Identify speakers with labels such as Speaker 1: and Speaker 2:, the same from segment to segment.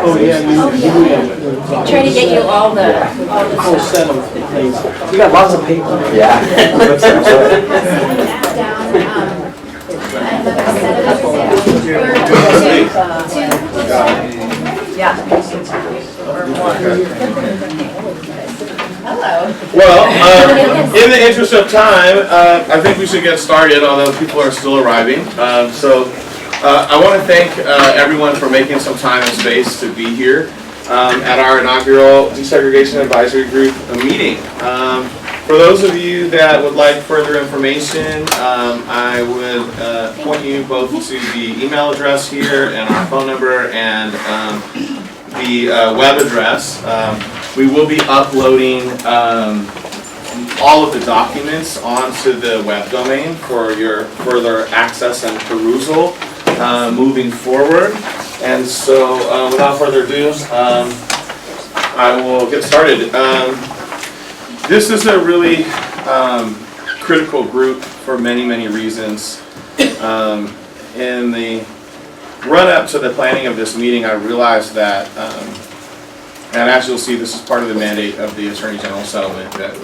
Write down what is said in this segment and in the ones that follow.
Speaker 1: Oh, yeah.
Speaker 2: Try to get you all the
Speaker 1: Full set of things.
Speaker 3: You got lots of paper.
Speaker 4: Yeah.
Speaker 5: Well, in the interest of time, I think we should get started, although people are still arriving. I want to thank everyone for making some time and space to be here at our inaugural Desegregation Advisory Group meeting. For those of you that would like further information, I would point you both to the email address here and our phone number and the web address. We will be uploading all of the documents onto the web domain for your further access and perusal moving forward. And so without further ado, I will get started. This is a really critical group for many, many reasons. In the run-up to the planning of this meeting, I realized that, and as you'll see, this is part of the mandate of the Attorney General settlement that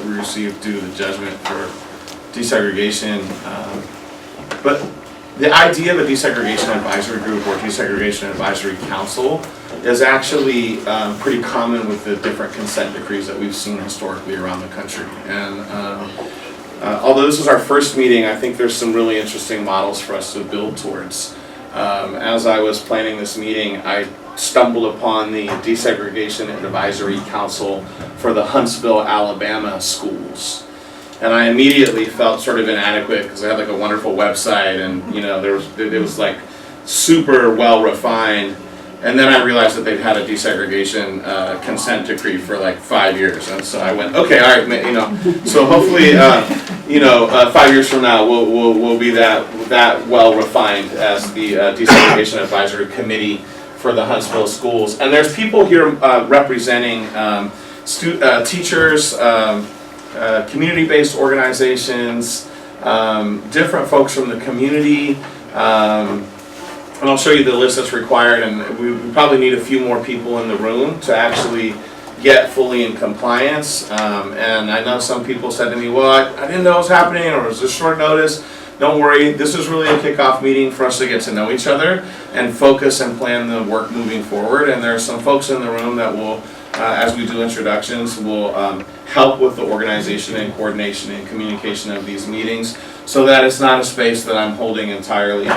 Speaker 5: we received due to the judgment for desegregation. But the idea of a desegregation advisory group or desegregation advisory council is actually pretty common with the different consent decrees that we've seen historically around the country. And although this is our first meeting, I think there's some really interesting models for us to build towards. As I was planning this meeting, I stumbled upon the Desegregation Advisory Council for the Huntsville, Alabama schools. And I immediately felt sort of inadequate because they had like a wonderful website and it was like super well refined. And then I realized that they've had a desegregation consent decree for like 5 years, and so I went, okay, all right, so hopefully, 5 years from now, we'll be that well refined as the desegregation advisory committee for the Huntsville schools. And there's people here representing teachers, community-based organizations, different folks from the community. And I'll show you the list that's required, and we probably need a few more people in the room to actually get fully in compliance. And I know some people said to me, well, I didn't know it was happening, or it was a short notice. Don't worry, this is really a kickoff meeting for us to get to know each other and focus and plan the work moving forward. And there are some folks in the room that will, as we do introductions, will help with the organization and coordination and communication of these meetings, so that it's not a space that I'm holding entirely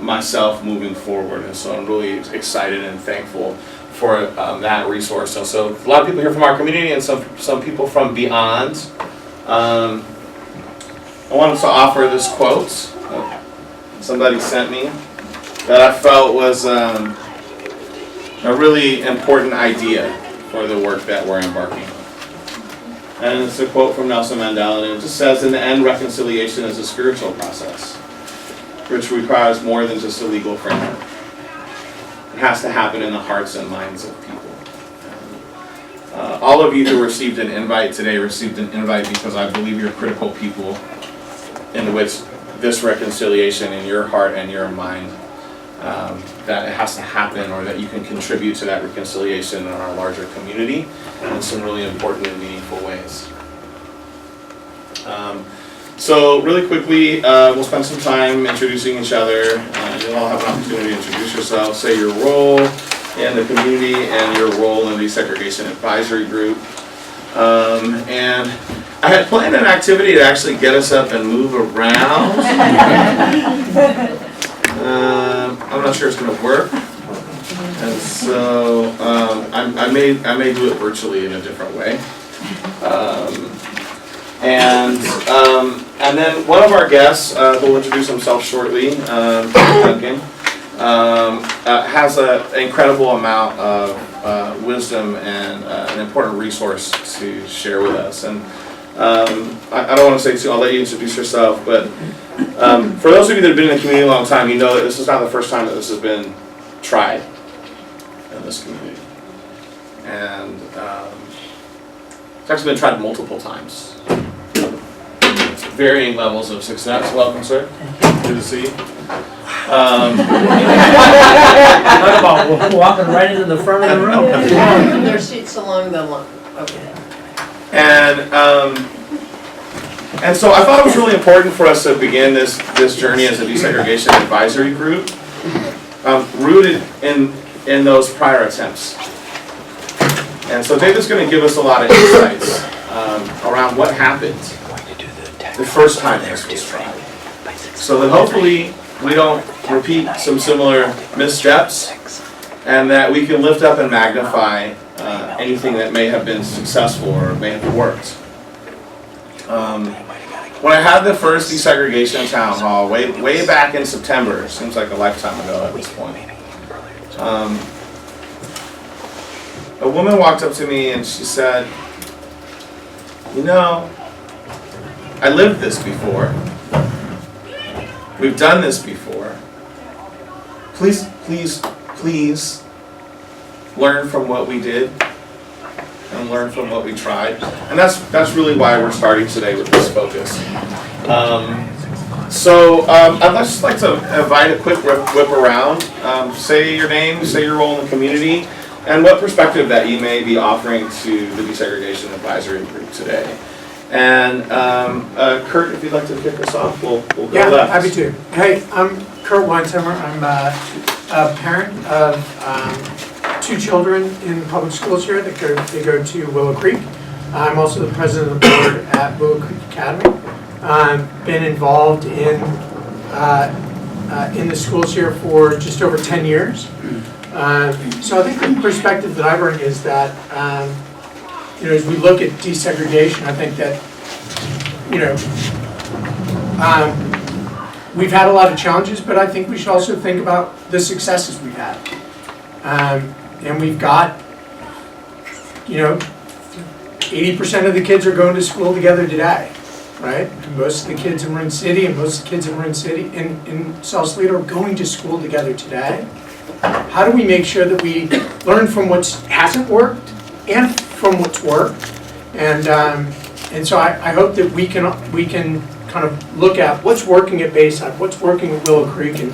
Speaker 5: myself moving forward. And so I'm really excited and thankful for that resource. And so a lot of people here from our community and some people from beyond. I wanted to offer this quote that somebody sent me that I felt was a really important idea for the work that we're embarking on. And it's a quote from Nelson Mandela, and it just says, in the end, reconciliation is a spiritual process, which requires more than just a legal framework. It has to happen in the hearts and minds of people. All of you who received an invite today received an invite because I believe you're critical people in which this reconciliation in your heart and your mind, that it has to happen, or that you can contribute to that reconciliation in our larger community in some really important and meaningful ways. So really quickly, we'll spend some time introducing each other. You'll all have an opportunity to introduce yourself, say your role in the community and your role in the Desegregation Advisory Group. And I had planned an activity to actually get us up and move around. I'm not sure it's going to work. And so I may do it virtually in a different way. And then one of our guests, who will introduce himself shortly, Duncan, has an incredible amount of wisdom and an important resource to share with us. And I don't want to say too, I'll let you introduce yourself, but for those of you that have been in the community a long time, you know that this is not the first time that this has been tried in this community. And it's actually been tried multiple times. Varying levels of success. Welcome, sir. Good to see you.
Speaker 1: Not about Walking right into the front of the room.
Speaker 3: Their seats along the line. Okay.
Speaker 5: And so I thought it was really important for us to begin this journey as a desegregation advisory group, rooted in those prior attempts. And so David's going to give us a lot of insights around what happened the first time this was tried, so that hopefully we don't repeat some similar missteps, and that we can lift up and magnify anything that may have been successful or may have worked. When I had the first desegregation town hall way back in September, seems like a lifetime ago at this point, a woman walked up to me and she said, "You know, I lived this before. We've done this before. Please, please, please learn from what we did and learn from what we tried." And that's really why we're starting today with this focus. I'd just like to invite a quick whip around. Say your name, say your role in the community, and what perspective that you may be offering to the Desegregation Advisory Group today. And Kurt, if you'd like to kick us off, we'll go left.
Speaker 4: Yeah, happy to. Hey, I'm Kurt Weinsheimer. I'm a parent of 2 children in public schools here. They go to Willow Creek. I'm also the president of the board at Willow Creek Academy. Been involved in the schools here for just over 10 years. So I think the perspective that I bring is that as we look at desegregation, I think that we've had a lot of challenges, but I think we should also think about the successes we've had. And we've got 80% of the kids are going to school together today, right? And most of the kids in Marin City and most of the kids in Marin City in South Toledo are going to school together today. How do we make sure that we learn from what hasn't worked and from what's worked? And so I hope that we can kind of look at what's working at Bayside, what's working at Willow Creek, and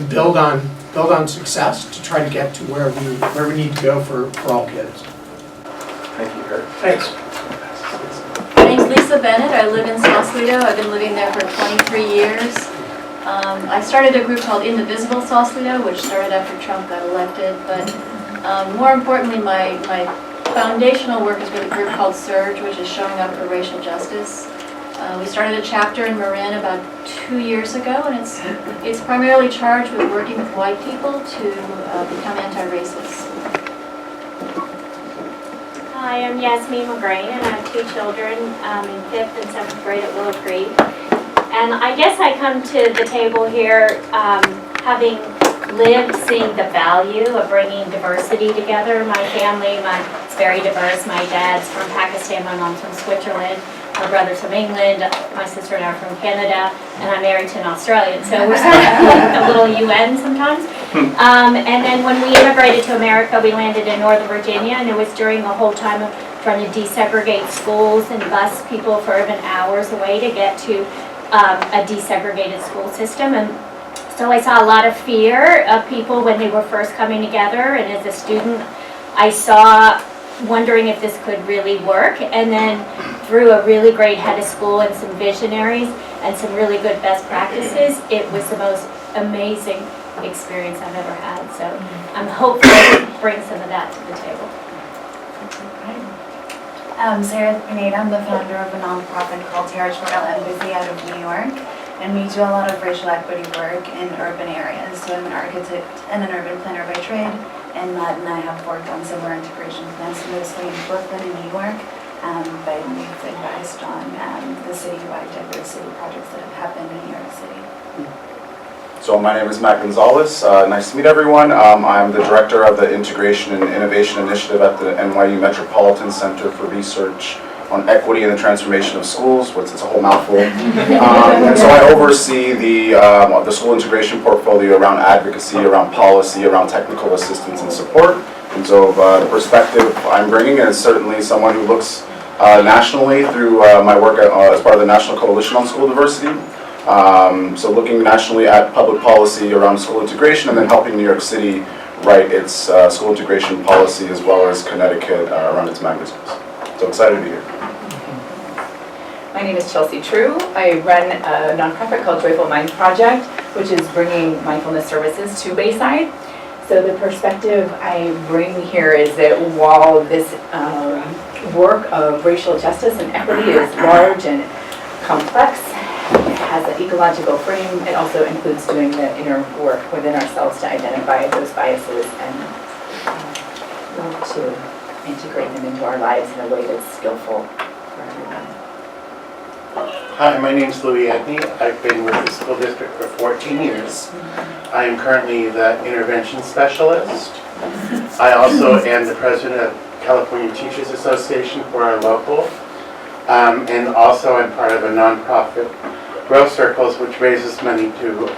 Speaker 4: build on success to try to get to where we need to go for all kids.
Speaker 5: Thank you, Kurt.
Speaker 4: Thanks.
Speaker 2: My name's Lisa Bennett. I live in South Toledo. I've been living there for 23 years. I started a group called Indivisible South Toledo, which started after Trump got elected. But more importantly, my foundational work is with a group called Surge, which is showing up for racial justice. We started a chapter in Marin about 2 years ago, and it's primarily charged with working with white people to become anti-racist.
Speaker 6: Hi, I'm Yasmin McGrain, and I have 2 children in 5th and 7th grade at Willow Creek. And I guess I come to the table here having lived seeing the value of bringing diversity together. My family, it's very diverse. My dad's from Pakistan, my mom's from Switzerland, my brother's from England, my sister and I are from Canada, and I'm married to an Australian. So we're sort of like a little UN sometimes. And then when we immigrated to America, we landed in Northern Virginia, and it was during the whole time of trying to desegregate schools and bus people for even hours away to get to a desegregated school system. And so I saw a lot of fear of people when they were first coming together, and as a student I saw wondering if this could really work, and then through a really great head of school and some visionaries and some really good best practices, it was the most amazing experience I've ever had. So I'm hopeful to bring some of that to the table.
Speaker 7: I'm Sarah Pineda. I'm the founder of a nonprofit called Territorial Empathy out of New York, and we do a lot of racial equity work in urban areas. So I'm an architect and an urban planner by trade, and Matt and I have worked on similar integration plans, mostly in Brooklyn and New York, but we've advised on the citywide diversity projects that have happened in New York City.
Speaker 8: So my name is Matt Gonzalez. Nice to meet everyone. I'm the director of the Integration and Innovation Initiative at the NYU Metropolitan Center for Research on Equity and the Transformation of Schools, which is a whole mouthful. And so I oversee the school integration portfolio around advocacy, around policy, around technical assistance and support. And so the perspective I'm bringing is certainly someone who looks nationally through my work as part of the National Coalition on School Diversity. So looking nationally at public policy around school integration, and then helping New York City write its school integration policy as well as Connecticut around its magnet schools. So excited to be here.
Speaker 9: My name is Chelsea True. I run a nonprofit called Joyful Mind Project, which is bringing mindfulness services to Bayside. So the perspective I bring here is that while this work of racial justice and equity is large and complex, it has an ecological frame, it also includes doing the inner work within ourselves to identify those biases and work to integrate them into our lives in a way that's skillful for everyone.
Speaker 10: Hi, my name is Louis Anthony. I've been with the school district for 14 years. I am currently the intervention specialist. I also am the president of California Teachers Association for our local. And also I'm part of a nonprofit, Growth Circles, which raises money to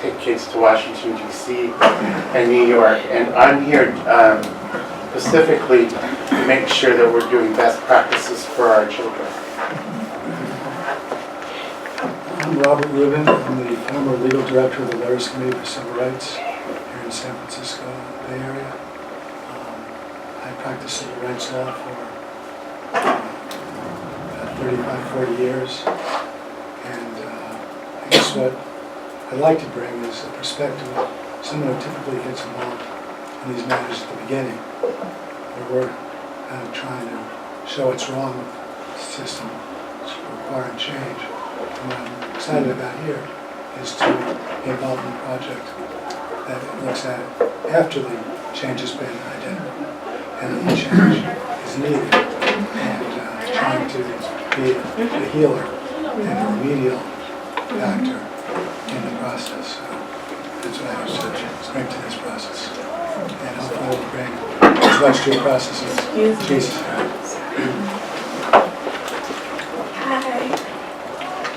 Speaker 10: take kids to Washington, D.C. and New York. And I'm here specifically to make sure that we're doing best practices for our children.
Speaker 11: I'm Robert Rubin. I'm the former legal director of the Lawyers Committee for Civil Rights here in San Francisco Bay Area. I practiced civil rights law for about 35, 40 years. And I guess what I'd like to bring is a perspective of someone who typically gets involved in these matters at the beginning, where we're kind of trying to show what's wrong with the system, it's requiring change. And what I'm excited about here is to be involved in a project that looks at after the change has been identified and the change is needed, and trying to be a healer and a remedial factor in the process. So that's what I hope to bring to this process, and hopefully we'll bring as much to the process as Jesus had.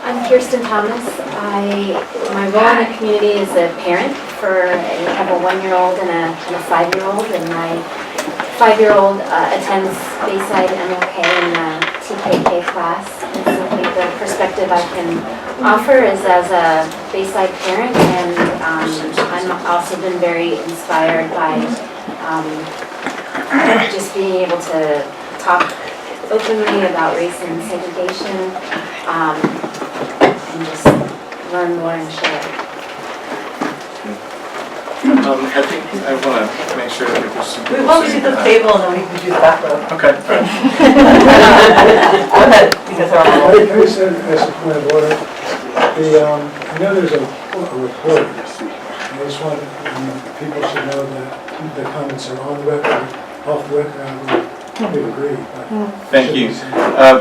Speaker 6: I'm Kirsten Thomas. My role in the community is a parent for I have a 1-year-old and a 5-year-old, and my 5-year-old attends Bayside MLK in the TKK class. And so I think the perspective I can offer is as a Bayside parent, and I'm also been very inspired by just being able to talk openly about race and segregation. And just learn more and share.
Speaker 5: I think I want to make sure that there's some.
Speaker 3: We want to do the table and then we can do the back row.
Speaker 5: Okay. All right.
Speaker 3: Go ahead, because they're all.
Speaker 11: Can I say, as a point of order, I know there's a report. I just want people should know that the comments are on the record, off the record. I would agree.
Speaker 5: Thank you.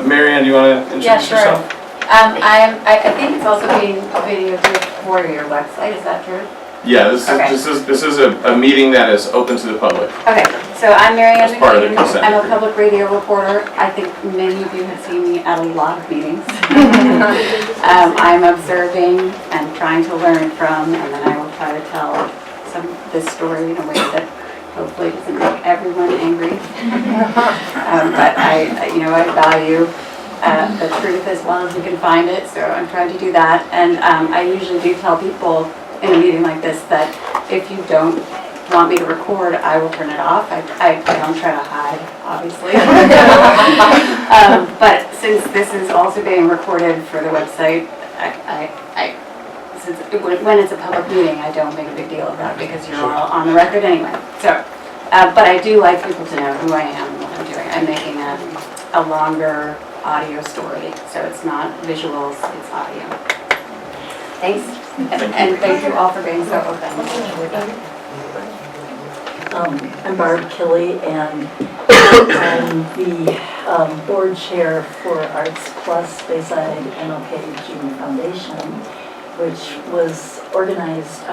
Speaker 5: Marianne, do you want to introduce yourself?
Speaker 12: I think it's also being videotaped for your website, is that true?
Speaker 5: Yeah, this is a meeting that is open to the public.
Speaker 12: Okay, so I'm Marianne
Speaker 5: As part of the
Speaker 12: McKean.
Speaker 5: consent
Speaker 12: I'm a
Speaker 5: decree.
Speaker 12: public radio reporter. I think many of you have seen me at a lot of meetings. I'm observing and trying to learn from, and then I will try to tell this story in a way that hopefully doesn't make everyone angry. But I value the truth as well as you can find it, so I'm trying to do that. And I usually do tell people in a meeting like this that if you don't want me to record, I will turn it off. I don't try to hide, obviously. But since this is also being recorded for the website, when it's a public meeting, I don't make a big deal of that because you're all on the record anyway. So, but I do like people to know who I am and what I'm doing. I'm making a longer audio story, so it's not visuals, it's audio. Thanks, and thank you all for being so open.
Speaker 13: I'm Barb Killey, and I'm the board chair for Arts Plus Bayside MLK Junior Foundation, which was organized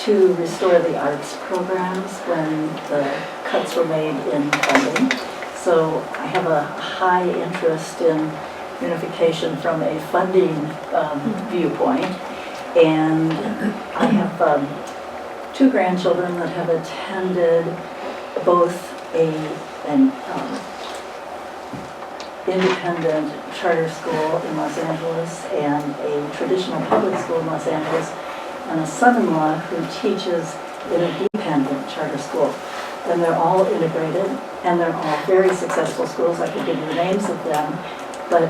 Speaker 13: to restore the arts programs when the cuts were made in funding. So I have a high interest in unification from a funding viewpoint, and I have 2 grandchildren that have attended both an independent charter school in Los Angeles and a traditional public school in Los Angeles, and a son-in-law who teaches in a dependent charter school. And they're all integrated, and they're all very successful schools. I could give you the names of them, but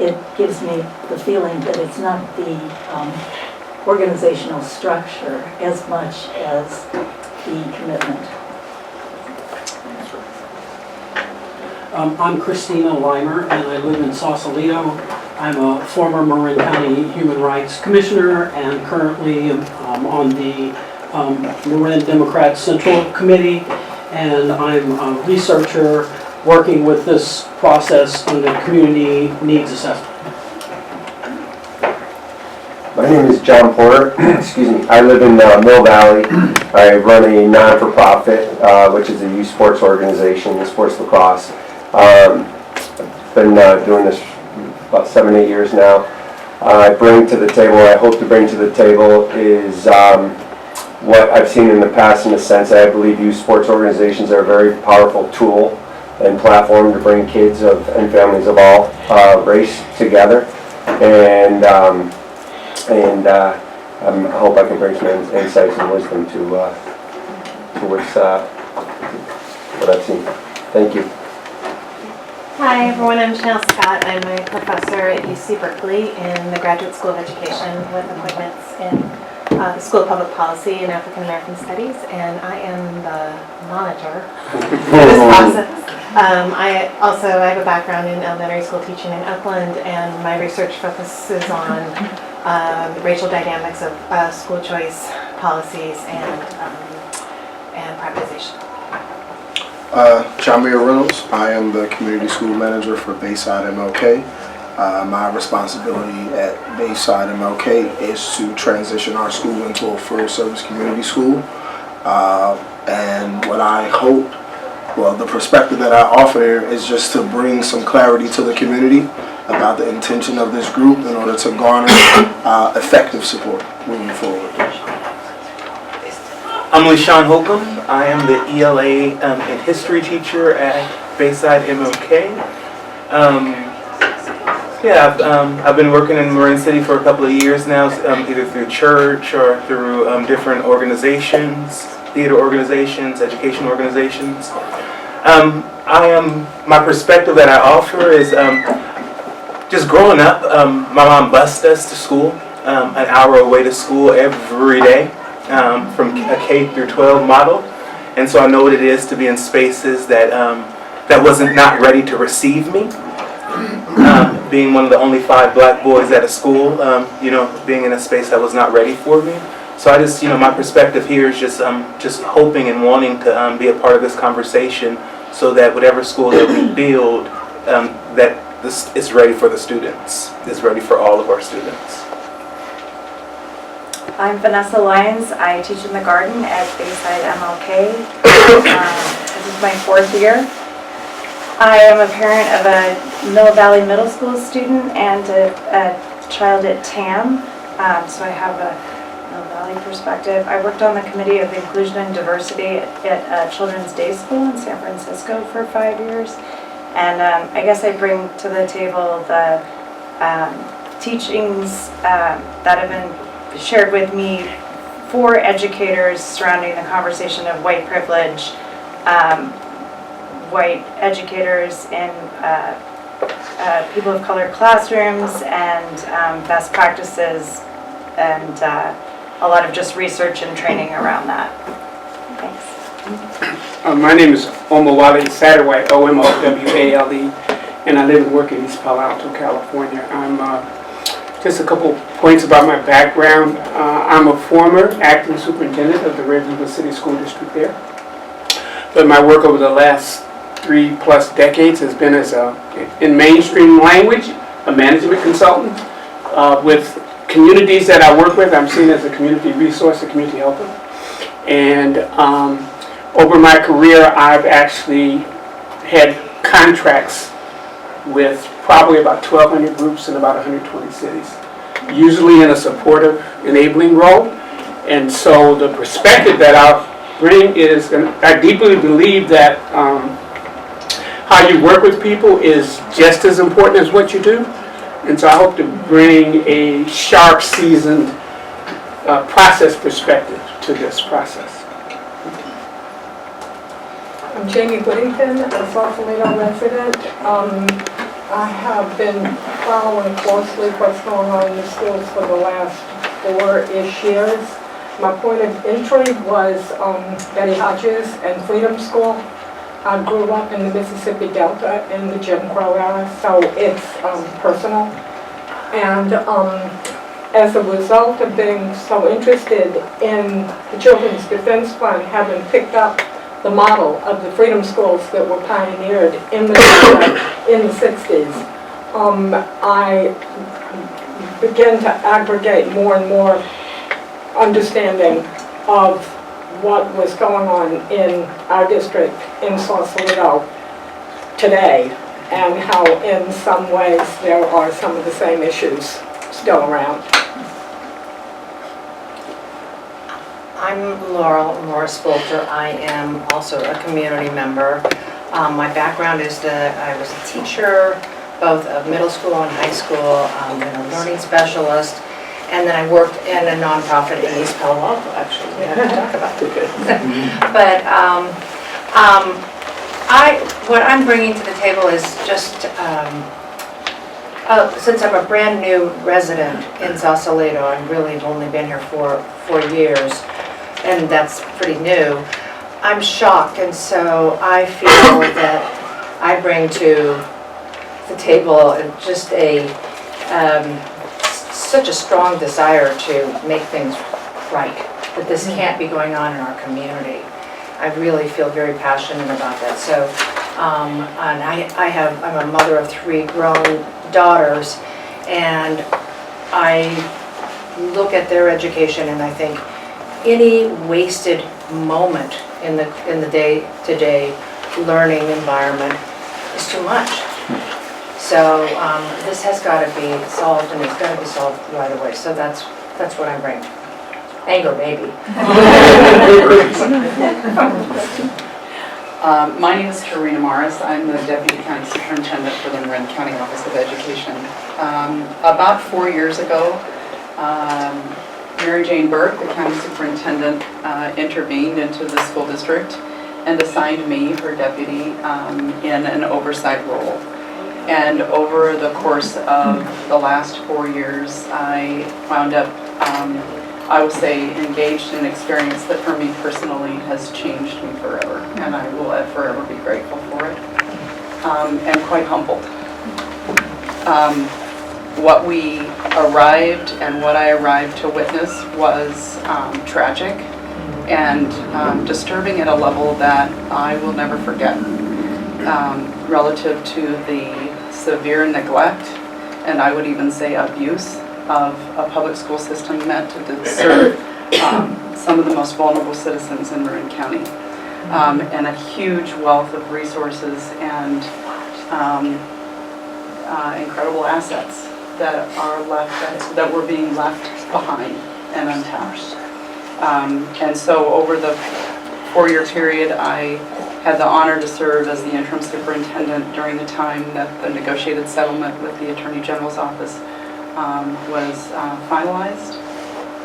Speaker 13: it gives me the feeling that it's not the organizational structure as much as the commitment.
Speaker 1: I'm Christina Leimer, and I live in Sausalito. I'm a former Marin County Human Rights Commissioner and currently on the Marin Democrat Central Committee, and I'm a researcher working with this process under community needs assessment.
Speaker 14: My name is John Porter. Excuse me. I live in Mill Valley. I run a non-for-profit, which is a youth sports organization, the Sports Lacrosse. I've been doing this about 7-8 years now. I bring to the table, I hope to bring to the table is what I've seen in the past, in the sense that I believe youth sports organizations are a very powerful tool and platform to bring kids and families of all race together. And I hope I can bring some insights and wisdom to what I've seen. Thank you.
Speaker 15: Hi everyone, I'm Chanel Scott. I'm a professor at UC Berkeley in the Graduate School of Education with appointments in the School of Public Policy and African American Studies, and I am the monitor for this process. I have a background in elementary school teaching in Oakland, and my research focuses on racial dynamics of school choice policies and privatization.
Speaker 16: John Mayer Reynolds. I am the community school manager for Bayside MLK. My responsibility at Bayside MLK is to transition our school into a full service community school. And what I hope, well, the perspective that I offer here is just to bring some clarity to the community about the intention of this group in order to garner effective support moving forward.
Speaker 17: I'm LeSean Holcomb. I am the ELA and history teacher at Bayside MLK. I've been working in Marin City for a couple of years now, either through church or through different organizations, theater organizations, education organizations. My perspective that I offer is just growing up, my mom bused us to school, an hour away to school every day. From a K through 12 model, and so I know what it is to be in spaces that wasn't not ready to receive me. Being one of the only 5 black boys at a school, being in a space that was not ready for me. So I just, my perspective here is just hoping and wanting to be a part of this conversation, so that whatever school that we build, that this is ready for the students, is ready for all of our students.
Speaker 18: I'm Vanessa Lyons. I teach in the garden at Bayside MLK. This is my 4th year. I am a parent of a Mill Valley Middle School student and a child at TAM, so I have a Mill Valley perspective. I worked on the Committee of Inclusion and Diversity at Children's Day School in San Francisco for 5 years. And I guess I bring to the table the teachings that have been shared with me for educators surrounding the conversation of white privilege, white educators in people of color classrooms, and best practices, and a lot of just research and training around that. Thanks.
Speaker 19: My name is Omowale Satterwhite, Omowale, and I live and work in East Palo Alto, California. I'm just a couple points about my background. I'm a former acting superintendent of the Ravenwood City School District there. But my work over the last 3+ decades has been in mainstream language, a management consultant. With communities that I work with, I'm seen as a community resource, a community helper. And over my career, I've actually had contracts with probably about 1,200 groups in about 120 cities, usually in a supportive, enabling role. And so the perspective that I'll bring is, and I deeply believe that how you work with people is just as important as what you do. And so I hope to bring a sharp, seasoned process perspective to this process.
Speaker 20: I'm Jamie Whittington, a Sausalito resident. I have been following closely what's going on in the schools for the last 4-ish years. My point of entry was Betty Hodges and Freedom School. I grew up in the Mississippi Delta in the Jim Crow era, so it's personal. And as a result of being so interested in the Children's Defense Fund, having picked up the model of the freedom schools that were pioneered in the Delta in the 60s, I began to aggregate more and more understanding of what was going on in our district in Sausalito today, and how in some ways there are some of the same issues still around.
Speaker 21: I'm Laura Spolter. I am also a community member. My background is that I was a teacher, both of middle school and high school, and a learning specialist, and then I worked in a nonprofit in East Palo Alto, actually. We have to talk about it. But what I'm bringing to the table is just, since I'm a brand new resident in Sausalito, I've really only been here for 4 years, and that's pretty new. I'm shocked, and so I feel that I bring to the table just such a strong desire to make things right, that this can't be going on in our community. I really feel very passionate about that. So, and I'm a mother of 3 grown daughters, and I look at their education and I think any wasted moment in the day-to-day learning environment is too much. So this has got to be solved, and it's got to be solved right away. So that's what I'm bringing. Anger, maybe.
Speaker 22: My name is Karina Morris. I'm the Deputy County Superintendent for the Marin County Office of Education. About 4 years ago, Mary Jane Burke, the county superintendent, intervened into the school district and assigned me, her deputy, in an oversight role. And over the course of the last 4 years, I wound up, I would say, engaged in an experience that for me personally has changed me forever. And I will forever be grateful for it, and quite humbled. What we arrived and what I arrived to witness was tragic and disturbing at a level that I will never forget, relative to the severe neglect, and I would even say abuse, of a public school system meant to serve some of the most vulnerable citizens in Marin County, and a huge wealth of resources and incredible assets that are left, that were being left behind and untouched. And so over the 4-year period, I had the honor to serve as the interim superintendent during the time that the negotiated settlement with the Attorney General's office was finalized.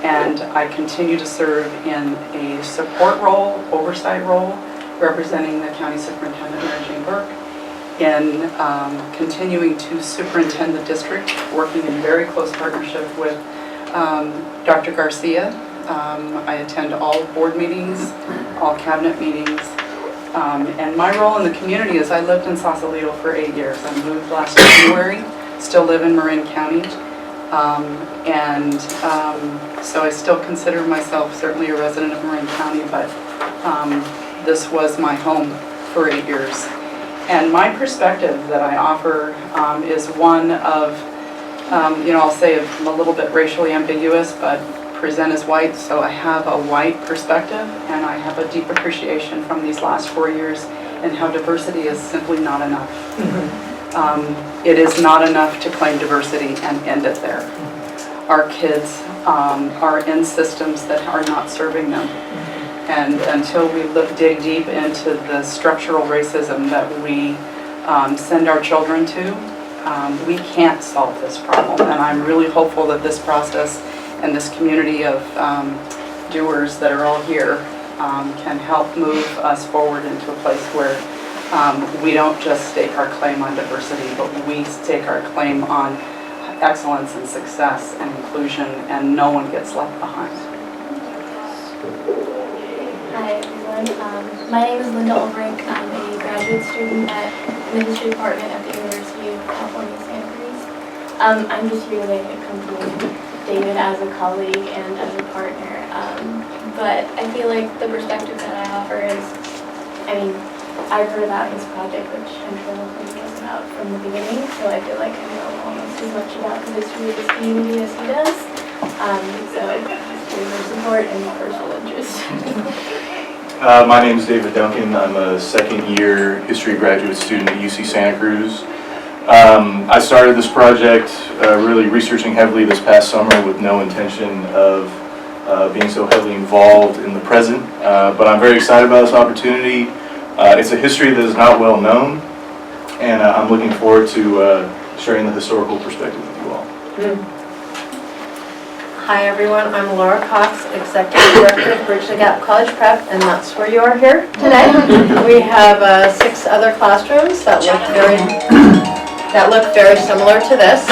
Speaker 22: And I continue to serve in a support role, oversight role, representing the county superintendent, Mary Jane Burke, in continuing to superintend the district, working in very close partnership with Dr. Garcia. I attend all board meetings, all cabinet meetings, and my role in the community is I lived in Sausalito for 8 years. I moved last January, still live in Marin County, so I still consider myself certainly a resident of Marin County, but this was my home for 8 years. And my perspective that I offer is one of, I'll say I'm a little bit racially ambiguous, but present as white, so I have a white perspective, and I have a deep appreciation from these last 4 years and how diversity is simply not enough. It is not enough to claim diversity and end it there. Our kids are in systems that are not serving them. And until we dig deep into the structural racism that we send our children to, we can't solve this problem. And I'm really hopeful that this process and this community of doers that are all here can help move us forward into a place where we don't just stake our claim on diversity, but we stake our claim on excellence and success and inclusion, and no one gets left behind.
Speaker 2: Hi everyone, my name is Linda Ulbrich. I'm a graduate student in the history department at the University of California, Santa Cruz. I'm just here today to accompany David as a colleague and as a partner, but I feel like the perspective that I offer is, I've heard about his project, which I'm sure he knows about from the beginning, so I feel like I know almost as much about the history of this community as he does. So just for your support and personal interest.
Speaker 4: My name is David Duncan. I'm a second-year history graduate student at UC Santa Cruz. I started this project really researching heavily this past summer with no intention of being so heavily involved in the present, but I'm very excited about this opportunity. It's a history that is not well known, and I'm looking forward to sharing the historical perspective with you all.
Speaker 23: Hi everyone, I'm Laura Cox, Executive Director of Bridge the Gap College Prep, and that's where you are here today. We have 6 other classrooms that look very similar to this.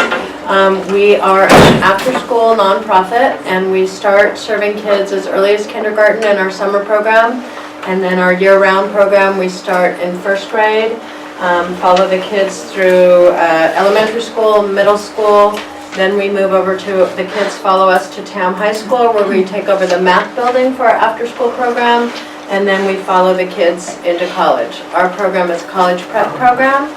Speaker 23: We are an after-school nonprofit, and we start serving kids as early as kindergarten in our summer program, and then our year-round program we start in 1st grade, follow the kids through elementary school, middle school. Then we move over to, the kids follow us to Tam High School, where we take over the math building for our after-school program, and then we follow the kids into college. Our program is a college prep program.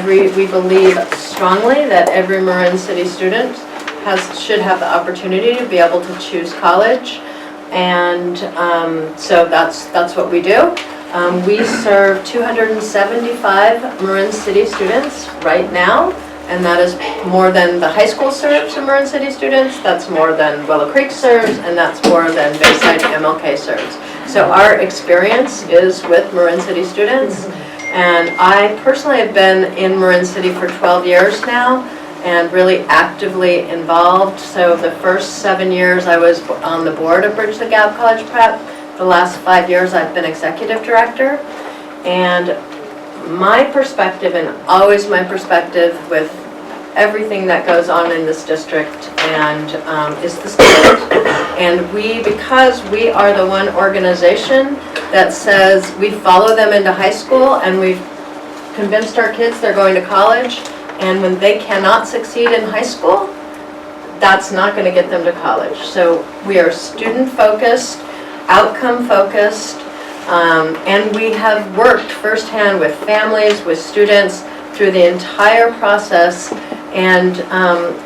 Speaker 23: We believe strongly that every Marin City student should have the opportunity to be able to choose college, and so that's what we do. We serve 275 Marin City students right now, and that is more than the high school serves of Marin City students, that's more than Willow Creek serves, and that's more than Bayside MLK serves. So our experience is with Marin City students, and I personally have been in Marin City for 12 years now, and really actively involved. So the first 7 years I was on the board of Bridge the Gap College Prep. The last 5 years I've been executive director, and my perspective, and always my perspective with everything that goes on in this district, and is the student. And because we are the one organization that says we follow them into high school, and we've convinced our kids they're going to college, and when they cannot succeed in high school, that's not going to get them to college. So we are student-focused, outcome-focused, and we have worked firsthand with families, with students, through the entire process, and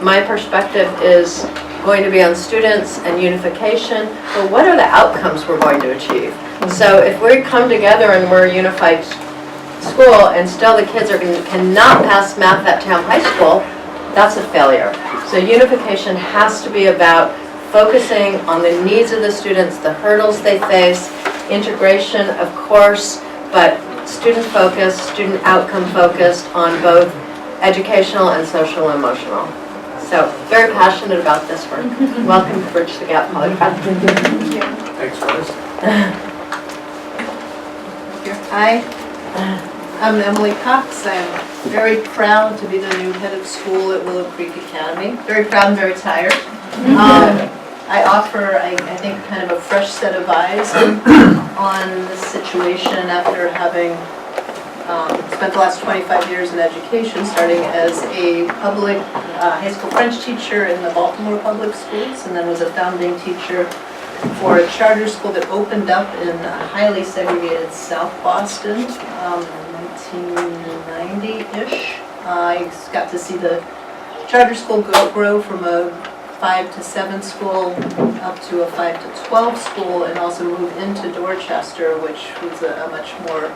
Speaker 23: my perspective is going to be on students and unification, but what are the outcomes we're going to achieve? So if we come together and we're a unified school and still the kids cannot pass math at Town High School, that's a failure. So unification has to be about focusing on the needs of the students, the hurdles they face, integration of course, but student focused, student outcome focused on both educational and social and emotional. So very passionate about this work. Welcome to Bridge the Gap College Prep.
Speaker 5: Thanks, Rose.
Speaker 24: Hi, I'm Emily Cox. I'm very proud to be the new head of school at Willow Creek Academy. Very proud and very tired. I offer, I think, kind of a fresh set of eyes on the situation after having spent the last 25 years in education, starting as a public high school French teacher in the Baltimore public schools, and then was a founding teacher for a charter school that opened up in highly segregated South Boston, 1990-ish. I got to see the charter school grow from a 5 to 7 school up to a 5 to 12 school, and also move into Dorchester, which was a much more,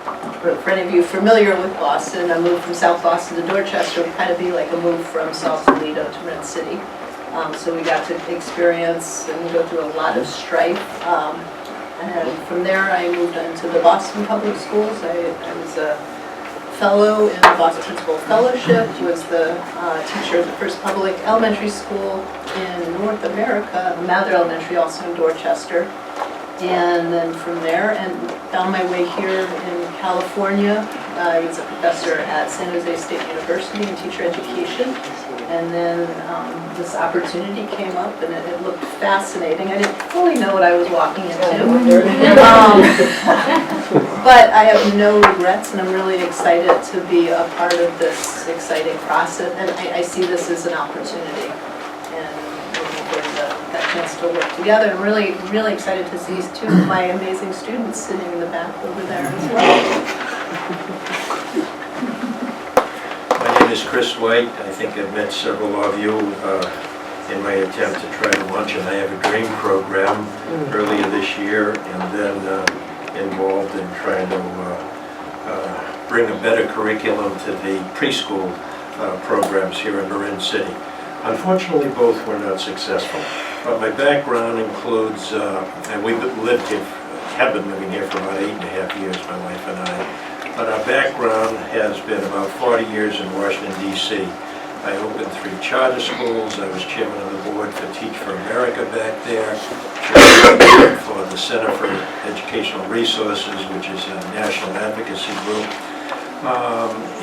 Speaker 24: for any of you familiar with Boston, a move from South Boston to Dorchester would kind of be like a move from Sausalito to Marin City. So we got to experience and go through a lot of strife. And from there I moved into the Boston Public Schools. I was a fellow in the Boston Principal Fellowship, was the teacher of the first public elementary school in North America, Mather Elementary, also in Dorchester. And then from there, and found my way here in California. I was a professor at San Jose State University in teacher education. And then this opportunity came up and it looked fascinating. I didn't fully know what I was walking into. But I have no regrets and I'm really excited to be a part of this exciting process. And I see this as an opportunity. And looking forward to that chance to work together. I'm really, really excited to see two of my amazing students sitting in the back over there as well.
Speaker 7: My name is Chris White. I think I've met several of you in my attempt to try to launch an I Have a Dream program earlier this year, and then involved in trying to bring a better curriculum to the preschool programs here in Marin City. Unfortunately, both were not successful. But my background includes, and we've lived here, have been living here for about 8.5 years, my wife and I. But our background has been about 40 years in Washington, D.C. I opened 3 charter schools. I was chairman of the board for Teach for America back there, chairman for the Center for Educational Resources, which is a national advocacy group,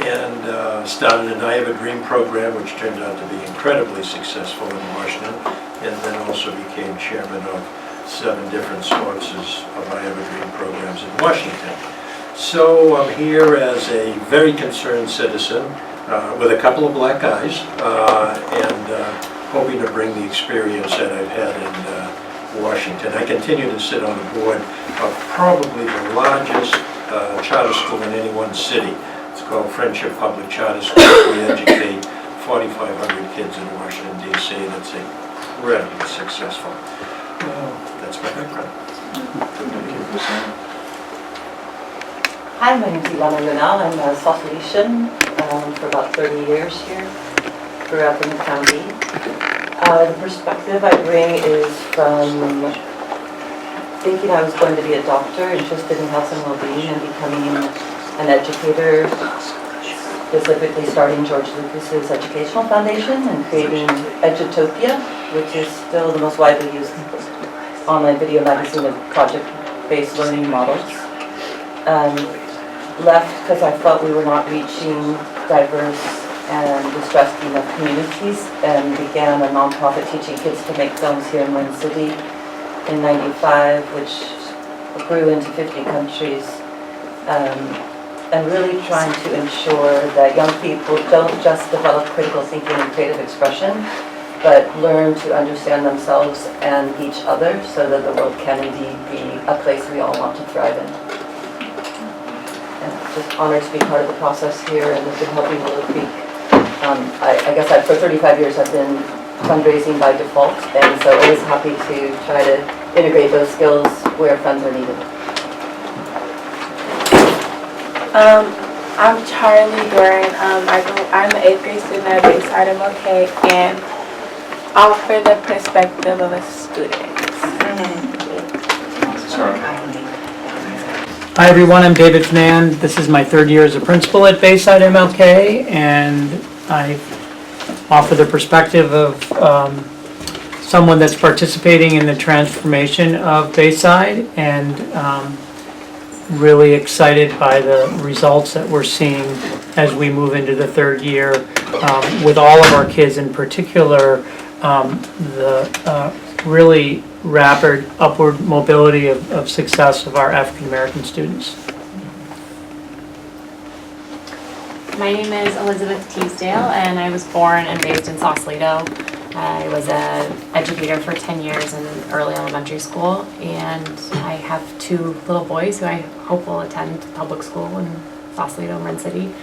Speaker 7: and started an I Have a Dream program, which turned out to be incredibly successful in Washington, and then also became chairman of 7 different sponsors of I Have a Dream programs in Washington. So I'm here as a very concerned citizen with a couple of black eyes and hoping to bring the experience that I've had in Washington. I continue to sit on the board of probably the largest charter school in any one city. It's called Friendship Public Charter School. We educate 4,500 kids in Washington, D.C. That's incredibly successful. That's my background.
Speaker 3: Hi, my name is Ivana Lunal. I'm a Sausalitian for about 30 years here. Grew up in the county. The perspective I bring is from thinking I was going to be a doctor, interested in health and well-being, and becoming an educator, specifically starting George Lucas's Educational Foundation and creating Edutopia, which is still the most widely used online video magazine of project-based learning models. Left because I felt we were not reaching diverse and distressed enough communities, and began a nonprofit teaching kids to make films here in Marin City in '95, which grew into 50 countries, and really trying to ensure that young people don't just develop critical thinking and creative expression, but learn to understand themselves and each other so that the world can indeed be a place we all want to thrive in. Just honored to be part of the process here and have been helping Willow Creek. I guess for 35 years I've been fundraising by default, and so always happy to try to integrate those skills where funds are needed.
Speaker 8: I'm Charlie Doran. I'm an 8th grade student at Bayside MLK and offer the perspective of a student.
Speaker 1: Hi everyone, I'm David Fernand. This is my 3rd year as a principal at Bayside MLK, and I offer the perspective of someone that's participating in the transformation of Bayside, and really excited by the results that we're seeing as we move into the 3rd year with all of our kids, in particular the really rapid upward mobility of success of our African American students.
Speaker 9: My name is Elizabeth Teasdale, and I was born and raised in Sausalito. I was an educator for 10 years in early elementary school, and I have 2 little boys who I hope will attend public school in Sausalito, Marin City.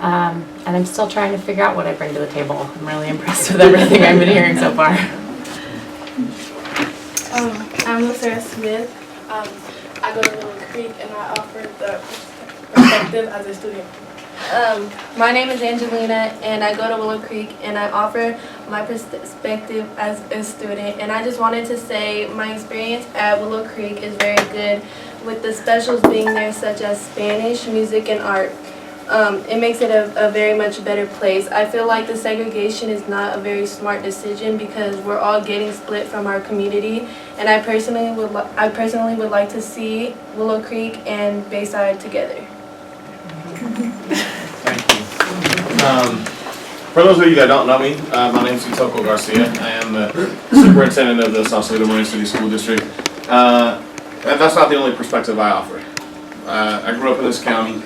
Speaker 9: And I'm still trying to figure out what I bring to the table. I'm really impressed with everything I've been hearing so far.
Speaker 8: I'm Lucera Smith. I go to Willow Creek and I offer the perspective as a student.
Speaker 10: My name is Angelina and I go to Willow Creek and I offer my perspective as a student. And I just wanted to say my experience at Willow Creek is very good, with the specials being there such as Spanish, music, and art. it makes it a very much better place. I feel like the segregation is not a very smart decision because we're all getting split from our community, and I personally would like to see Willow Creek and Bayside together.
Speaker 5: For those of you that don't know me, my name is Itoko Garcia. I am the superintendent of the Sausalito Marine City School District. That's not the only perspective I offer. I grew up in this county.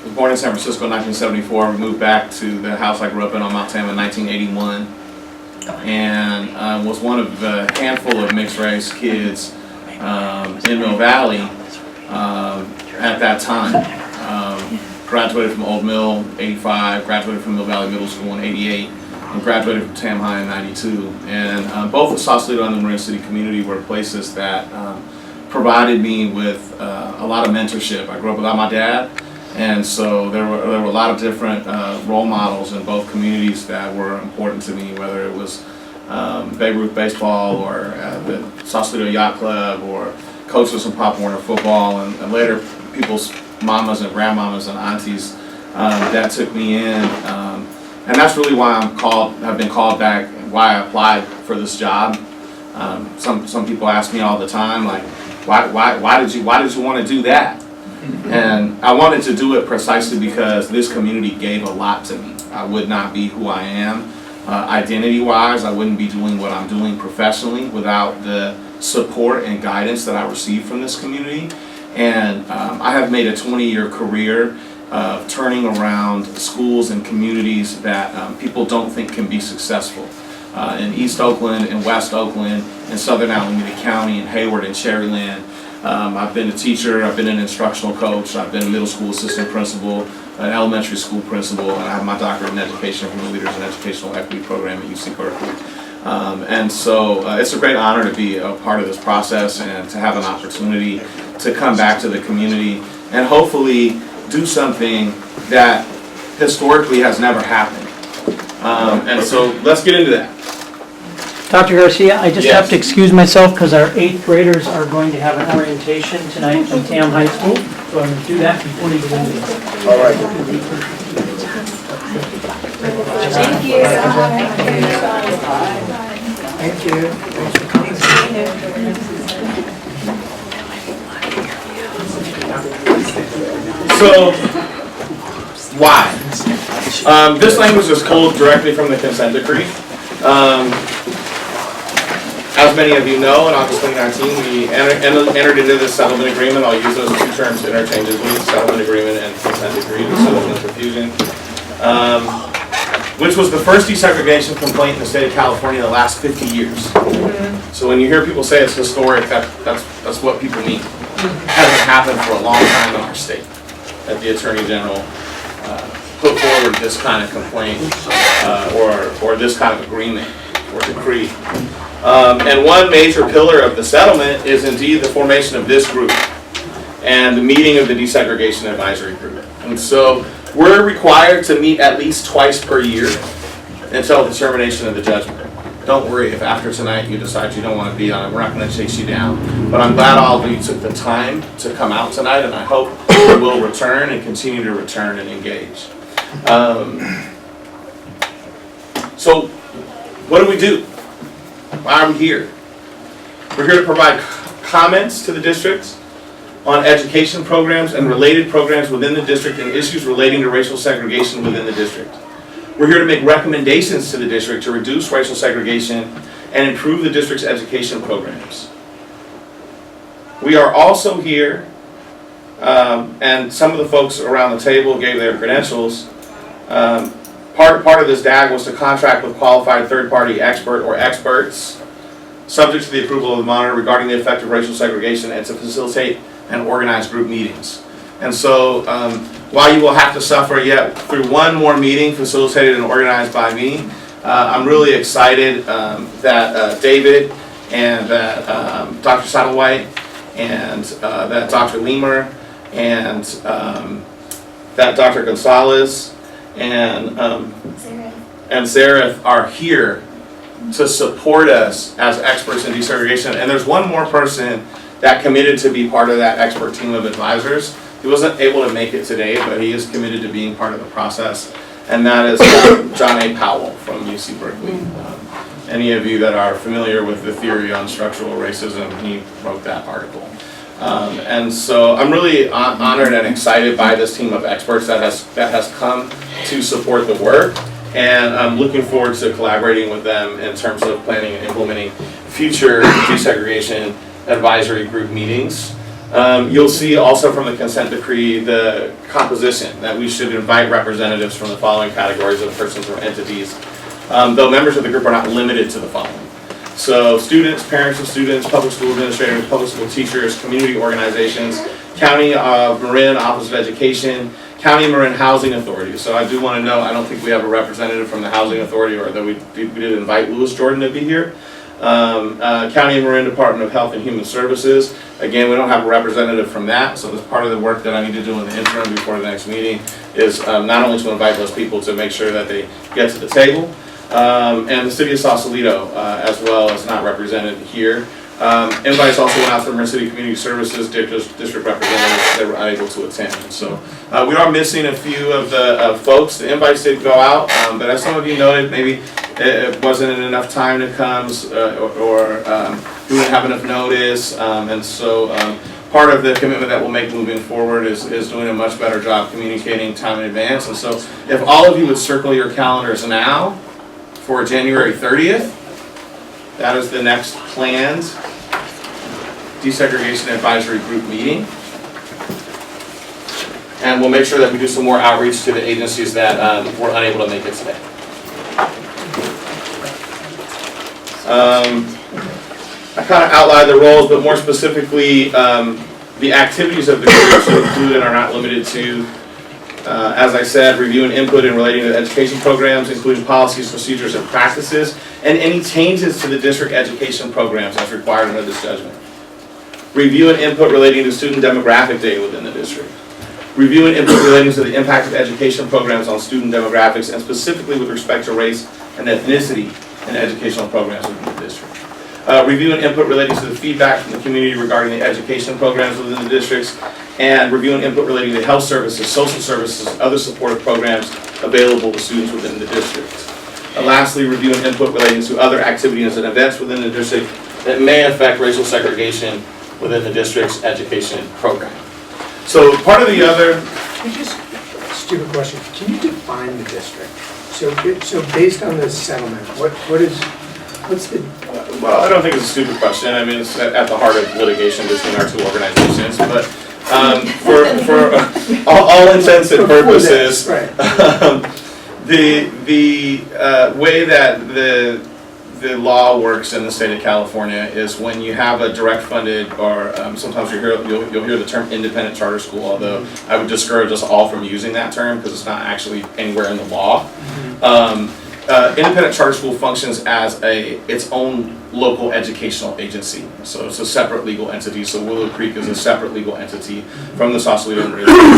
Speaker 5: Was born in San Francisco in 1974. We moved back to the house I grew up in on Mount Tam in 1981. And was one of the handful of mixed race kids in Mill Valley at that time. Graduated from Old Mill, 85, graduated from Mill Valley Middle School in 88, and graduated from Tam High in 92. And both the Sausalito and the Marine City community were places that provided me with a lot of mentorship. I grew up without my dad, and so there were a lot of different role models in both communities that were important to me, whether it was Babe Ruth baseball or the Sausalito Yacht Club or coaches from Pop Warner football, and later people's mamas and grandmamas and aunties that took me in, and that's really why I've been called back, why I applied for this job. Some people ask me all the time, like, why did you want to do that? And I wanted to do it precisely because this community gave a lot to me. I would not be who I am identity-wise. I wouldn't be doing what I'm doing professionally without the support and guidance that I received from this community. And I have made a 20-year career of turning around schools and communities that people don't think can be successful. In East Oakland, in West Oakland, in Southern Alameda County, in Hayward, and Cherryland. I've been a teacher, I've been an instructional coach, I've been a middle school assistant principal, an elementary school principal, and I have my doctorate in education from the Leaders in Educational Equity program at UC Berkeley. And so it's a great honor to be a part of this process and to have an opportunity to come back to the community and hopefully do something that historically has never happened. And so let's get into that.
Speaker 1: Dr. Garcia, I just
Speaker 5: Yes.
Speaker 1: have to excuse myself because our 8th graders are going to have an orientation tonight from Tam High School. So I'm going to do that before you go in.
Speaker 16: All right.
Speaker 18: Thank you.
Speaker 1: Thank you. Thanks for coming.
Speaker 5: So, why? This language is pulled directly from the consent decree. As many of you know, in August 2019, we entered into this settlement agreement. I'll use those two terms interchangeably, settlement agreement and consent decree, so there's no confusion. Which was the first desegregation complaint in the state of California in the last 50 years. So when you hear people say it's historic, that's what people mean. It hasn't happened for a long time in our state that the Attorney General put forward this kind of complaint or this kind of agreement or decree. And one major pillar of the settlement is indeed the formation of this group and the meeting of the Desegregation Advisory Group. And so we're required to meet at least twice per year until determination of the judgment. Don't worry if after tonight you decide you don't want to be on it. We're not going to chase you down. But I'm glad all of you took the time to come out tonight, and I hope you will return and continue to return and engage. So what do? Why are we here? We're here to provide comments to the districts on education programs and related programs within the district and issues relating to racial segregation within the district. We're here to make recommendations to the district to reduce racial segregation and improve the district's education programs. We are also here, and some of the folks around the table gave their credentials. Part of this DAG was to contract with qualified third-party expert or experts, subject to the approval of the monitor regarding the effect of racial segregation, and to facilitate and organize group meetings. And so while you will have to suffer yet through one more meeting facilitated and organized by me, I'm really excited that David and that Dr. Satterwhite and that Dr. Lemer and that Dr. Gonzalez and Zareth are here to support us as experts in desegregation. And there's one more person that committed to be part of that expert team of advisors He wasn't able to make it today, but he is committed to being part of the process, and that is John A. Powell from UC Berkeley. Any of you that are familiar with the theory on structural racism, he wrote that article. And so I'm really honored and excited by this team of experts that has come to support the work, and I'm looking forward to collaborating with them in terms of planning and implementing future desegregation advisory group meetings. You'll see also from the consent decree the composition that we should invite representatives from the following categories of persons or entities, though members of the group are not limited to the following. So students, parents of students, public school administrators, public school teachers, community organizations, County of Marin Office of Education, County Marin Housing Authority. So I do want to know, I don't think we have a representative from the Housing Authority, or that we did invite Louis Jordan to be here. County of Marin Department of Health and Human Services. Again, we don't have a representative from that, so that's part of the work that I need to do in the interim before the next meeting is not only to invite those people to make sure that they get to the table, and the City of Sausalito as well is not represented here. Invites also went out to Marin City Community Services district representatives that were unable to attend. So we are missing a few of the folks. The invites did go out, but as some of you noted, maybe it wasn't enough time to come, or we didn't have enough notice, and so part of the commitment that we'll make moving forward is doing a much better job communicating time in advance. And so if all of you would circle your calendars now for January 30th, that is the next planned desegregation advisory group meeting. And we'll make sure that we do some more outreach to the agencies that were unable to make it today. I kind of outlined the roles, but more specifically, the activities of the group should include and are not limited to, as I said, review and input in relating to education programs, including policies, procedures, and practices, and any changes to the district education programs as required under this judgment. Review and input relating to student demographic data within the district. Review and input relating to the impact of education programs on student demographics, and specifically with respect to race and ethnicity in educational programs within the district. Review and input relating to the feedback from the community regarding the education programs within the districts, and review and input relating to health services, social services, and other supportive programs available to students within the district. And lastly, review and input relating to other activities and events within the district that may affect racial segregation within the district's education program. So part of the other...
Speaker 6: Just a stupid question. Can you define the district? So based on this settlement, what's the...
Speaker 5: Well, I don't think it's a stupid question. I mean, it's at the heart of litigation between our two organizations. But for all intents and purposes, the way that the law works in the state of California is when you have a direct funded, or sometimes you'll hear the term independent charter school, although I would discourage us all from using that term because it's not actually anywhere in the law. Independent charter school functions as its own local educational agency. So it's a separate legal entity. So Willow Creek is a separate legal entity from the Sausalito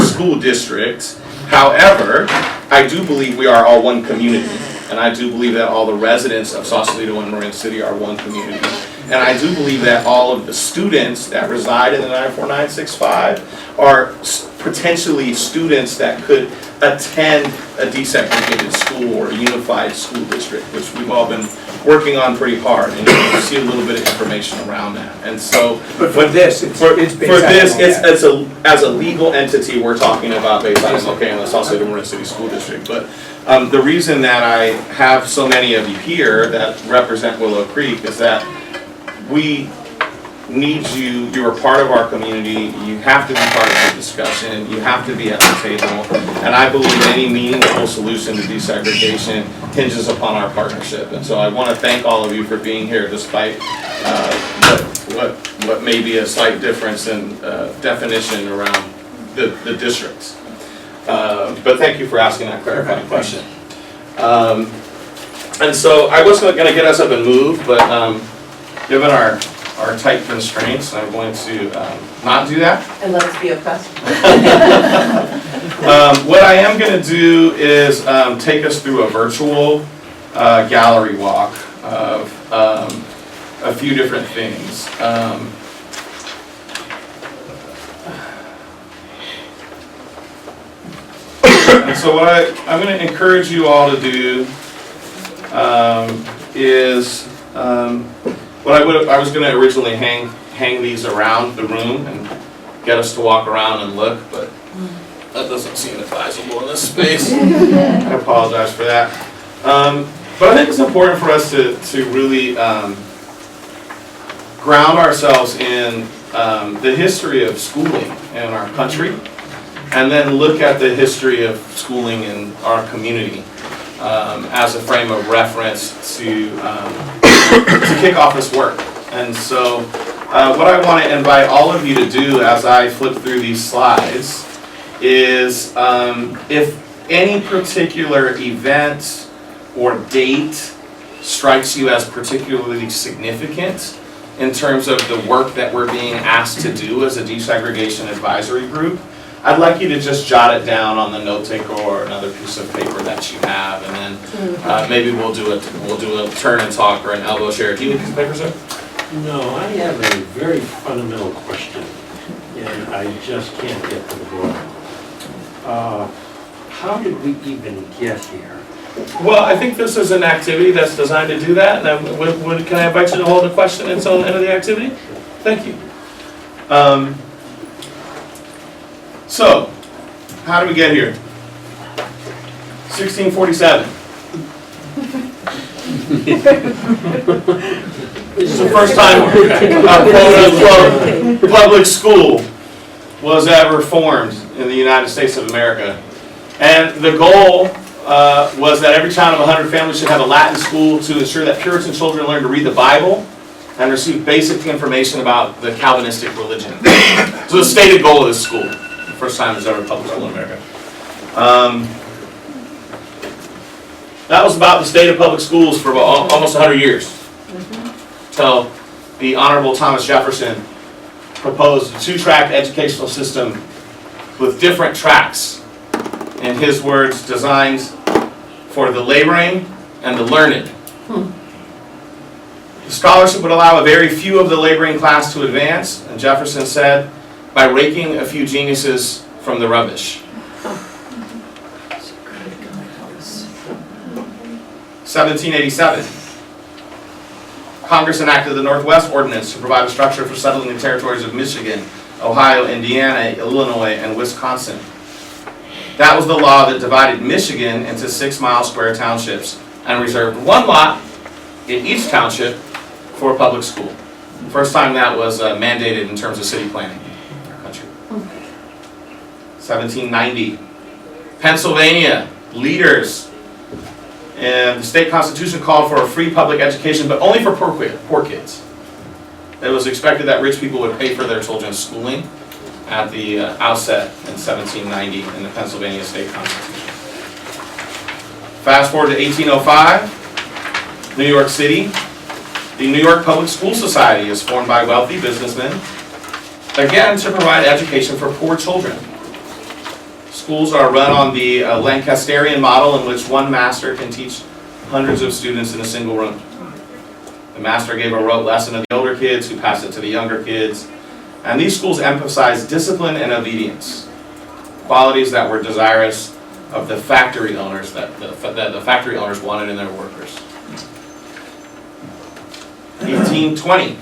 Speaker 5: School District. However, I do believe we are all one community. And I do believe that all the residents of Sausalito and Marin City are one community. And I do believe that all of the students that reside in the 94965 are potentially students that could attend a desegregated school or a unified school district, which we've all been working on pretty hard, and you see a little bit of information around that. And so,
Speaker 6: but for this, it's
Speaker 5: as a legal entity, we're talking about based on MLK and the Sausalito Marin City School District. But the reason that I have so many of you here that represent Willow Creek is that we need you. You are part of our community. You have to be part of the discussion. You have to be at the table. And I believe any meaningful solution to desegregation hinges upon our partnership. And so I want to thank all of you for being here, despite what may be a slight difference in definition around the districts. But thank you for asking that clarifying question. And so I was going to get us up and move, but given our tight constraints, I'm going to not do that.
Speaker 24: And let us be a customer.
Speaker 5: What I am going to do is take us through a virtual gallery walk of a few different things. And so what I'm going to encourage you all to do is what I was going to originally hang these around the room and get us to walk around and look, but that doesn't seem advisable in this space. I apologize for that. But I think it's important for us to really ground ourselves in the history of schooling in our country, and then look at the history of schooling in our community as a frame of reference to kick off this work. And so what I want to invite all of you to do as I flip through these slides is if any particular event or date strikes you as particularly significant in terms of the work that we're being asked to do as a desegregation advisory group, I'd like you to just jot it down on the note taker or another piece of paper that you have, and then maybe we'll do a turn and talk or an elbow share. Do you need a piece of paper, sir?
Speaker 7: No, I have a very fundamental question, and I just can't get to the bottom. How did we even get here?
Speaker 5: Well, I think this is an activity that's designed to do that. And can I invite you to hold a question until the end of the activity? Thank you. So, how did we get here? 1647. This is the first time a quote-unquote public school was ever formed in the United States of America. And the goal was that every child of 100 families should have a Latin school to ensure that Puritan children learn to read the Bible and receive basic information about the Calvinistic religion. So the stated goal of this school, the first time there's ever a public school in America. That was about the state of public schools for almost 100 years. Until the Honorable Thomas Jefferson proposed a two-track educational system with different tracks, in his words, designed for the laboring and the learned. The scholarship would allow a very few of the laboring class to advance, and Jefferson said, by raking a few geniuses from the rubbish. 1787. Congress enacted the Northwest Ordinance to provide a structure for settling the territories of Michigan, Ohio, Indiana, Illinois, and Wisconsin. That was the law that divided Michigan into 6-mile square townships and reserved one lot in each township for a public school. First time that was mandated in terms of city planning in our country. 1790. Pennsylvania, leaders. And the state constitution called for a free public education, but only for poor kids. It was expected that rich people would pay for their children's schooling at the outset in 1790 in the Pennsylvania state constitution. Fast forward to 1805, New York City. The New York Public School Society is formed by wealthy businessmen, again to provide education for poor children. Schools are run on the Lancasterian model, in which one master can teach hundreds of students in a single room. The master gave a rote lesson to the older kids, who passed it to the younger kids. And these schools emphasize discipline and obedience, qualities that were desirous of the factory owners, that the factory owners wanted in their workers. 1820.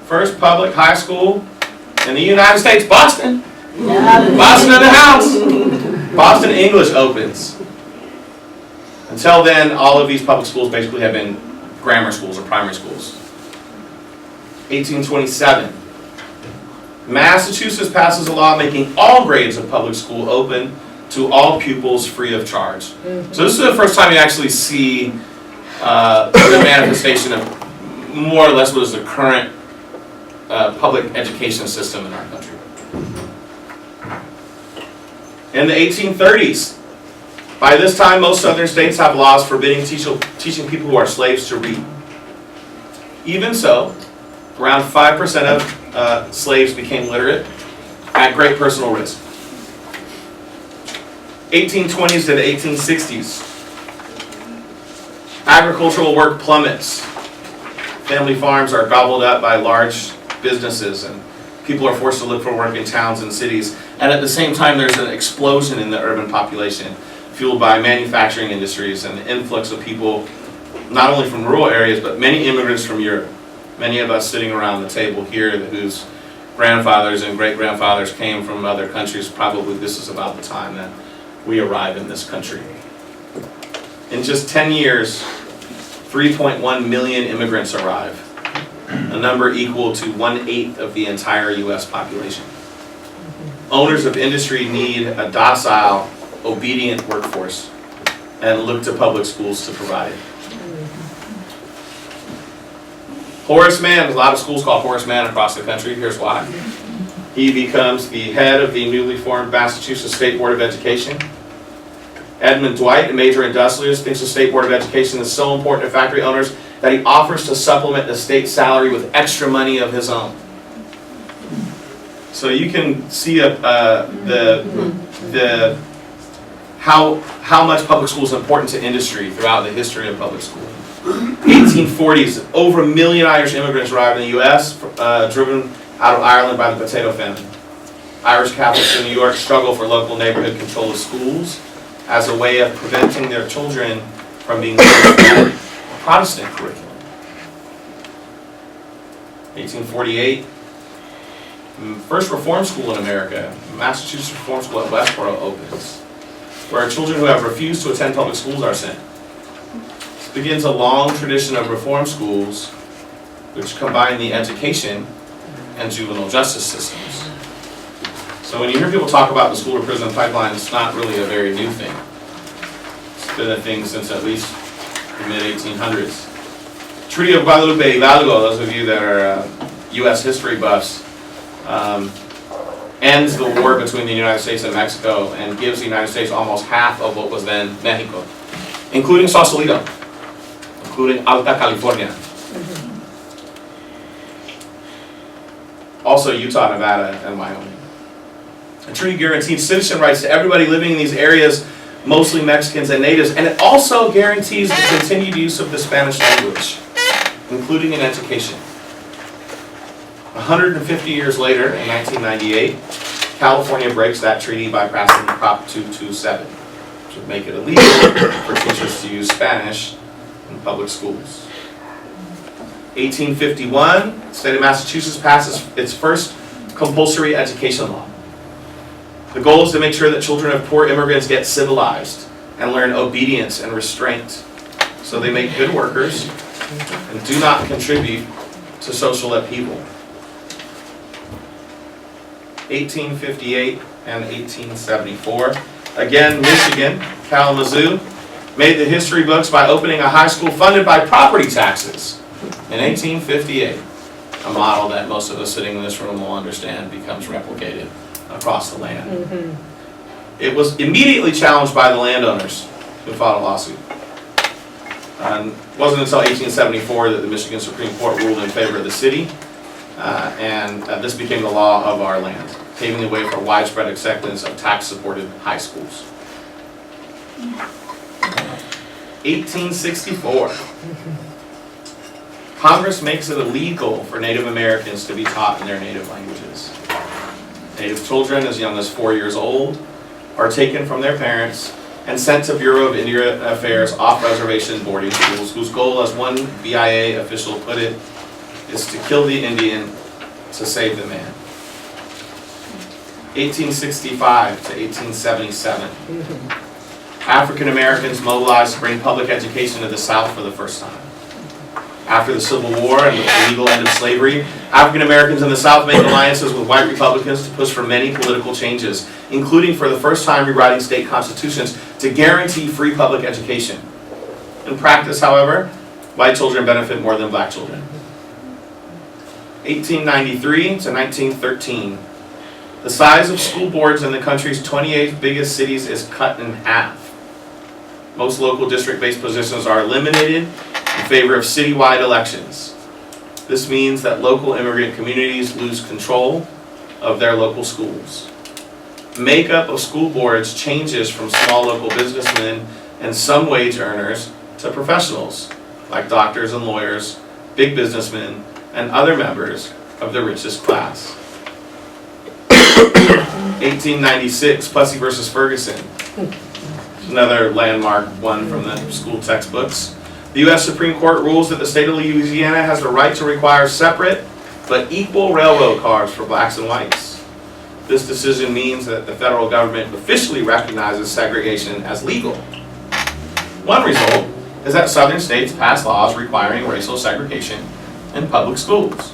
Speaker 5: First public high school in the United States, Boston. Boston in the house. Boston English opens. Until then, all of these public schools basically have been grammar schools or primary schools. 1827. Massachusetts passes a law making all grades of public school open to all pupils free of charge. So this is the first time you actually see the manifestation of more or less what is the current public education system in our country. In the 1830s, by this time most southern states have laws forbidding teaching people who are slaves to read. Even so, around 5% of slaves became literate at great personal risk. 1820s to the 1860s. Agricultural work plummets. Family farms are gobbled up by large businesses, and People are forced to look for work in towns and cities. And at the same time, there's an explosion in the urban population, fueled by manufacturing industries and the influx of people, not only from rural areas, but many immigrants from Europe. Many of us sitting around the table here whose grandfathers and great-grandfathers came from other countries, probably this is about the time that we arrive in this country. In just 10 years, 3.1 million immigrants arrive, a number equal to 1/8 of the entire US population. Owners of industry need a docile, obedient workforce and look to public schools to provide it. Horace Mann, there's a lot of schools called Horace Mann across the country. Here's why. He becomes the head of the newly formed Massachusetts State Board of Education. Edmund Dwight, a major industrialist, thinks the State Board of Education is so important to factory owners that he offers to supplement the state salary with extra money of his own. So you can see how much public school is important to industry throughout the history of public school. 1840s, over 1 million Irish immigrants arrived in the U.S., driven out of Ireland by the potato famine. Irish Catholics in New York struggle for local neighborhood control of schools as a way of preventing their children from being a Protestant curriculum. 1848, first reform school in America, Massachusetts Reform School at Westboro opens, where children who have refused to attend public schools are sent. This begins a long tradition of reform schools which combine the education and juvenile justice systems. So when you hear people talk about the school to prison pipeline, it's not really a very new thing. It's been a thing since at least the mid-1800s. Treaty of Guadalupe Hidalgo, those of you that are U.S. history buffs, ends the war between the United States and Mexico and gives the United States almost half of what was then Mexico, including Sausalito, including Alta California. Also Utah, Nevada, and Wyoming. The treaty guarantees citizen rights to everybody living in these areas, mostly Mexicans and natives, and it also guarantees the continued use of the Spanish language, including in education. 150 years later, in 1998, California breaks that treaty by passing Prop 227, which would make it illegal for teachers to use Spanish in public schools. 1851, the state of Massachusetts passes its first compulsory education law. The goal is to make sure that children of poor immigrants get civilized and learn obedience and restraint, so they make good workers and do not contribute to social upheaval. 1858 and 1874. Again, Michigan, Kalamazoo, made the history books by opening a high school funded by property taxes in 1858. A model that most of us sitting in this room will understand becomes replicated across the land. It was immediately challenged by the landowners who filed a lawsuit. It wasn't until 1874 that the Michigan Supreme Court ruled in favor of the city, and this became the law of our land, paving the way for widespread acceptance of tax-supported high schools. 1864. Congress makes it illegal for Native Americans to be taught in their native languages. Native children as young as 4 years old are taken from their parents and sent to Bureau of Indian Affairs off-reservation boarding schools, whose goal, as one BIA official put it, is to kill the Indian to save the man. 1865 to 1877. African Americans mobilized to bring public education to the South for the first time. After the Civil War and the legal end of slavery, African Americans in the South made alliances with white Republicans to push for many political changes, including for the first time rewriting state constitutions to guarantee free public education. In practice, however, white children benefit more than black children. 1893 to 1913. The size of school boards in the country's 28 biggest cities is cut in half. Most local district-based positions are eliminated in favor of citywide elections. This means that local immigrant communities lose control of their local schools. Makeup of school boards changes from small local businessmen and some wage earners to professionals like doctors and lawyers, big businessmen, and other members of the richest class. 1896, Plessy versus Ferguson. Another landmark one from the school textbooks. The U.S. Supreme Court rules that the state of Louisiana has the right to require separate but equal railroad cars for blacks and whites. This decision means that the federal government officially recognizes segregation as legal. One result is that southern states passed laws requiring racial segregation in public schools.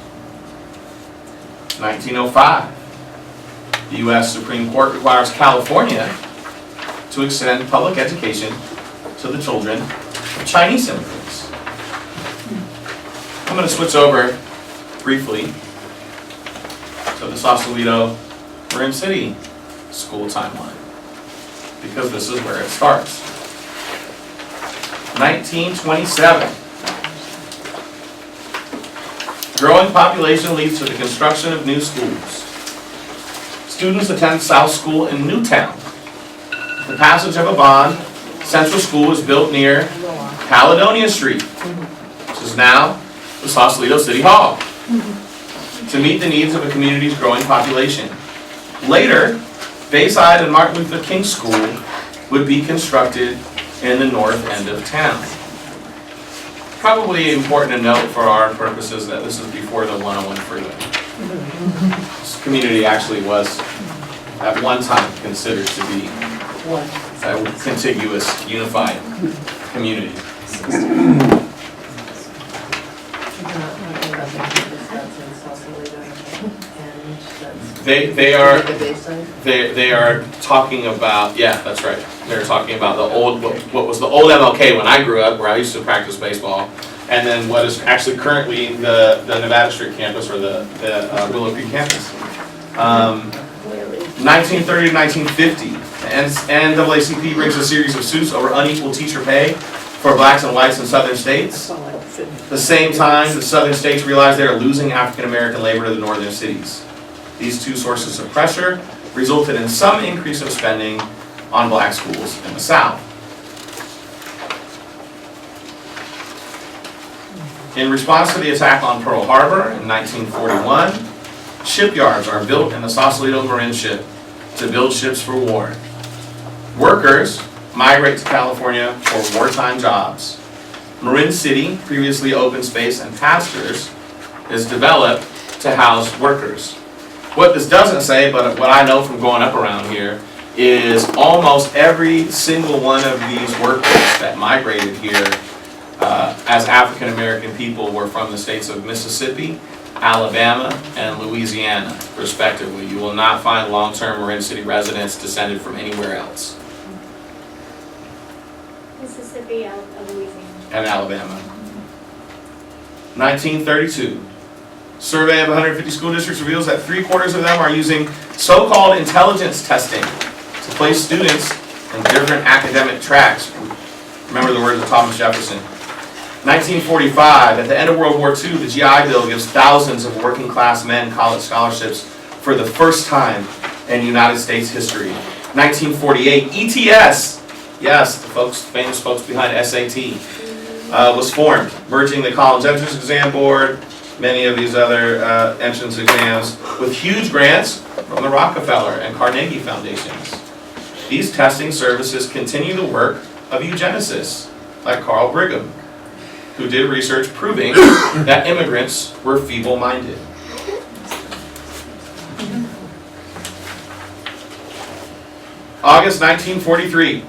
Speaker 5: 1905, the U.S. Supreme Court requires California to extend public education to the children of Chinese immigrants. I'm going to switch over briefly to the Sausalito Marin City school timeline, because this is where it starts. 1927. Growing population leads to the construction of new schools. Students attend South School in Newtown. The passage of a bond, Central School is built near Caledonia Street, which is now the Sausalito City Hall, to meet the needs of a community's growing population. Later, Bayside and Martin Luther King School would be constructed in the north end of town. Probably important to note for our purposes that this is before the 101 freeway. This community actually was at one time considered to be a contiguous, unified community. They are talking about, yeah, that's right. They're talking about the old, what was the old MLK when I grew up, where I used to practice baseball, and then what is actually currently the Nevada Street campus, or the Willow Creek campus. 1930 to 1950, the NAACP brings a series of suits over unequal teacher pay for blacks and whites in southern states. At the same time, the southern states realize they are losing African American labor to the northern cities. These two sources of pressure resulted in some increase of spending on black schools in the South. In response to the attack on Pearl Harbor in 1941, shipyards are built in the Sausalito Marin Ship to build ships for war. Workers migrate to California for wartime jobs. Marin City, previously open space and pastures, is developed to house workers. What this doesn't say, but what I know from growing up around here, is almost every single one of these workers that migrated here as African American people were from the states of Mississippi, Alabama, and Louisiana, respectively. You will not find long-term Marin City residents descended from anywhere else.
Speaker 11: Mississippi, Louisiana.
Speaker 5: And Alabama. 1932. Survey of 150 school districts reveals that 3/4 of them are using so-called intelligence testing to place students in different academic tracks. Remember the words of Thomas Jefferson. 1945, at the end of World War II, the GI Bill gives thousands of working class men college scholarships for the first time in United States history. 1948, ETS, yes, the famous folks behind SAT, was formed, merging the College Entrance Exam Board, many of these other entrance exams, with huge grants from the Rockefeller and Carnegie Foundations. These testing services continue the work of eugenicists like Carl Brigham, who did research proving that immigrants were feeble-minded. August 1943,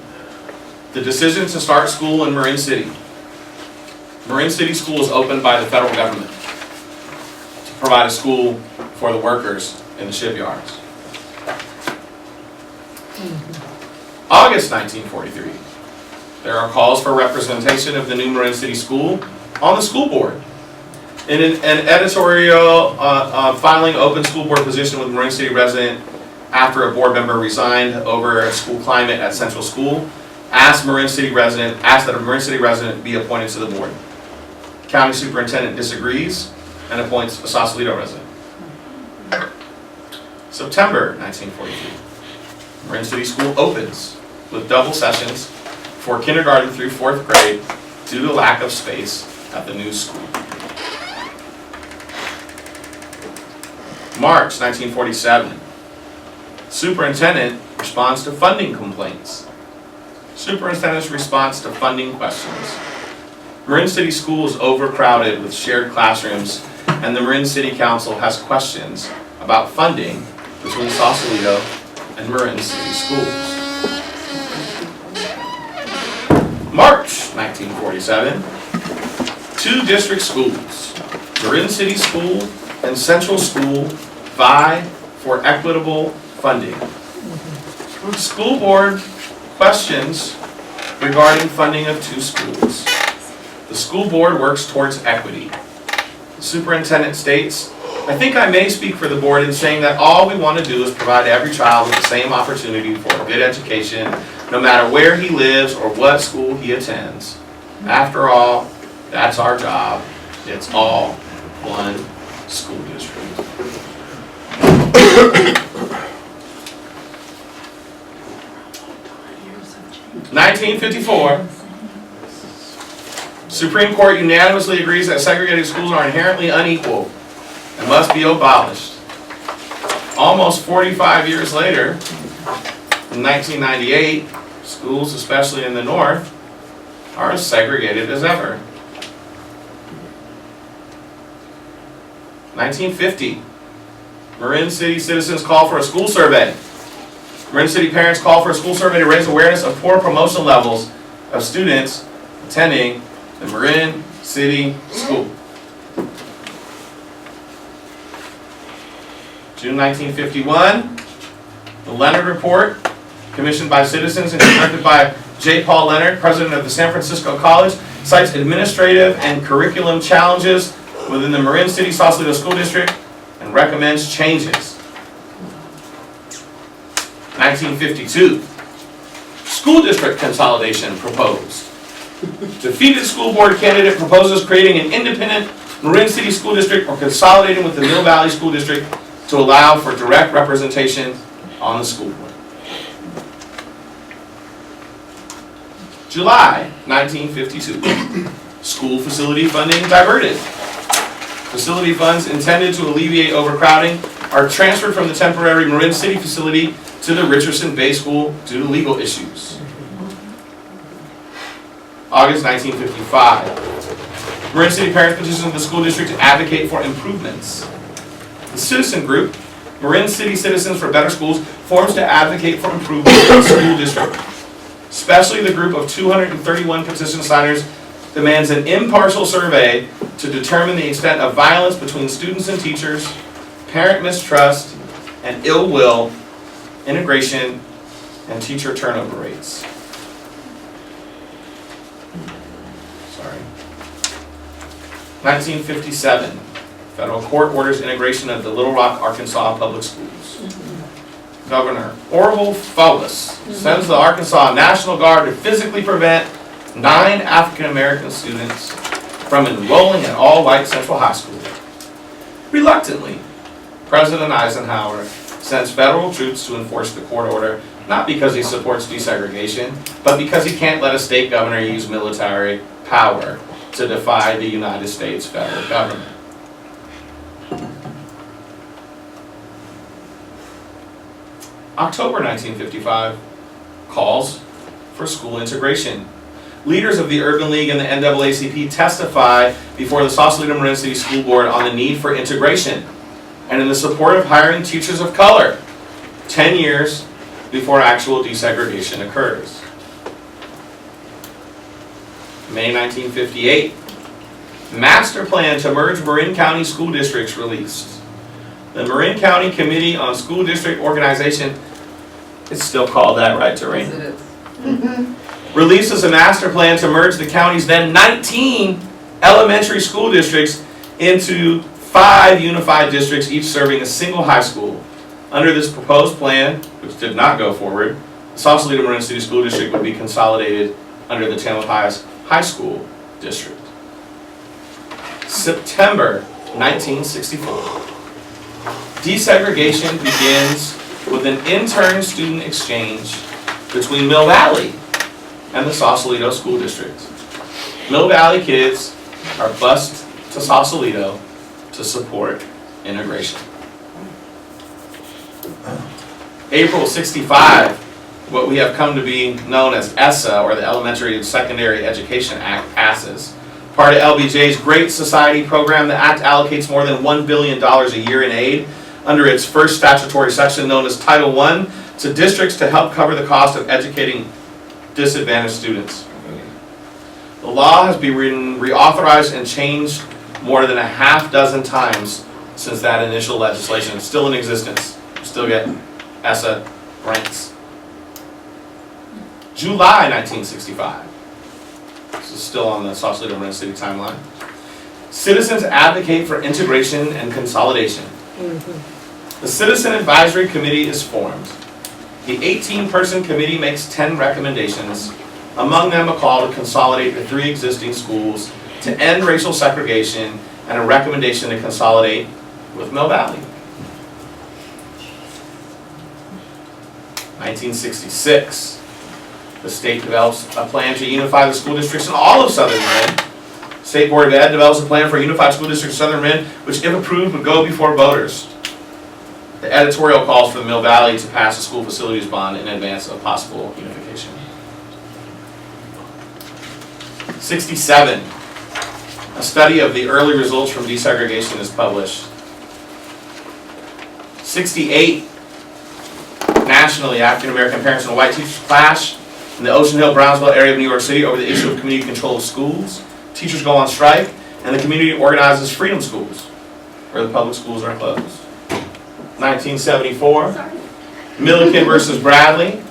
Speaker 5: the decision to start school in Marin City. Marin City School is opened by the federal government to provide a school for the workers in the shipyards. August 1943, there are calls for representation of the new Marin City School on the school board. In an editorial filing open school board position with Marin City resident after a board member resigned over school climate at Central School, asked that a Marin City resident be appointed to the board. County superintendent disagrees and appoints a Sausalito resident. September 1943, Marin City School opens with double sessions for kindergarten through 4th grade due to lack of space at the new school. March 1947, Superintendent responds to funding complaints. Superintendent's response to funding questions. Marin City School is overcrowded with shared classrooms, and the Marin City Council has questions about funding between Sausalito and Marin City Schools. March 1947, two district schools, Marin City School and Central School, vie for equitable funding. School board questions regarding funding of two schools. The school board works towards equity. The superintendent states, I think I may speak for the board in saying that all we want to do is provide every child with the same opportunity for a good education, no matter where he lives or what school he attends. After all, that's our job. It's all one school district. 1954, Supreme Court unanimously agrees that segregated schools are inherently unequal and must be abolished. Almost 45 years later, in 1998, schools, especially in the north, are as segregated as ever. 1950, Marin City citizens call for a school survey. Marin City parents call for a school survey to raise awareness of poor promotion levels of students attending the Marin City School. June 1951, the Leonard Report, commissioned by citizens and conducted by J. Paul Leonard, president of the San Francisco College, cites administrative and curriculum challenges within the Marin City Sausalito School District and recommends changes. 1952, school district consolidation proposed. Defeated school board candidate proposes creating an independent Marin City School District or consolidating with the Mill Valley School District to allow for direct representation on the school board. July 1952, school facility funding diverted. Facility funds intended to alleviate overcrowding are transferred from the temporary Marin City facility to the Richardson Bay School due to legal issues. August 1955, Marin City parents petitioned the school district to advocate for improvements. The citizen group, Marin City Citizens for Better Schools, forms to advocate for improvements in the school district. Especially the group of 231 petition signers demands an impartial survey to determine the extent of violence between students and teachers, parent mistrust, and ill will, integration, and teacher turnover rates. Sorry. 1957, federal court orders integration of the Little Rock, Arkansas public schools. Governor Orville Fowlis sends the Arkansas National Guard to physically prevent 9 African American students from enrolling at all-white Central High School. Reluctantly, President Eisenhower sends federal troops to enforce the court order, not because he supports desegregation, but because he can't let a state governor use military power to defy the United States federal government. October 1955 calls for school integration. Leaders of the Urban League and the NAACP testify before the Sausalito Marin City School Board on the need for integration and in the support of hiring teachers of color 10 years before actual desegregation occurs. May 1958, master plan to merge Marin County school districts released. The Marin County Committee on School District Organization, it's still called that, right, Doreen?
Speaker 24: Yes, it is.
Speaker 5: Releases a master plan to merge the county's then 19 elementary school districts into 5 unified districts, each serving a single high school. Under this proposed plan, which did not go forward, the Sausalito Marin City School District would be consolidated under the Tamalpais High School District. September 1964. Desegregation begins with an intern-student exchange between Mill Valley and the Sausalito School District. Mill Valley kids are bused to Sausalito to support integration. April 65, what we have come to be known as ESSA, or the Elementary and Secondary Education Act, passes. Part of LBJ's Great Society program, the Act allocates more than $1 billion a year in aid under its first statutory section known as Title I to districts to help cover the cost of educating disadvantaged students. The law has been reauthorized and changed more than a half dozen times since that initial legislation. It's still in existence. Still get ESSA grants. July 1965. This is still on the Sausalito Marin City timeline. Citizens advocate for integration and consolidation. The Citizen Advisory Committee is formed. The 18-person committee makes 10 recommendations, among them a call to consolidate the 3 existing schools, to end racial segregation, and a recommendation to consolidate with Mill Valley. 1966. The state develops a plan to unify the school districts in all of Southern Marin. State Board of Ed develops a plan for a unified school district in Southern Marin, which if approved would go before voters. The editorial calls for the Mill Valley to pass a school facilities bond in advance of possible unification. 67. A study of the early results from desegregation is published. 68. Nationally, African American parents and white teachers clash in the Ocean Hill-Brownsville area of New York City over the issue of community control of schools. Teachers go on strike, and the community organizes freedom schools, where the public schools are closed. 1974, Milliken versus Bradley.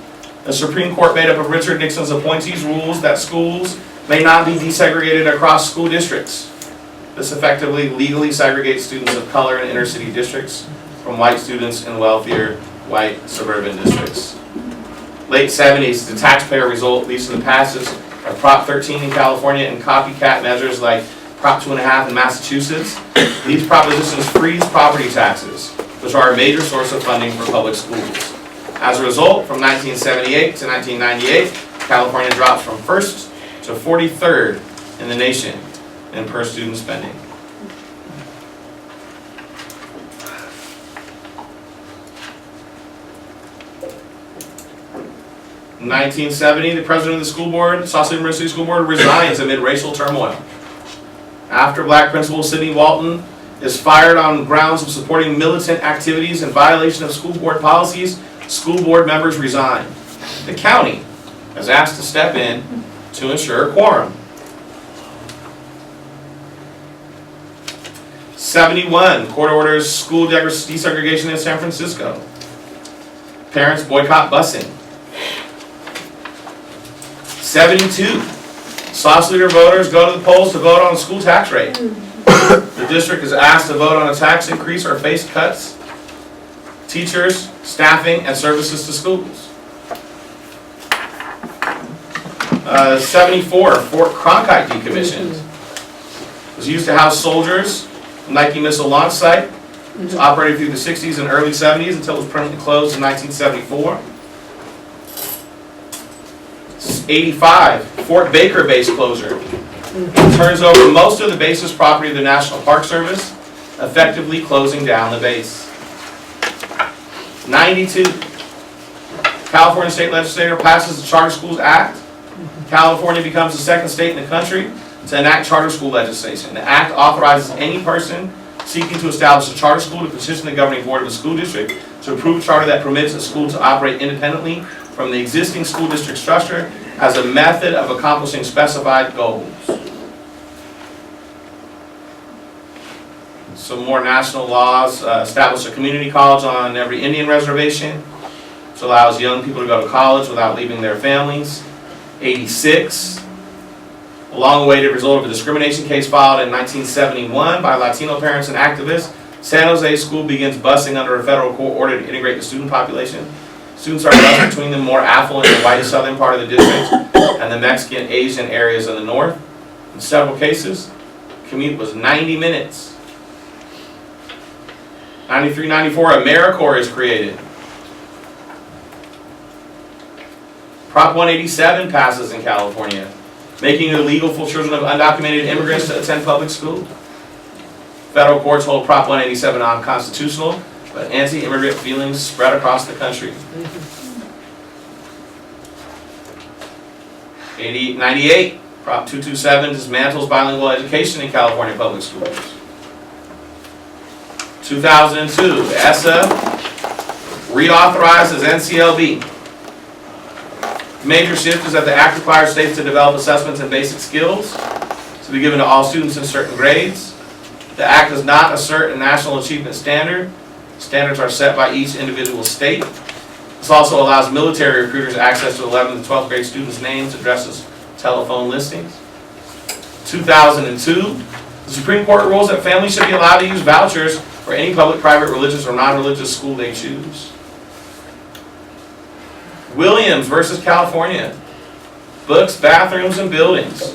Speaker 5: The Supreme Court, made up of Richard Nixon's appointees, rules that schools may not be desegregated across school districts. This effectively legally segregates students of color in inner city districts from white students in wealthier white suburban districts. Late 70s, the taxpayer result leads to the passage of Prop 13 in California and copycat measures like Prop 2.5 in Massachusetts. These propositions freeze property taxes, which are a major source of funding for public schools. As a result, from 1978 to 1998, California drops from 1st to 43rd in the nation in per student spending. In 1970, the president of the school board, Sausalito Marin City School Board, resigns amid racial turmoil. After black principal Sidney Walton is fired on grounds of supporting militant activities in violation of school board policies, school board members resign. The county is asked to step in to ensure quorum. 71, court orders school desegregation in San Francisco. Parents boycott busing. 72, Sausalito voters go to the polls to vote on the school tax rate. The district is asked to vote on a tax increase or face cuts. Teachers, staffing, and services to schools. 74, Fort Cronkite decommissioned. It was used to house soldiers, Nike missile launch site. It was operated through the 60s and early 70s until it was permanently closed in 1974. 85, Fort Baker base closure. It turns over most of the base's property to the National Park Service, effectively closing down the base. 92, California State Legislature passes the Charter Schools Act. California becomes the second state in the country to enact charter school legislation. The act authorizes any person seeking to establish a charter school to petition the governing board of a school district to approve a charter that permits a school to operate independently from the existing school district structure as a method of accomplishing specified goals. Some more national laws establish a community college on every Indian reservation, which allows young people to go to college without leaving their families. 86, a long-awaited result of a discrimination case filed in 1971 by Latino parents and activists. San Jose School begins busing under a federal court order to integrate the student population. Students are bused between the more affluent and white southern part of the district and the Mexican, Asian areas in the north. In several cases, the commute was 90 minutes. 93-94, AmeriCorps is created. Prop 187 passes in California, making it illegal for children of undocumented immigrants to attend public school. Federal courts hold Prop 187 unconstitutional but anti-immigrant feelings spread across the country. 98, Prop 227 dismantles bilingual education in California public schools. 2002, ESSA reauthorizes NCLB. Major shift is that the Act requires states to develop assessments and basic skills to be given to all students in certain grades. The Act does not assert a national achievement standard. Standards are set by each individual state. This also allows military recruiters access to 11th and 12th grade students' names, addresses, telephone listings. 2002, the Supreme Court rules that families should be allowed to use vouchers for any public, private, religious, or non-religious school they choose. Williams versus California. Books, bathrooms, and buildings.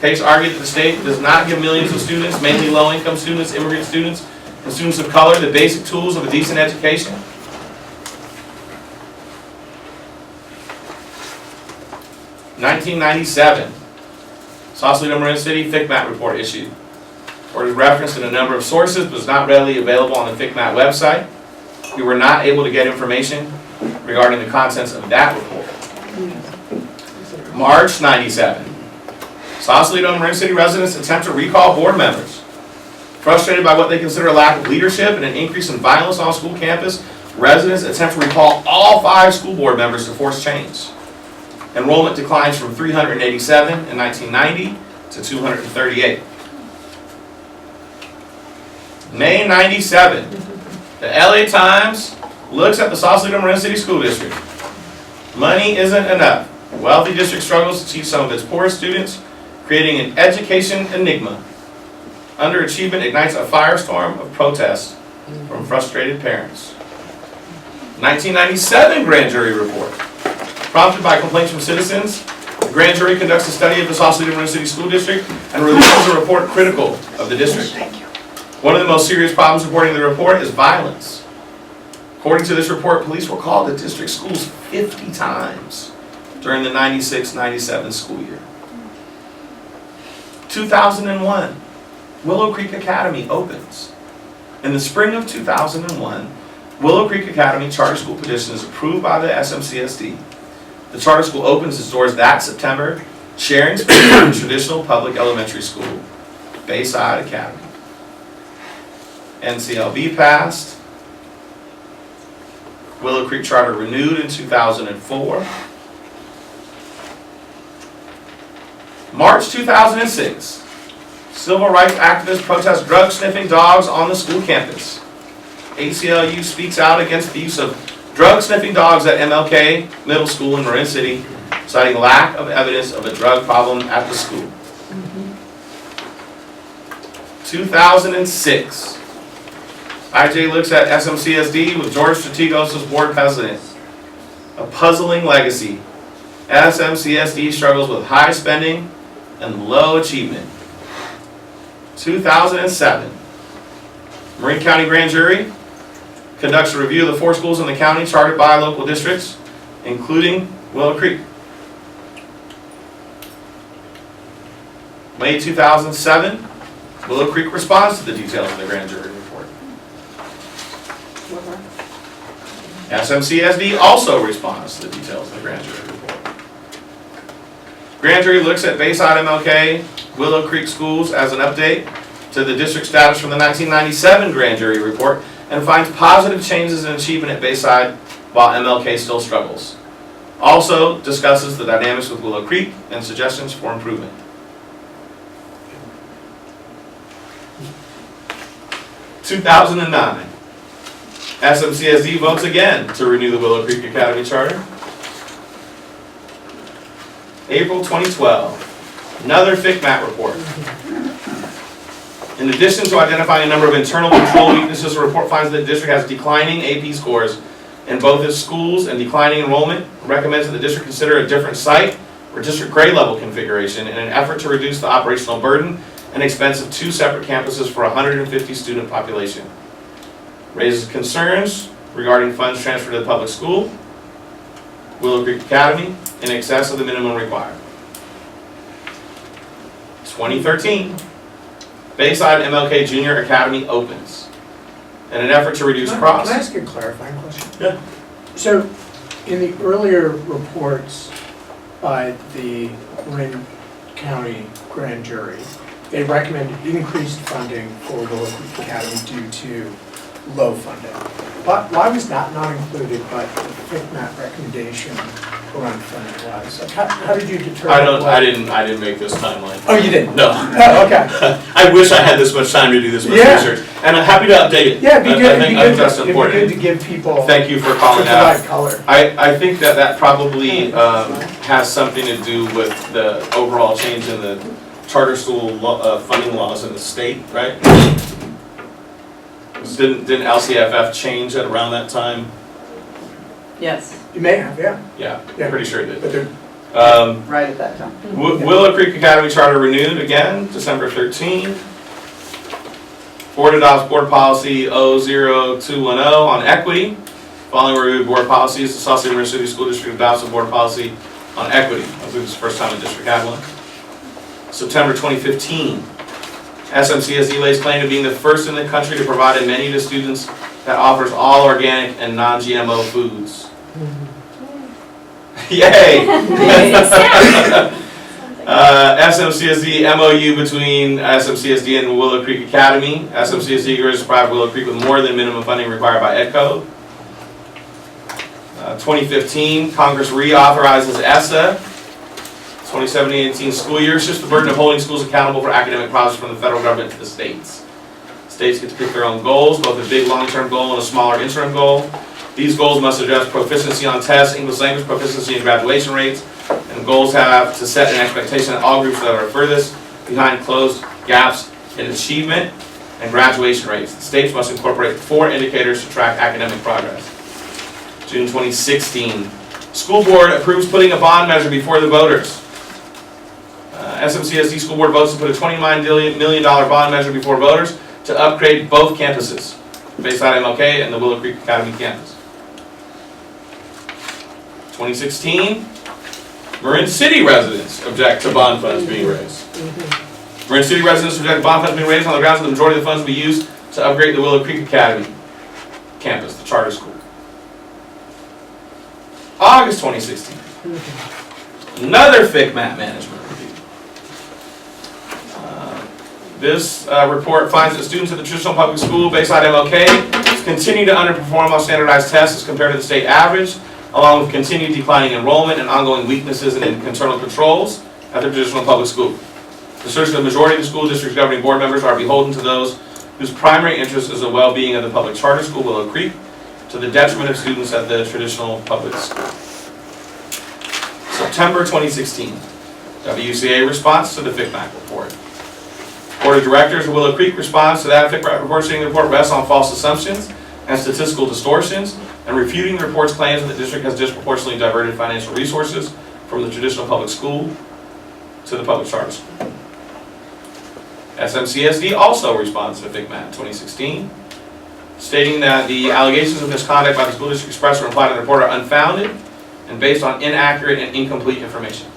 Speaker 5: Case argued that the state does not give millions of students, mainly low-income students, immigrant students, and students of color, the basic tools of a decent education. (1997), Sausalito Marin City FICMAT report issued. The report is referenced in a number of sources, but is not readily available on the FICMAT website. We were not able to get information regarding the contents of that report. March '97, Sausalito Marin City residents attempt to recall board members. Frustrated by what they consider a lack of leadership and an increase in violence on school campus, residents attempt to recall all 5 school board members to force change. Enrollment declines from 387 in 1990 to 238. May '97, the LA Times looks at the Sausalito Marin City School District. Money isn't enough. The wealthy district struggles to teach some of its poorest students, creating an education enigma. Underachievement ignites a firestorm of protest from frustrated parents. 1997 grand jury report. Prompted by complaints from citizens, the grand jury conducts a study of the Sausalito Marin City School District and releases a report critical of the district. One of the most serious problems reporting the report is violence. According to this report, police were called to district schools 50 times during the 96-97 school year. 2001, Willow Creek Academy opens. In the spring of 2001, Willow Creek Academy charter school petition is approved by the SMCSD. The charter school opens its doors that September, sharing space with the traditional public elementary school, Bayside Academy. NCLB passed. Willow Creek Charter renewed in 2004. March 2006, civil rights activists protest drug-sniffing dogs on the school campus. ACLU speaks out against the use of drug-sniffing dogs at MLK Middle School in Marin City, citing lack of evidence of a drug problem at the school. 2006, IJ looks at SMCSD with George Strategos as board president. A puzzling legacy. SMCSD struggles with high spending and low achievement. 2007, Marin County Grand Jury conducts a review of the 4 schools in the county chartered by local districts, including Willow Creek. May 2007, Willow Creek responds to the details of the grand jury report. SMCSD also responds to the details of the grand jury report. Grand jury looks at Bayside MLK, Willow Creek schools as an update to the district status from the 1997 grand jury report and finds positive changes in achievement at Bayside while MLK still struggles. Also discusses the dynamics with Willow Creek and suggestions for improvement. (2009) SMCSD votes again to renew the Willow Creek Academy Charter. April 2012, another FICMAT report. In addition to identifying a number of internal control weaknesses, the report finds that the district has declining AP scores in both its schools and declining enrollment. It recommends that the district consider a different site or district grade level configuration in an effort to reduce the operational burden and expense of 2 separate campuses for a 150 student population. Raises concerns regarding funds transferred to the public school, Willow Creek Academy, in excess of the minimum required. 2013, Bayside MLK Junior Academy opens. in an effort to reduce
Speaker 6: Can
Speaker 5: costs.
Speaker 6: I ask a clarifying question?
Speaker 5: Yeah.
Speaker 6: So, in the earlier reports by the Marin County Grand Jury, they recommended increased funding for Willow Creek Academy due to low funding. But why was that not included, but the FICMAT recommendation around funding was? Like, how did you determine?
Speaker 5: I didn't make this timeline.
Speaker 6: Oh, you didn't?
Speaker 5: No.
Speaker 6: Oh, okay.
Speaker 5: I wish I had this much time to do this much research, and I'm happy to update it.
Speaker 6: Yeah, it'd be good.
Speaker 5: I think that's important.
Speaker 6: It'd be good to give people.
Speaker 5: Thank you for calling
Speaker 6: to
Speaker 5: out.
Speaker 6: provide color.
Speaker 5: I think that probably has something to do with the overall change in the charter school funding laws in the state, right? Didn't LCFF change at around that time?
Speaker 22: Yes,
Speaker 6: You may have, yeah.
Speaker 5: Yeah,
Speaker 6: Yeah.
Speaker 5: I'm pretty sure it
Speaker 6: But
Speaker 5: did.
Speaker 6: they're
Speaker 22: right at that time.
Speaker 5: Willow Creek Academy Charter renewed again, December 13. Board adopts board policy 00210 on equity. Following review of board policies, the Sausalito River City School District adopts a board policy on equity. I think this is the first time the district had one. September 2015. SMCSD lays claim to being the first in the country to provide a menu to students that offers all organic and non-GMO foods. Yay! SMCSD MOU between SMCSD and Willow Creek Academy. SMCSD agrees to provide Willow Creek with more than minimum funding required by EdCode. 2015, Congress reauthorizes ESSA. 2017-18 school year shifts the burden of holding schools accountable for academic projects from the federal government to the states. States get to pick their own goals, both a big long-term goal and a smaller interim goal. These goals must address proficiency on tests, English language proficiency, and graduation rates. And goals have to set an expectation that all groups that are furthest behind close gaps in achievement and graduation rates. The states must incorporate 4 indicators to track academic progress. June 2016, school board approves putting a bond measure before the voters. SMCSD school board votes to put a $29 million bond measure before voters to upgrade both campuses, Bayside MLK and the Willow Creek Academy campus. 2016, Marin City residents object to bond funds being raised. Marin City residents object to bond funds being raised on the grounds that the majority of the funds will be used to upgrade the Willow Creek Academy campus, the charter school. August 2016, another FICMAT management review. This report finds that students at the traditional public school, Bayside MLK, continue to underperform on standardized tests as compared to the state average, along with continued declining enrollment and ongoing weaknesses in internal controls at the traditional public school. The assertion that the majority of the school district's governing board members are beholden to those whose primary interest is the well-being of the public charter school, Willow Creek, to the detriment of students at the traditional public school. September 2016, WCA response to the FICMAC report. Board of Directors of Willow Creek responds to that FICMAC report, stating the report rests on false assumptions and statistical distortions, and refuting the report's claims that the district has disproportionately diverted financial resources from the traditional public school to the public charter school. SMCSD also responds to FICMAT 2016, stating that the allegations of misconduct by the school district expressed or implied in the report are unfounded and based on inaccurate and incomplete information.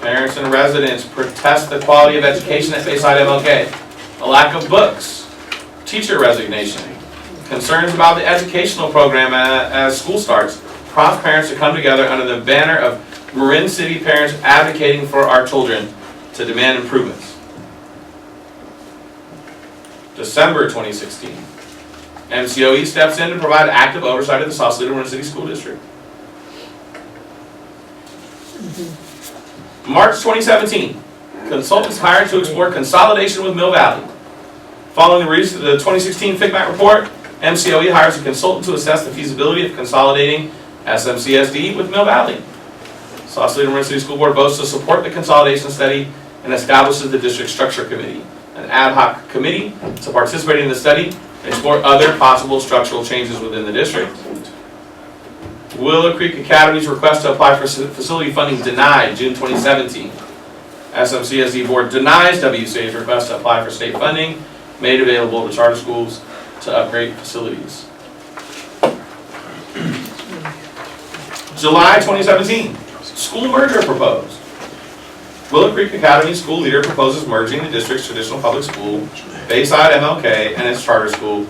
Speaker 5: Parents and residents protest the quality of education at Bayside MLK, a lack of books, teacher resignation, concerns about the educational program as school starts, prompt parents to come together under the banner of Marin City parents advocating for our children to demand improvements. December 2016, MCOE steps in to provide active oversight of the Sausalito Marin City School District. March 2017, consultants hired to explore consolidation with Mill Valley. Following the release of the 2016 FICMAT report, MCOE hires a consultant to assess the feasibility of consolidating SMCSD with Mill Valley. Sausalito Marin City School Board votes to support the consolidation study and establishes the District Structure Committee, an ad hoc committee to participate in the study and explore other possible structural changes within the district. Willow Creek Academy's request to apply for facility funding denied, June 2017. SMCSD Board denies WCA's request to apply for state funding made available to charter schools to upgrade facilities. July 2017, school merger proposed. Willow Creek Academy school leader proposes merging the district's traditional public school, Bayside MLK and its charter school,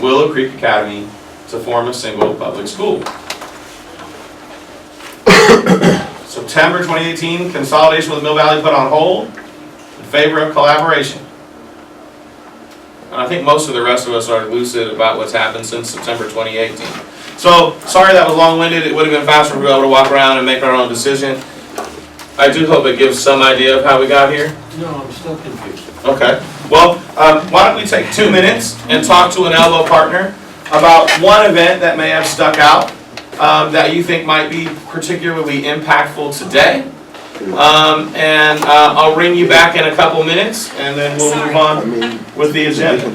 Speaker 5: Willow Creek Academy, to form a single public school. September 2018, consolidation with Mill Valley put on hold in favor of collaboration. And I think most of the rest of us are lucid about what's happened since September 2018. So, sorry that was long-winded. It would have been faster if we were able to walk around and make our own decision. I do hope it gives some idea of how we got here.
Speaker 1: No, I'm still confused.
Speaker 5: Okay. Well, why don't we take 2 minutes and talk to an elbow partner about one event that may have stuck out that you think might be particularly impactful today. And I'll ring you back in a couple minutes, and then we'll move on with the agenda.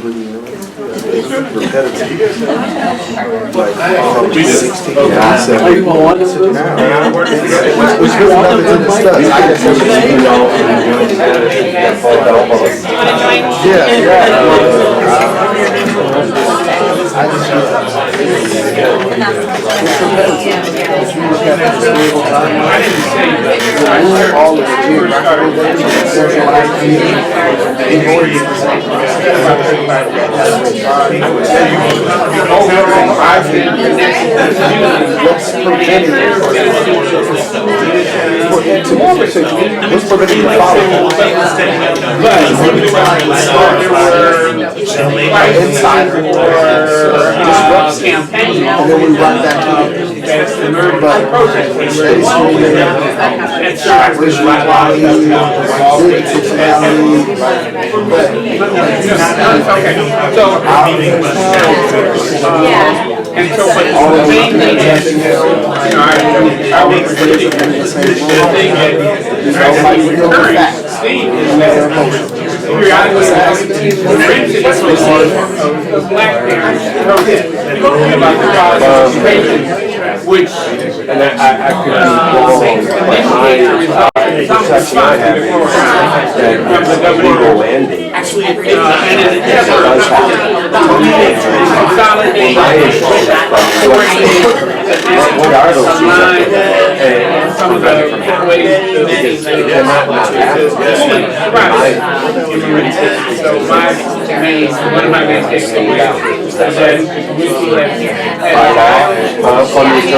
Speaker 19: Campaign, and then we run back to and so, but the main thing is, you know, I would really, the thing that Steve is that periodically, the principles of black parents talking about the cause of education, which, and I could be wrong, but from the governor, actually, and in an effort to consolidate, coordinate,
Speaker 7: what are those
Speaker 19: align some of the ways of things that so one of my main takeaways is that we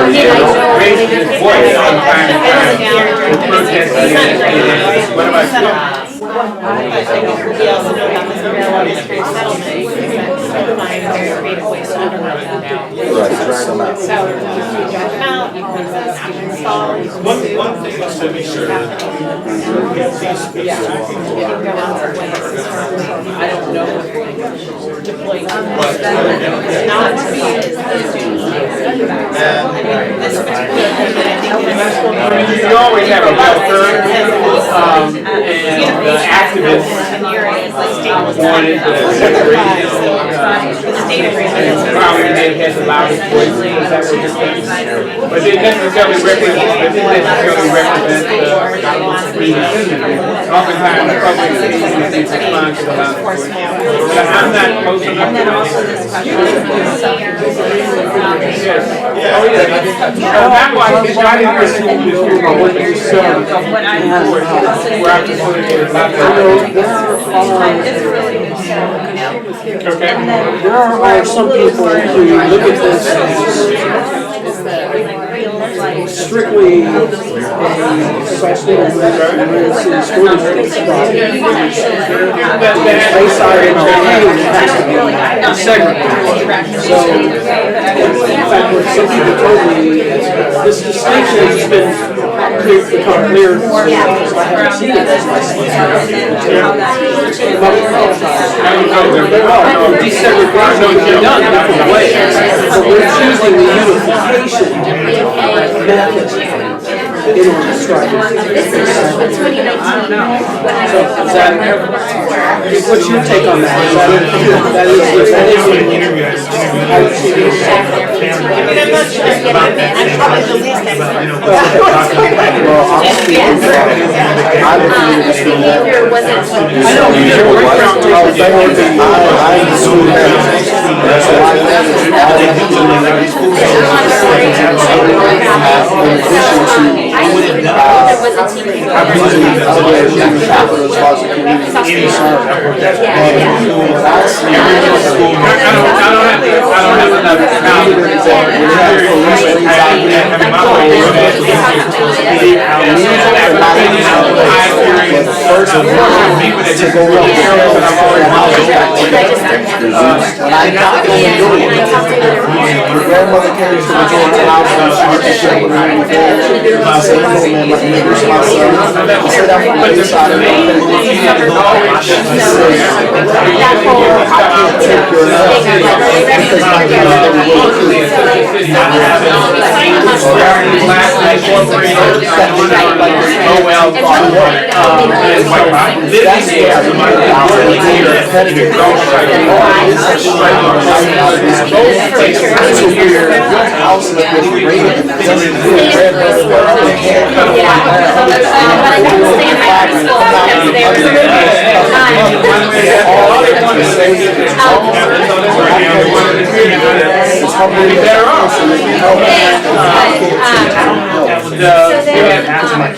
Speaker 19: have raised his voice from time to time for protesting and what about you? One thing is to be sure that I don't know what deployed not to be you always have a welfare and activists wanted to probably they had the loudest voices, that sort of thing. But they necessarily represent the oftentimes the public agencies respond to the loudest voice. But I'm not close enough to that's why I didn't assume this was what you said where I just wanted to okay.
Speaker 1: There are some people who look at this as strictly a assessment of emergency school district project. Bayside MLK has to be segregated. So, in fact, what some people told me is this distinction has become clear as I haven't seen it as my desegregation can be done different ways, but we're choosing the unification method in order to strike it. So, is that, what's your take on that? That is I would see this.
Speaker 16: Well, I'll speak on that. I don't understand that.
Speaker 1: I know you did a great job.
Speaker 16: I'm the school manager. That's why I manage all of the schools. In addition to
Speaker 9: was a team.
Speaker 16: I'm usually human capital as far as the community is concerned. What I see is school.
Speaker 5: I don't have enough time.
Speaker 16: When they have police raids out here, first of all, to go up to when I knocked on the door, the grandmother came to the door of the house and she was just showing me the bed. She said, "No man, this is my son." He said, "I'm from the inside of the He said, "I can't take your love because my grandmother will kill you."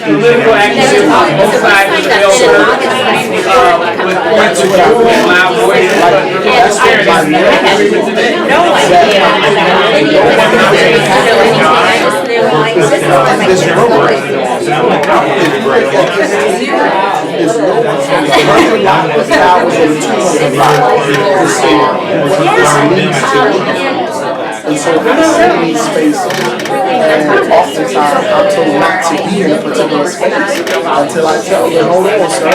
Speaker 5: Political activism on both sides of the bill with points of loud voices.
Speaker 16: And so I sit in these spaces, and oftentimes I'm told not to be in a particular space until I tell them, hold on, sir,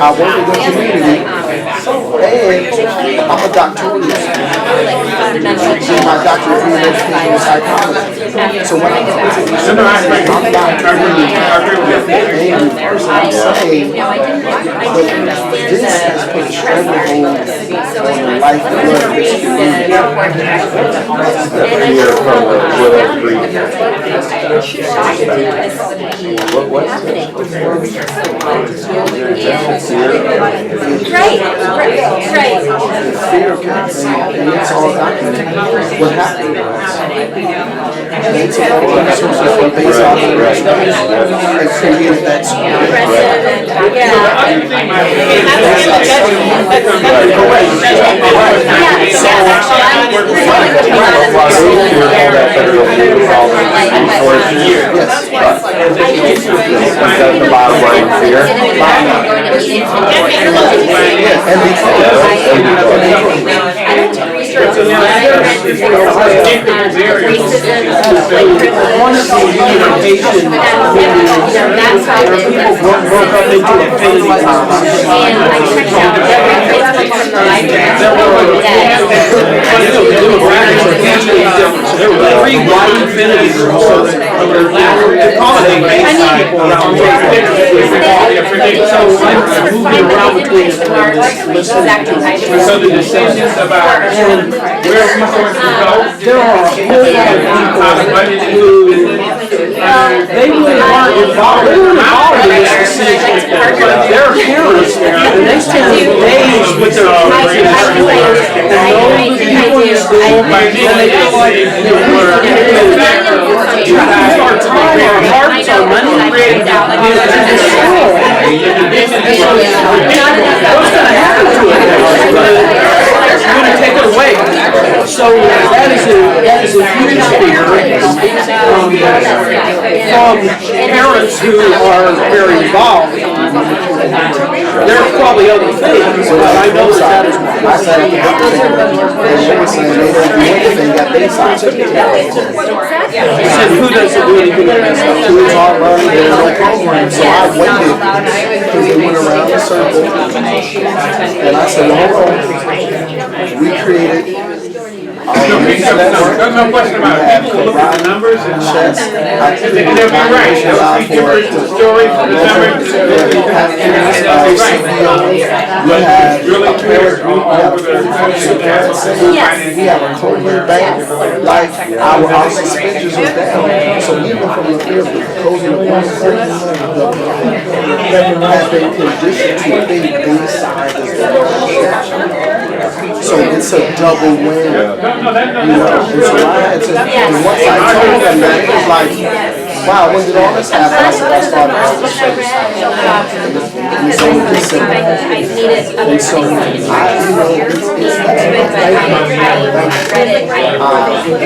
Speaker 16: I work in the community, and I'm a doctoral student. Get my doctorate in educational psychology. So when I come to these spaces, I'm not really angry person. I'm saying, but this has put a stranglehold on the life and blood of this community.
Speaker 12: Here from the Willow Creek.
Speaker 16: Right. Fear campaign, and it's all documented. What happened was, they took all the resources from base operations and created that
Speaker 12: That's the bottom line here.
Speaker 1: One of the unification
Speaker 9: that's how
Speaker 1: people broke up into affinity groups.
Speaker 9: And I checked out every Facebook from the library.
Speaker 1: The demographics are hugely different. So there were 3 wide affinity groups, so that to accommodate people around the So I'm moving around between
Speaker 5: So the decisions about where resources go,
Speaker 1: there are a whole lot of people who they really aren't involved. They weren't involved in this decision. Their parents and they spend days with their kids in school and know the people in school and they feel like we use our time, our hearts, our money to the school. What's going to happen to it? It's going to take it away. So that is a huge fear from parents who are very involved. There are probably other things, but I know that is one.
Speaker 16: I sat at the book table, and they were saying they don't do anything that they signed.
Speaker 1: He said, who doesn't do anything like that?
Speaker 16: Kids aren't learning, there's no program. So I waited, because they went around the circle, and I said, hold on. We created our news network.
Speaker 5: no question about it. People look at the numbers and
Speaker 16: chess. I
Speaker 5: they'll be right. They'll see different stories from the numbers.
Speaker 16: We have a parent group, we have a we have a clothing bank, like our suspensions are down. So even from the fear of closing the one have been conditioned to think inside is so it's a double win. You know, and so I had to, and once I told them that, it was like, wow, when did all this happen? I said, I started at the show. And so we just said, and so I, you know, it's that.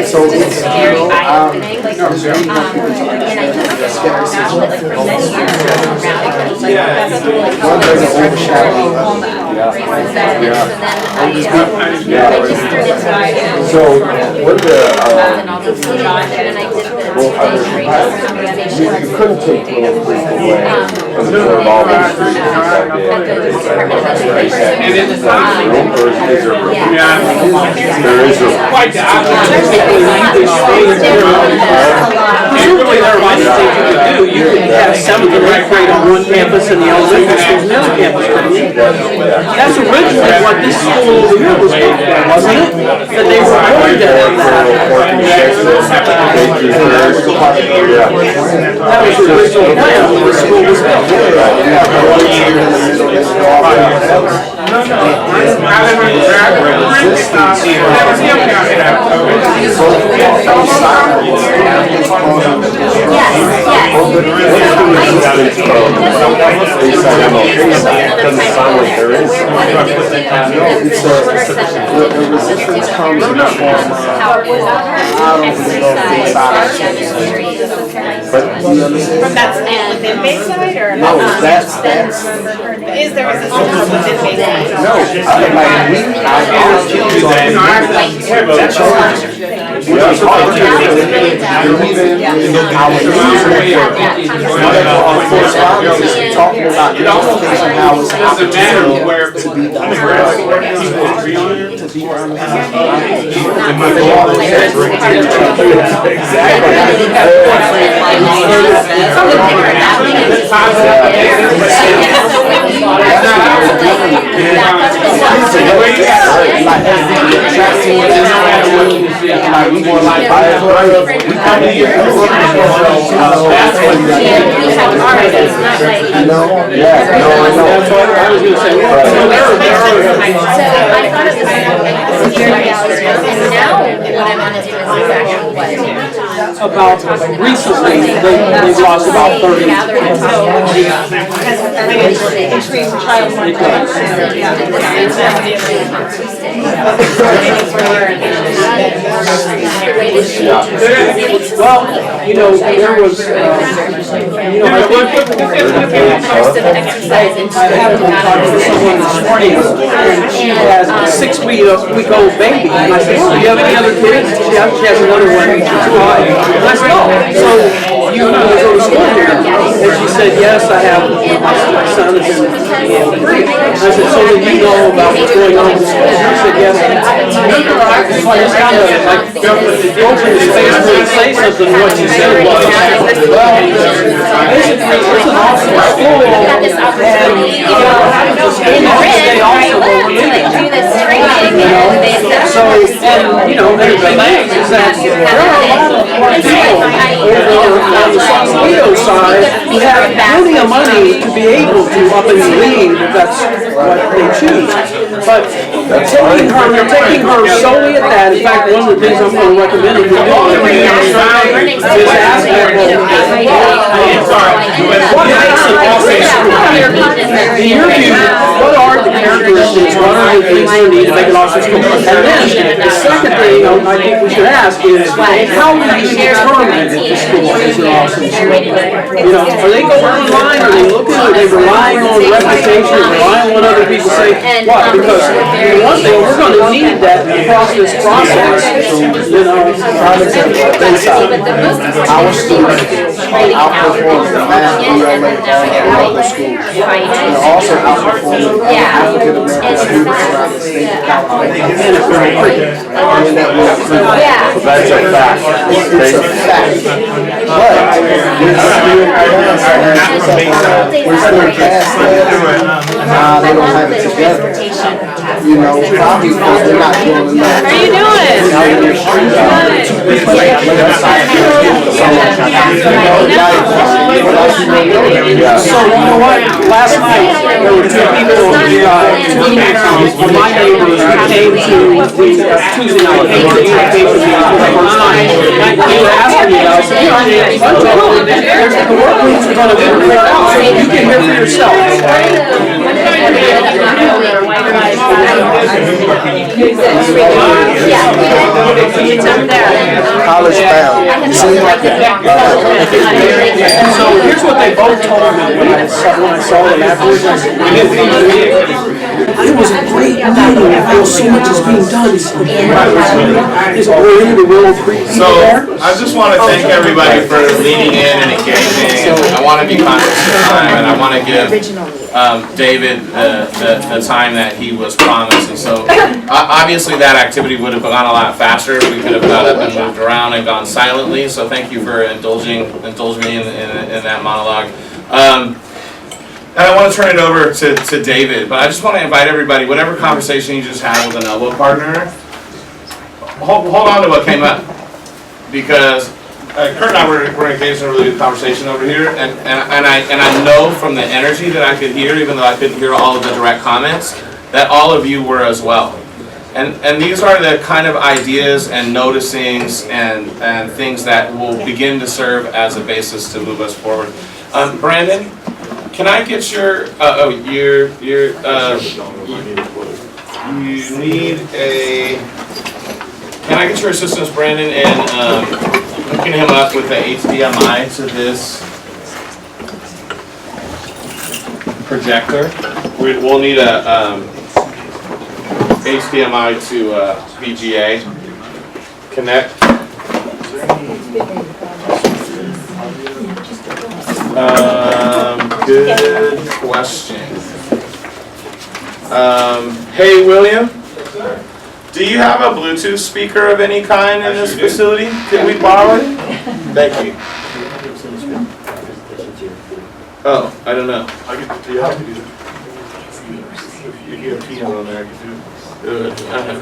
Speaker 16: So it's, you know, there's really no people talking about skepticism. One thing that overshadowing
Speaker 12: So, what you couldn't take little creek away because of all those streets like there is a
Speaker 1: Presumably there are lots of things you could do. You could have 7th and 8th grade on one campus and the elementary school on the other campus, couldn't you? That's originally what this school over here was going for, wasn't it? That they were going to have that. That was the original plan when the school was built.
Speaker 16: The resistance comes in the form of, but do you understand?
Speaker 8: From that's within Bayside or?
Speaker 16: No, that's.
Speaker 8: Is there resistance within Bayside?
Speaker 16: No, talking about education, how it's an opportunity to be diverse, to be
Speaker 1: About recently, they've lost about 30. Well, you know, there was, I happened to talk to someone this morning, and she has a 6-week-old baby, and I said, oh, do you have any other kids? She has another one, let's go. So, you go to school here? And she said, yes, I have, my son is in 3. I said, so did you know about what's going on in school? She said, yes. So I just kind of like opened his face to say something, what you said was, well, basically, it's an awesome school, and, you know, they also were leaving. So, and, you know, the thing is that there are a lot of people over on the Sausalito side who have plenty of money to be able to up and leave if that's what they choose. But taking her solely at that, in fact, one of the things I'm going to recommend is to ask people, what makes an awesome school? In your view, what are the characteristics, what are the things you need to make an awesome school? And then, the second thing I think we should ask is, how do you determine if the school is an awesome school? You know, are they going online, are they looking, are they relying on reputation, relying on what other people say? Why? Because, one thing, we're going to need that across this process, you know.
Speaker 16: Prime example, our students are outperforming the math ELA all local schools. They're also outperforming African American students around the state of California. And it's very pretty. And that will increase.
Speaker 12: So that's a fact.
Speaker 16: It's a fact. But we're still past that. They don't have it together. You know, probably because they're not doing enough.
Speaker 8: How you doing?
Speaker 1: So, you know what, last night, there were 2 people, my neighbors who came to the Tuesday night, came to the education meeting, first time. You were asking me about, so, the work weeks are gonna be great, so you can hear for yourself.
Speaker 16: College bound.
Speaker 1: So here's what they both told me when I saw them afterwards. I said, it was a great meeting. I feel so much is being done. We're in the real
Speaker 5: So I just want to thank everybody for leaning in and engaging. I want to be conscious of time, and I want to give David the time that he was promised. And so obviously that activity would have gone a lot faster if we could have got up and moved around and gone silently. So thank you for indulging me in that monologue. And I want to turn it over to David, but I just want to invite everybody, whatever conversation you just had with an elbow partner, hold on to what came up. Because Kurt and I were engaged in a really good conversation over here, and I know from the energy that I could hear, even though I couldn't hear all of the direct comments, that all of you were as well. And these are the kind of ideas and noticings and things that will begin to serve as a basis to move us forward. Brandon, can I get your you need a. Can I get your assistance, Brandon, in hooking him up with the HDMI to this projector? We'll need a HDMI to VGA connect. Good question. Hey, William, do you have a Bluetooth speaker of any kind in this facility? Can we borrow it? Thank you. Oh, I don't know. I can, yeah, I can do that. If you have peanut on there, I can do it. I have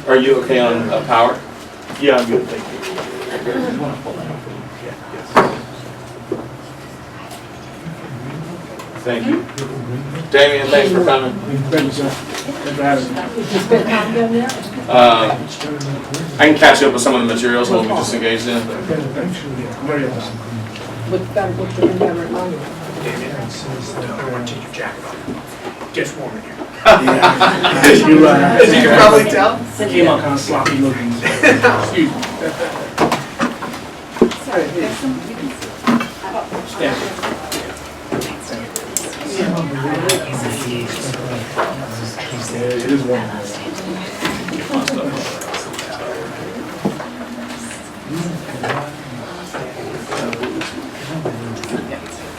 Speaker 5: Are you okay on power? Yeah, I'm good, thank you. Thank you. Damien, thanks for coming. I can catch you up with some of the materials that we just engaged in.
Speaker 6: Gets warm in here.
Speaker 13: As you can probably tell.
Speaker 6: Came out kind of sloppy looking. Excuse me.
Speaker 13: It is warm.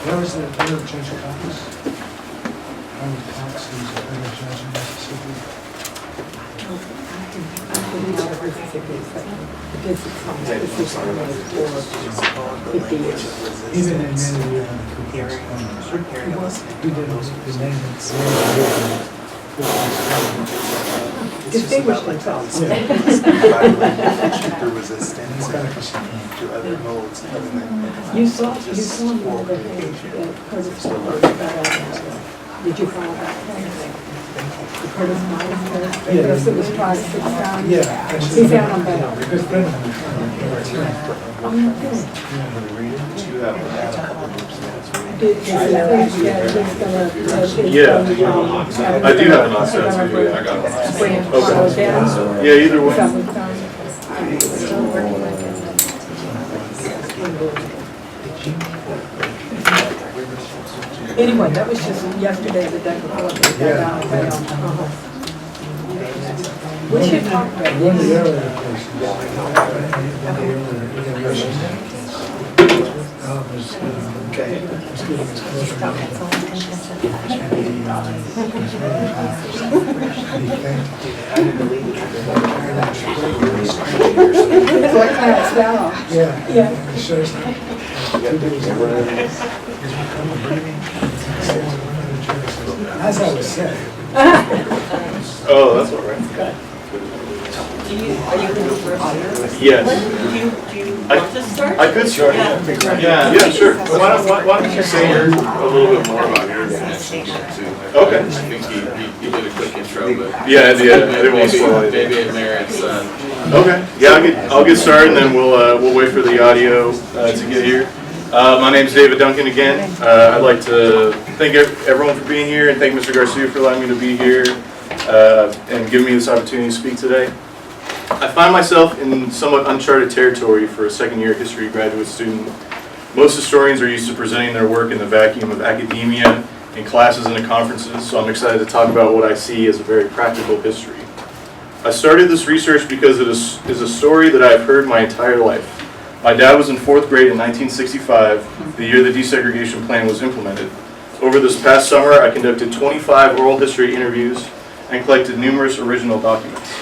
Speaker 6: Where is the change of office? Even in distinguish themselves.
Speaker 13: There was a standing to other modes other than
Speaker 20: You saw more of did you follow that? The Curtis Myers, because it was twice 6 times.
Speaker 6: Yeah.
Speaker 20: He's out on bail.
Speaker 6: Because Brendan.
Speaker 13: Yeah, I do have an offset too. Yeah, I got it. Okay. Yeah, either way.
Speaker 20: Anyway, that was just yesterday, the day before they got out of bail. We should talk about
Speaker 6: One of the
Speaker 20: this.
Speaker 6: earlier
Speaker 20: It's like Clarence Darrow.
Speaker 6: Yeah.
Speaker 20: Yeah.
Speaker 6: It shows that. 2 days ago. Is he coming breathing? As I was saying.
Speaker 5: Oh, that's all right.
Speaker 3: Are you going to first?
Speaker 5: Yes.
Speaker 3: Do you want to start?
Speaker 5: I could start. Yeah, sure. Why don't you say a little bit more about your organization too? Okay.
Speaker 13: I think he did a quick intro, but
Speaker 5: Yeah, I didn't want to spoil anything.
Speaker 13: maybe it merits.
Speaker 5: Okay. Yeah, I'll get started, and then we'll wait for the audio to get here. My name is David Duncan again. I'd like to thank everyone for being here, and thank Mr. Garcia for allowing me to be here and giving me this opportunity to speak today. I find myself in somewhat uncharted territory for a second-year history graduate student. Most historians are used to presenting their work in the vacuum of academia, in classes and in conferences, so I'm excited to talk about what I see as a very practical history. I started this research because it is a story that I've heard my entire life. My dad was in 4th grade in 1965, the year the desegregation plan was implemented. Over this past summer, I conducted 25 oral history interviews and collected numerous original documents.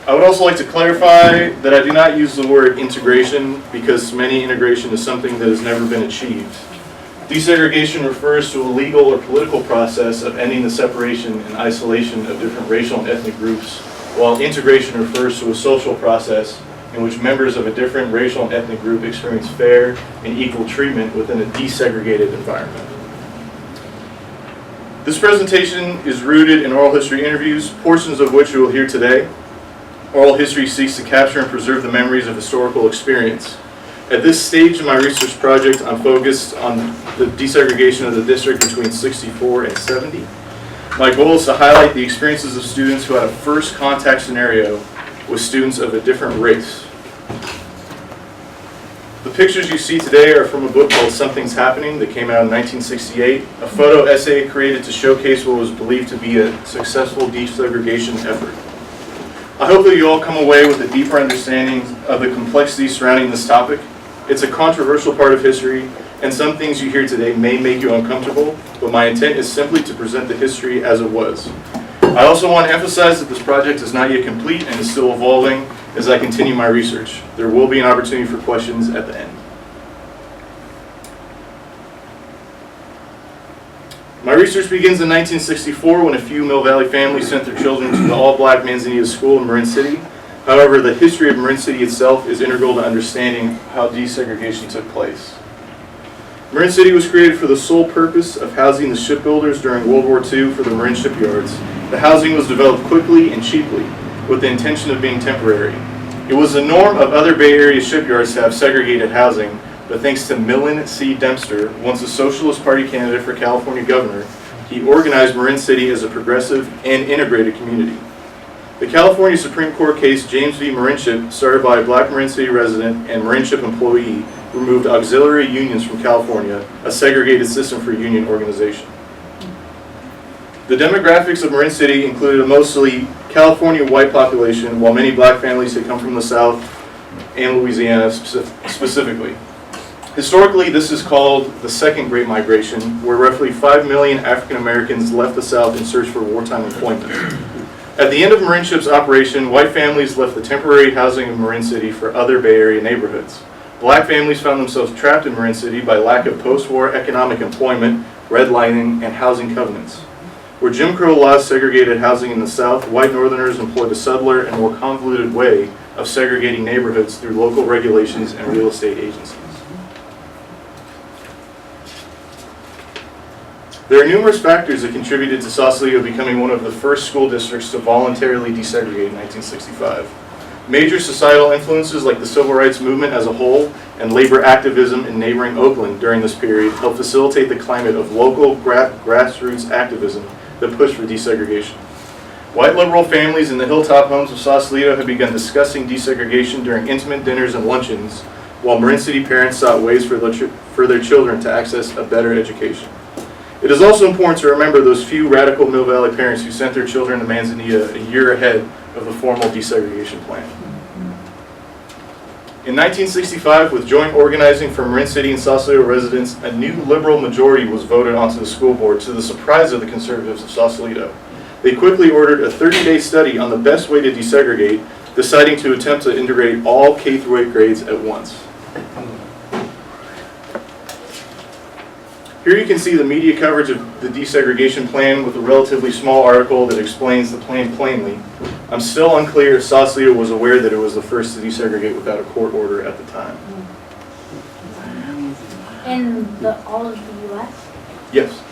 Speaker 5: I would also like to clarify that I do not use the word integration because to many integration is something that has never been achieved. Desegregation refers to a legal or political process of ending the separation and isolation of different racial and ethnic groups, while integration refers to a social process in which members of a different racial and ethnic group experience fair and equal treatment within a desegregated environment. This presentation is rooted in oral history interviews, portions of which you will hear today. Oral history seeks to capture and preserve the memories of historical experience. At this stage in my research project, I'm focused on the desegregation of the district between 64 and 70. My goal is to highlight the experiences of students who had a first contact scenario with students of a different race. The pictures you see today are from a book called Something's Happening that came out in 1968, a photo essay created to showcase what was believed to be a successful desegregation effort. I hope that you all come away with a deeper understanding of the complexity surrounding this topic. It's a controversial part of history, and some things you hear today may make you uncomfortable, but my intent is simply to present the history as it was. I also want to emphasize that this project is not yet complete and is still evolving as I continue my research. There will be an opportunity for questions at the end. My research begins in 1964 when a few Mill Valley families sent their children to the all-black Manzanita School in Marin City. However, the history of Marin City itself is integral to understanding how desegregation took place. Marin City was created for the sole purpose of housing the shipbuilders during World War II for the Marin shipyards. The housing was developed quickly and cheaply, with the intention of being temporary. It was the norm of other Bay Area shipyards to have segregated housing, but thanks to Millen C. Dempster, once a Socialist Party candidate for California governor, he organized Marin City as a progressive and integrated community. The California Supreme Court case James v. Marinship, started by a black Marin City resident and Marinship employee, removed auxiliary unions from California, a segregated system for union organization. The demographics of Marin City included a mostly California white population, while many black families had come from the South and Louisiana specifically. Historically, this is called the Second Great Migration, where roughly 5 million African Americans left the South in search for wartime employment. At the end of Marinship's operation, white families left the temporary housing of Marin City for other Bay Area neighborhoods. Black families found themselves trapped in Marin City by lack of post-war economic employment, redlining, and housing covenants. Where Jim Crow laws segregated housing in the South, white Northerners employed a subtler and more convoluted way of segregating neighborhoods through local regulations and real estate agencies. There are numerous factors that contributed to Sausalito becoming one of the first school districts to voluntarily desegregate in 1965. Major societal influences like the civil rights movement as a whole and labor activism in neighboring Oakland during this period helped facilitate the climate of local grassroots activism that pushed for desegregation. White liberal families in the hilltop homes of Sausalito had begun discussing desegregation during intimate dinners and luncheons, while Marin City parents sought ways for their children to access a better education. It is also important to remember those few radical Mill Valley parents who sent their children to Manzanita a year ahead of the formal desegregation plan. In 1965, with joint organizing from Marin City and Sausalito residents, a new liberal majority was voted onto the school board to the surprise of the conservatives of Sausalito. They quickly ordered a 30-day study on the best way to desegregate, deciding to attempt to integrate all K through 8 grades at once.
Speaker 4: Here you can see the media coverage of the desegregation plan with a relatively small article that explains the plan plainly. I'm still unclear if Sausalito was aware that it was the first to desegregate without a court order at the time.
Speaker 11: In all of the U.S.?
Speaker 4: Yes.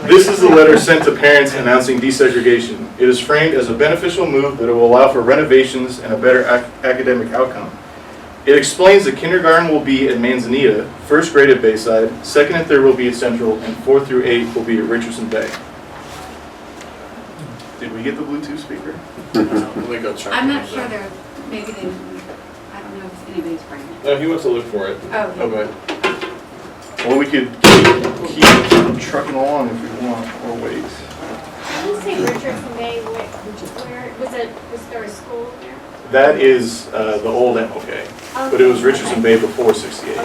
Speaker 4: This is the letter sent to parents announcing desegregation. It is framed as a beneficial move that will allow for renovations and a better academic outcome. It explains that kindergarten will be at Manzanita, first grade at Bayside, second and third will be at Central, and 4th through 8th will be at Richardson Bay. Did we get the Bluetooth speaker?
Speaker 14: I'm not sure maybe they, I don't know if anybody's pregnant.
Speaker 13: No, he wants to look for it.
Speaker 14: Oh.
Speaker 4: Okay. Well, we could keep trucking along if we want, or wait.
Speaker 11: Did you say Richardson Bay, where was there a school there?
Speaker 4: That is the old MLK, but it was Richardson Bay before 68.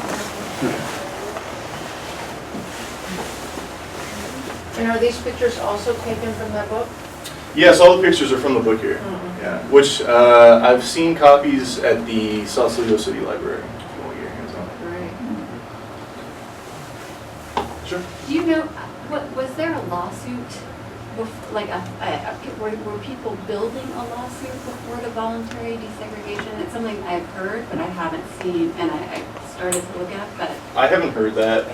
Speaker 24: And are these pictures also taken from that book?
Speaker 4: Yes, all the pictures are from the book here. Yeah, which I've seen copies at the Sausalito City Library. If you want to get your hands on it. Sure.
Speaker 14: Do you know, was there a lawsuit, like were people building a lawsuit before the voluntary desegregation? It's something I've heard, but I haven't seen, and I started to look at, but.
Speaker 4: I haven't heard that.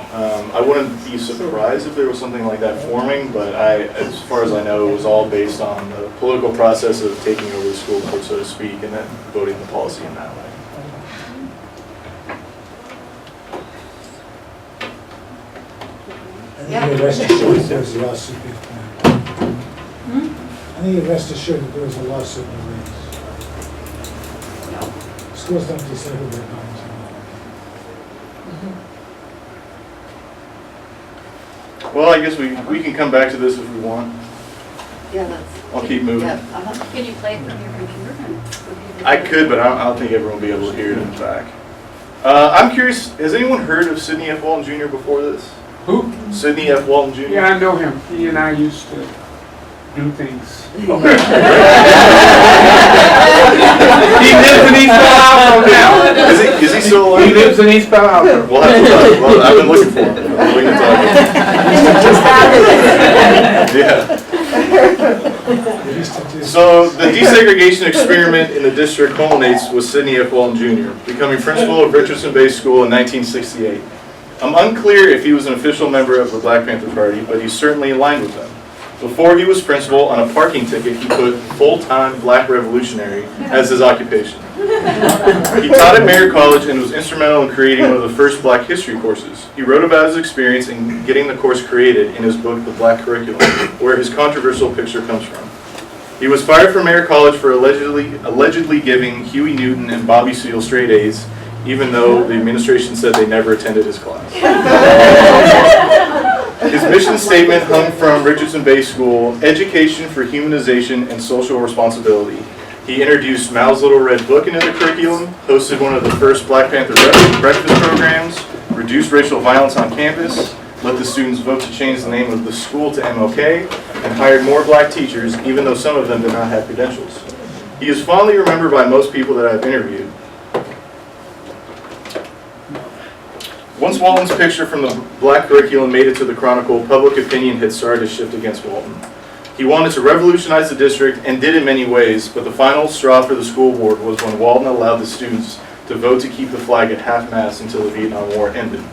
Speaker 4: I wouldn't be surprised if there was something like that forming, but as far as I know, it was all based on the political process of taking over the school board, so to speak, and then voting the policy in that way.
Speaker 15: I think you're rest assured that there was a lawsuit. I think you're rest assured that there was a lawsuit raised. Schools don't desegregate voluntarily.
Speaker 4: Well, I guess we can come back to this if we want.
Speaker 14: Yeah, that's.
Speaker 4: I'll keep moving.
Speaker 14: Yeah, Can you play it from your computer?
Speaker 4: I could, but I don't think everyone will be able to hear it in the back. I'm curious, has anyone heard of Sidney F. Walton Jr. before this?
Speaker 19: Who?
Speaker 4: Sidney F. Walton Jr.?
Speaker 19: Yeah, I know him. He and I used to do things. He lives in East Palo Alto now.
Speaker 4: Is he still alive?
Speaker 19: He lives in East Palo Alto.
Speaker 4: We'll have to talk. Well, I've been looking for him. We can talk. Yeah. So the desegregation experiment in the district culminates with Sidney F. Walton Jr. becoming principal of Richardson Bay School in 1968. I'm unclear if he was an official member of the Black Panther Party, but he's certainly aligned with them. Before he was principal, on a parking ticket he put full-time Black Revolutionary as his occupation. He taught at Mayer College and was instrumental in creating one of the first Black history courses. He wrote about his experience in getting the course created in his book, The Black Curriculum, where his controversial picture comes from. He was fired from Mayer College for allegedly giving Huey Newton and Bobby Seale straight A's, even though the administration said they never attended his class. His mission statement hung from Richardson Bay School, Education for Humanization and Social Responsibility. He introduced Mao's Little Red Book into the curriculum, hosted one of the first Black Panther breakfast programs, reduced racial violence on campus, let the students vote to change the name of the school to MLK, and hired more Black teachers, even though some of them did not have credentials. He is fondly remembered by most people that I've interviewed. Once Walton's picture from the Black curriculum made it to the Chronicle, public opinion had started to shift against Walton. He wanted to revolutionize the district and did in many ways, but the final straw for the school board was when Walton allowed the students to vote to keep the flag at half-mast until the Vietnam War ended.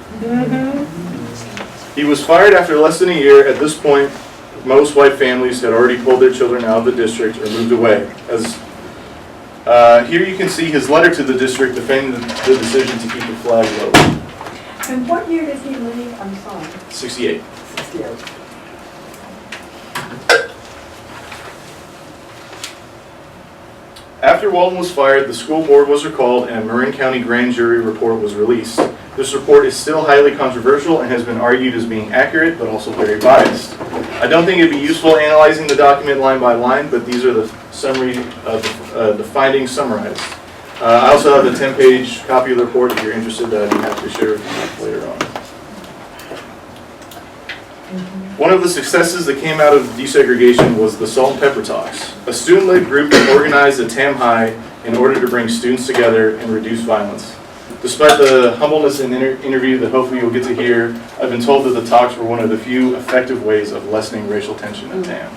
Speaker 4: He was fired after less than a year. At this point, most white families had already pulled their children out of the district or moved away. Here you can see his letter to the district defending the decision to keep the flag low.
Speaker 17: And what year did he leave? I'm sorry.
Speaker 4: 68.
Speaker 17: 68.
Speaker 4: After Walton was fired, the school board was recalled and a Marin County grand jury report was released. This report is still highly controversial and has been argued as being accurate, but also very biased. I don't think it'd be useful analyzing the document line by line, but these are the summary of the findings summarized. I also have a 10-page copy of the report if you're interested that I'd be happy to share with you later on. One of the successes that came out of desegregation was the Salt and Pepper Talks, a student-led group that organized at Tam High in order to bring students together and reduce violence. Despite the humbleness in the interview that hopefully you'll get to hear, I've been told that the talks were one of the few effective ways of lessening racial tension in TAM.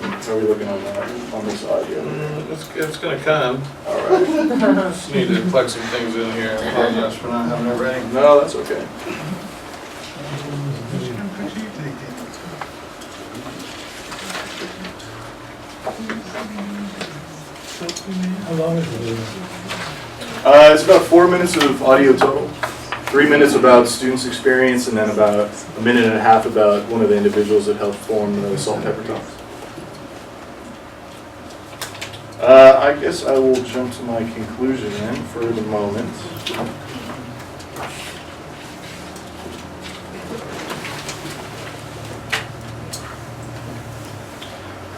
Speaker 4: How are we looking on that, on this audio?
Speaker 13: It's gonna come.
Speaker 4: All right.
Speaker 13: Just need to plug some things in here. I apologize for not having it ready.
Speaker 4: No, that's okay.
Speaker 15: How long is it?
Speaker 4: It's about 4 minutes of audio total. 3 minutes about students' experience, and then about a minute and a half about one of the individuals that helped form the Salt and Pepper Talks. I guess I will jump to my conclusion then for the moment.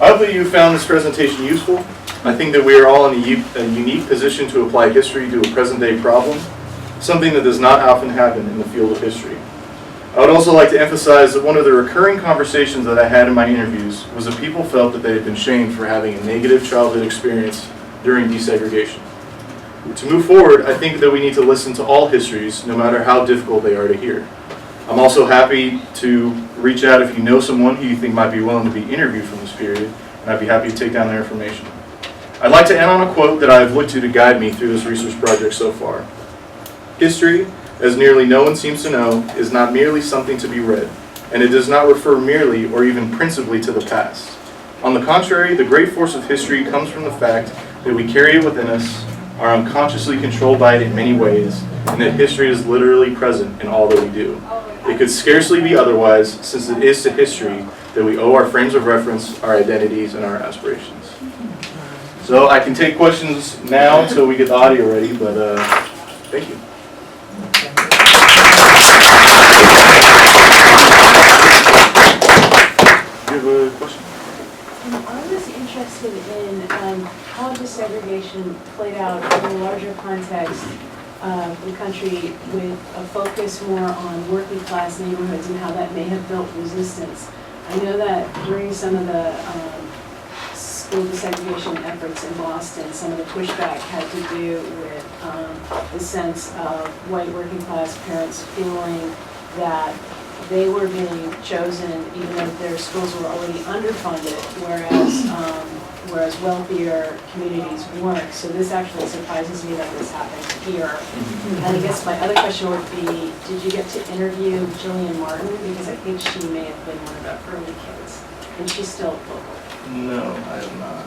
Speaker 4: I hope that you found this presentation useful. I think that we are all in a unique position to apply history to a present-day problem, something that does not often happen in the field of history. I would also like to emphasize that one of the recurring conversations that I had in my interviews was that people felt that they had been shamed for having a negative childhood experience during desegregation. To move forward, I think that we need to listen to all histories, no matter how difficult they are to hear. I'm also happy to reach out if you know someone who you think might be willing to be interviewed from this period, and I'd be happy to take down their information. I'd like to end on a quote that I've looked to guide me through this research project so far. History, as nearly no one seems to know, is not merely something to be read, and it does not refer merely or even principally to the past. On the contrary, the great force of history comes from the fact that we carry it within us, are unconsciously controlled by it in many ways, and that history is literally present in all that we do. It could scarcely be otherwise, since it is to history that we owe our frames of reference, our identities, and our aspirations. So I can take questions now until we get the audio ready, but thank you. Do you have a question?
Speaker 2: I was interested in how desegregation played out in a larger context of the country with a focus more on working class neighborhoods and how that may have built resistance. I know that during some of the school desegregation efforts in Boston, some of the pushback had to do with the sense of white working class parents feeling that they were being chosen even though their schools were already underfunded, whereas wealthier communities weren't. So this actually surprises me that this happened here. And I guess my other question would be, did you get to interview Jillian Martin? Because I think she may have been one of the early kids, and she's still local.
Speaker 4: No, I have not.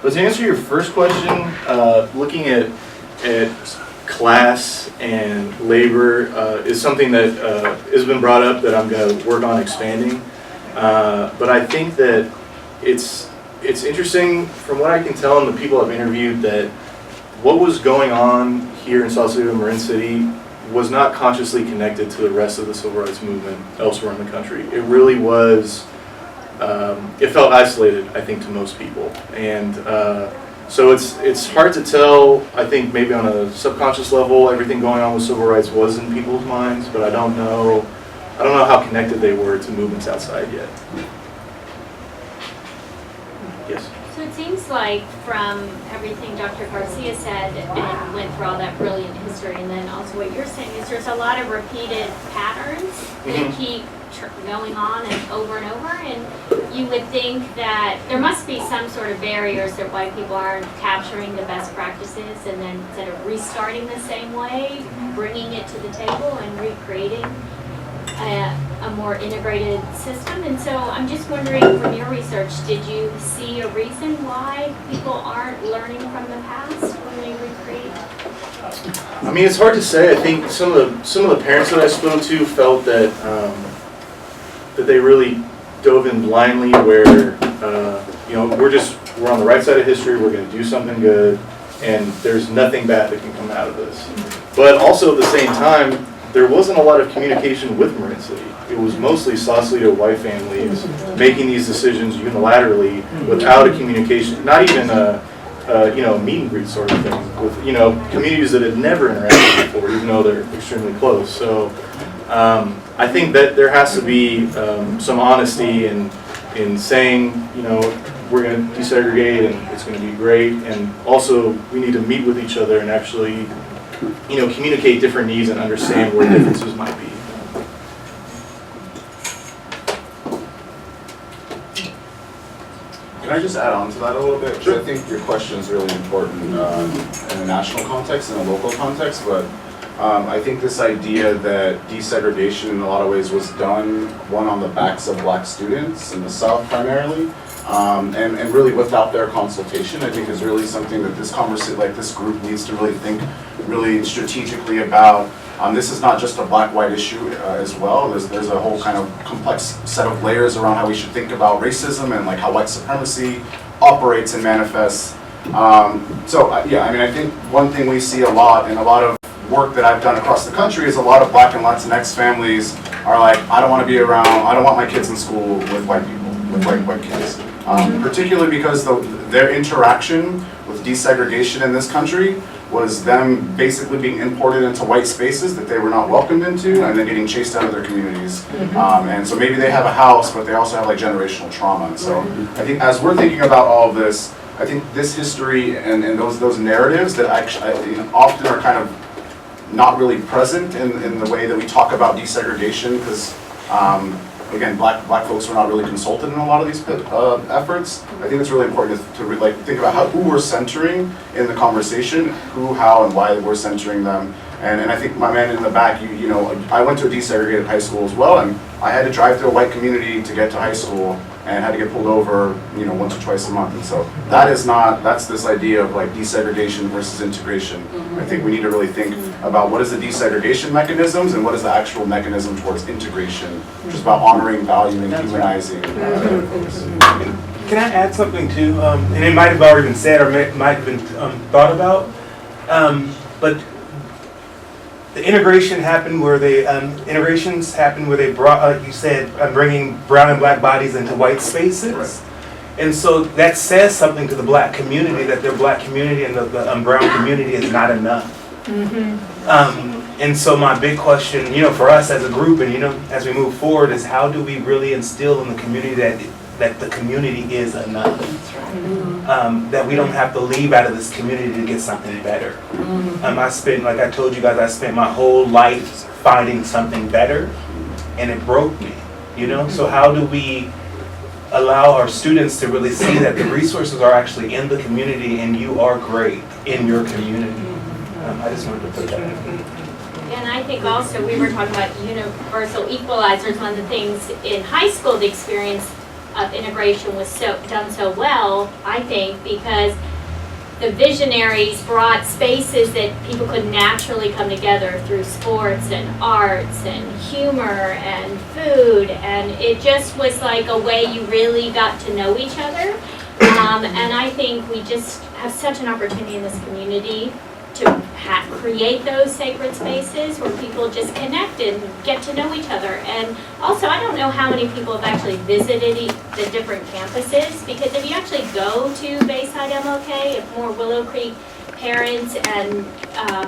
Speaker 4: But to answer your first question, looking at class and labor is something that has been brought up that I'm going to work on expanding. But I think that it's interesting from what I can tell and the people I've interviewed that what was going on here in Sausalito and Marin City was not consciously connected to the rest of the civil rights movement elsewhere in the country. It really was, it felt isolated, I think, to most people. And so it's hard to tell. I think maybe on a subconscious level, everything going on with civil rights was in people's minds, but I don't know how connected they were to movements outside yet. Yes.
Speaker 11: So it seems like from everything Dr. Garcia said and went through all that brilliant history, and then also what you're saying is there's a lot of repeated patterns that keep going on and over, and you would think that there must be some sort of barriers that white people aren't capturing the best practices and then instead of restarting the same way, bringing it to the table and recreating a more integrated system. And so I'm just wondering, from your research, did you see a reason why people aren't learning from the past when they recreate?
Speaker 4: I mean, it's hard to say. I think some of the parents that I spoke to felt that that they really dove in blindly, where we're on the right side of history. We're going to do something good, and there's nothing bad that can come out of this. But also at the same time, there wasn't a lot of communication with Marin City. It was mostly Sausalito white families making these decisions unilaterally without a communication, not even a meet and greet sort of thing with communities that had never interacted before, even though they're extremely close. So I think that there has to be some honesty in saying, we're going to desegregate and it's going to be great. And also, we need to meet with each other and actually, communicate different needs and understand where differences might be.
Speaker 13: Can I just add on to that a little bit? Because I think your question is really important in a national context and a local context, but I think this idea that desegregation in a lot of ways was done, one, on the backs of Black students in the South primarily, and really without their consultation, I think is really something that this conversation, like this group, needs to really think really strategically about. This is not just a black-white issue as well. There's a whole kind of complex set of layers around how we should think about racism and like how white supremacy operates and manifests. I think one thing we see a lot in a lot of work that I've done across the country is a lot of Black and Latinx families are like, I don't want to be around, I don't want my kids in school with white people, with white kids. Particularly because their interaction with desegregation in this country was them basically being imported into white spaces that they were not welcomed into and then getting chased out of their communities. And so maybe they have a house, but they also have like generational trauma. And so I think as we're thinking about all of this, I think this history and those narratives that actually often are kind of not really present in the way that we talk about desegregation, because again, black folks were not really consulted in a lot of these efforts. I think it's really important to think about who we're centering in the conversation, who, how, and why we're centering them. And I think my man in the back, I went to a desegregated high school as well, and I had to drive through a white community to get to high school, and had to get pulled over, once or twice a month. And so that's this idea of like desegregation versus integration. I think we need to really think about what is the desegregation mechanisms and what is the actual mechanism towards integration, which is about honoring, valuing, humanizing.
Speaker 10: Can I add something too? And it might have already been said or might have been thought about, but the integration happened where integrations happened where they brought, you said, bringing brown and black bodies into white spaces. Right. And so that says something to the black community, that their black community and the brown community is not enough. And so my big question, for us as a group and, as we move forward is how do we really instill in the community that the community is enough? That we don't have to leave out of this community to get something better. I spent, like I told you guys, I spent my whole life finding something better, and it broke me, So how do we allow our students to really see that the resources are actually in the community and you are great in your community? I just wanted to put that in.
Speaker 11: And I think also we were talking about universal equalizers. One of the things in high school, the experience of integration was done so well, I think, because the visionaries brought spaces that people could naturally come together through sports and arts and humor and food, and it just was like a way you really got to know each other. And I think we just have such an opportunity in this community to create those sacred spaces where people just connect and get to know each other. And also, I don't know how many people have actually visited the different campuses, because if you actually go to Bayside MLK, if more Willow Creek parents and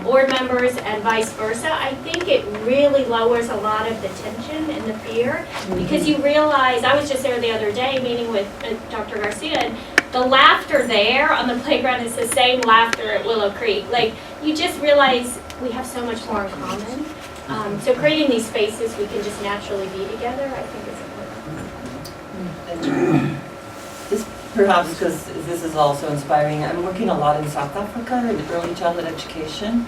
Speaker 11: board members and vice versa, I think it really lowers a lot of the tension and the fear, because you realize, I was just there the other day meeting with Dr. Garcia, and the laughter there on the playground is the same laughter at Willow Creek. Like, you just realize we have so much more in common. So creating these spaces we can just naturally be together, I think is important.
Speaker 3: This perhaps because this is also inspiring. I'm working a lot in South Africa in early childhood education,